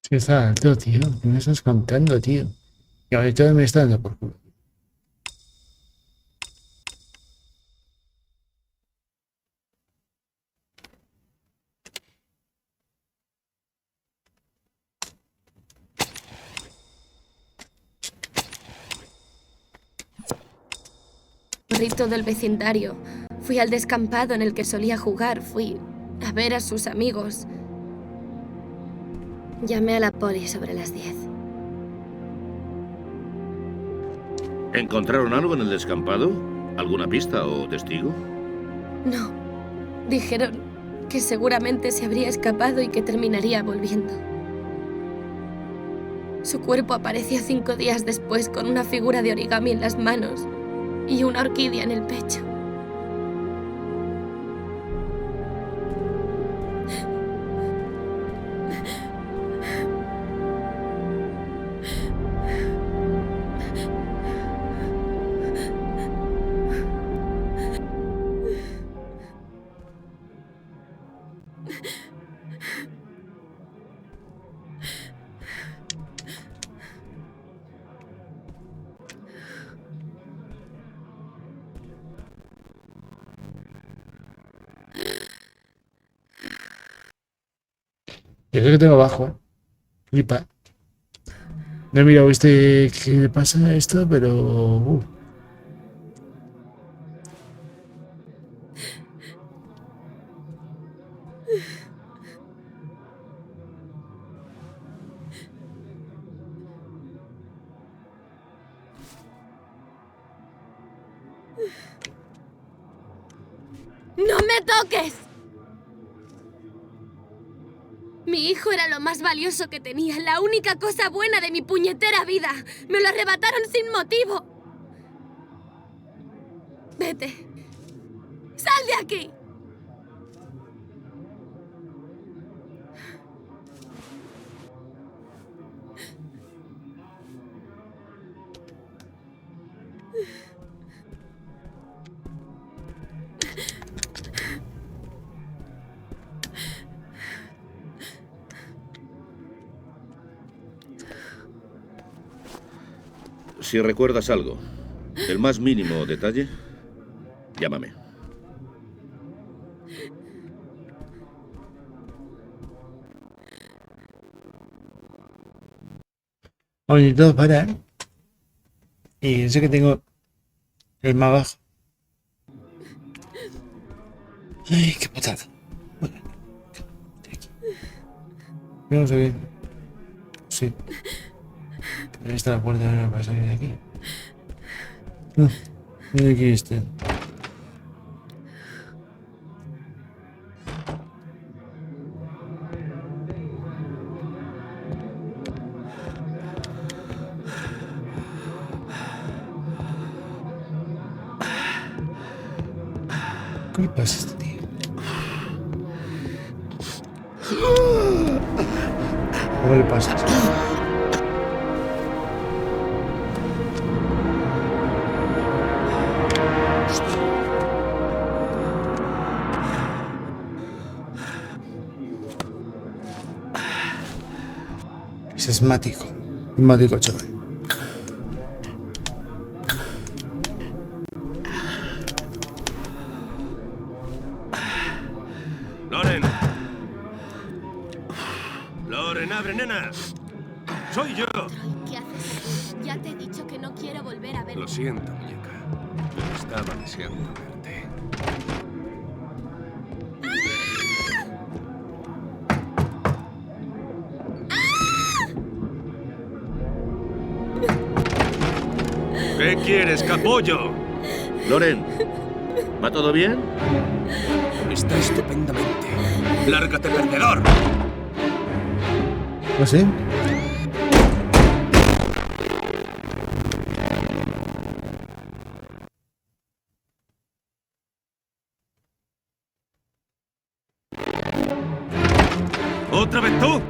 Sí, está alto, tío. ¿Qué me estás contando, tío? Y ahorita me está dando por culo. Rito del vecindario. Fui al descampado en el que solía jugar. Fui a ver a sus amigos. Llamé a la poli sobre las 10. ¿Encontraron algo en el descampado? ¿Alguna pista o testigo? No. Dijeron que seguramente se habría escapado y que terminaría volviendo. Su cuerpo apareció 5 días después con una figura de origami en las manos y una orquídea en el pecho. Yo creo que tengo bajo. Flipa. No he mirado qué le pasa a esto, pero... ¡No me toques! Mi hijo era lo más valioso que tenía, la única cosa buena de mi puñetera vida. Me lo arrebataron sin motivo. Vete. ¡Sal de aquí! Si recuerdas algo, el más mínimo detalle, llámame. Oye, todo para. Y sé que tengo el más bajo. Ay, qué putada. Bueno, vamos a ver. Sí. Ahí está la puerta ahora para salir de aquí. No, mira aquí este. ¿Qué le pasa a este tío? ¿Cómo le pasa? Es asmático. Asmático, chaval. Loren, abre, nena. Soy yo. ¿Qué haces? Ya te he dicho que no quiero volver a verte. Lo siento, muñeca. Pero estaba deseando verte. ¿Qué quieres, capullo? Loren, ¿va todo bien? Está estupendamente. ¡Lárgate, perdedor! ¿No sé? ¿Otra vez tú?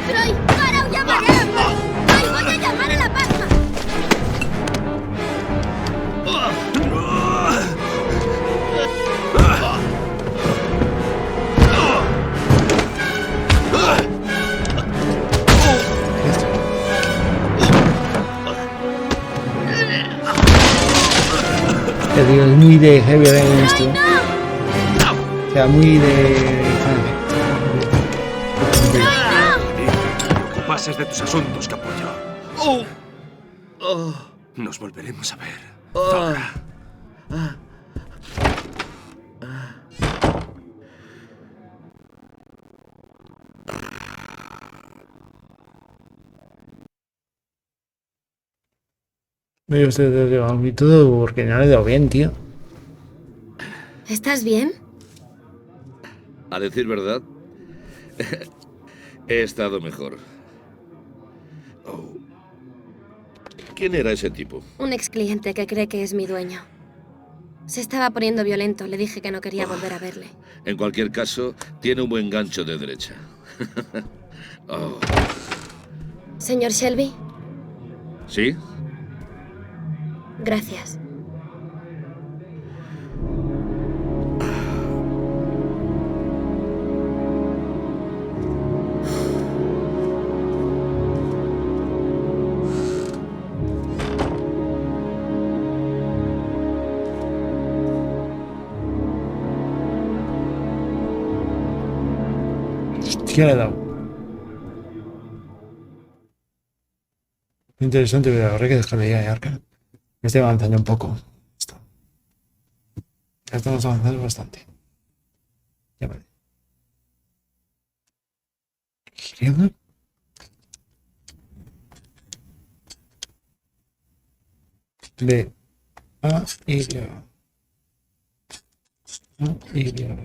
¡Troy, para o llamaré! ¡Troy, voy a llamar a la palma! Te digo, es muy de heavy rain esto. O sea, muy de... No pases de tus asuntos, capullo. Nos volveremos a ver. Zorra. Me dio usted de dormir todo porque no le he dado bien, tío. ¿Estás bien? A decir verdad, he estado mejor. Oh. ¿Quién era ese tipo? Un ex cliente que cree que es mi dueño. Se estaba poniendo violento. Le dije que no quería volver a verle. En cualquier caso, tiene un buen gancho de derecha. Oh. Señor Shelby, ¿Sí? Gracias. Hostia, le he dado. Interesante, pero habrá que dejarle ya, Arca. Me estoy avanzando un poco. Ya estamos avanzando bastante. Ya vale. Izquierda. B. A. Y. A. Y. A.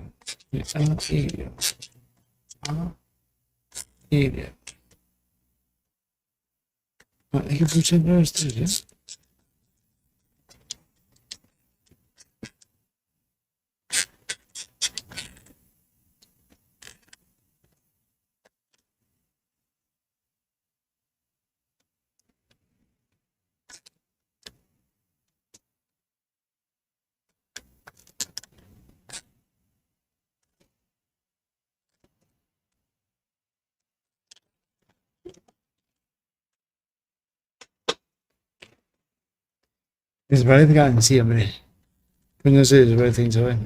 Y. A. Y. Hay que pulsar los tres, ¿eh? Les parezcan, sí, hombre. Pues no sé, les parece insaber.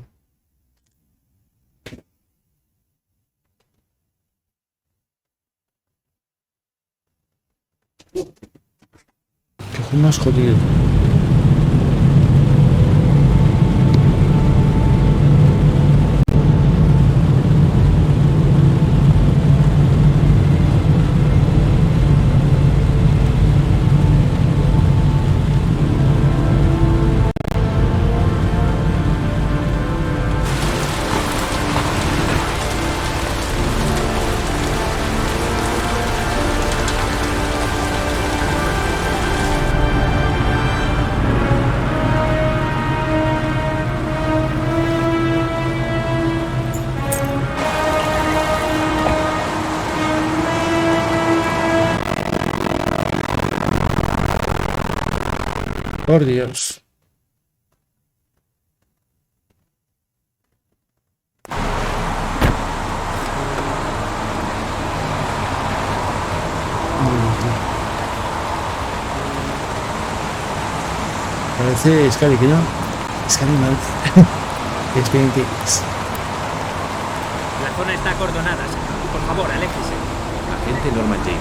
Que fue más jodido. Por Dios. Parece Scary, que no. Scary mal. Experience. La zona está acordonada, señor. Por favor, aléjese. Agente Norman Jaden,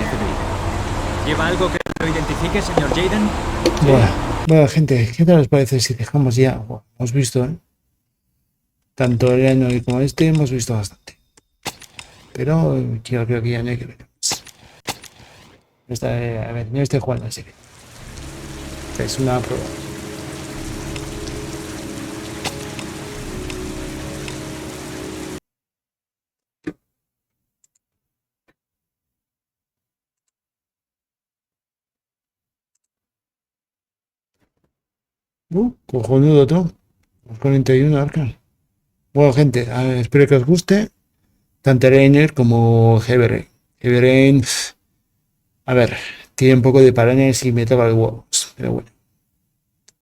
FBI. ¿Lleva algo que lo identifique, señor Jaden? Bueno, gente, ¿qué tal os parece si dejamos ya? Bueno, hemos visto, ¿eh? Tanto el NOIRE como este hemos visto bastante. Pero yo creo que ya no hay que ver más. A ver, no estoy jugando en serio. Es una prueba. Cojonudo todo. 41 arcas. Bueno, gente, espero que os guste. Tanto NOIRE como Heavy Rain. A ver, tiene un poco de parañas y me toca los huevos. Pero bueno.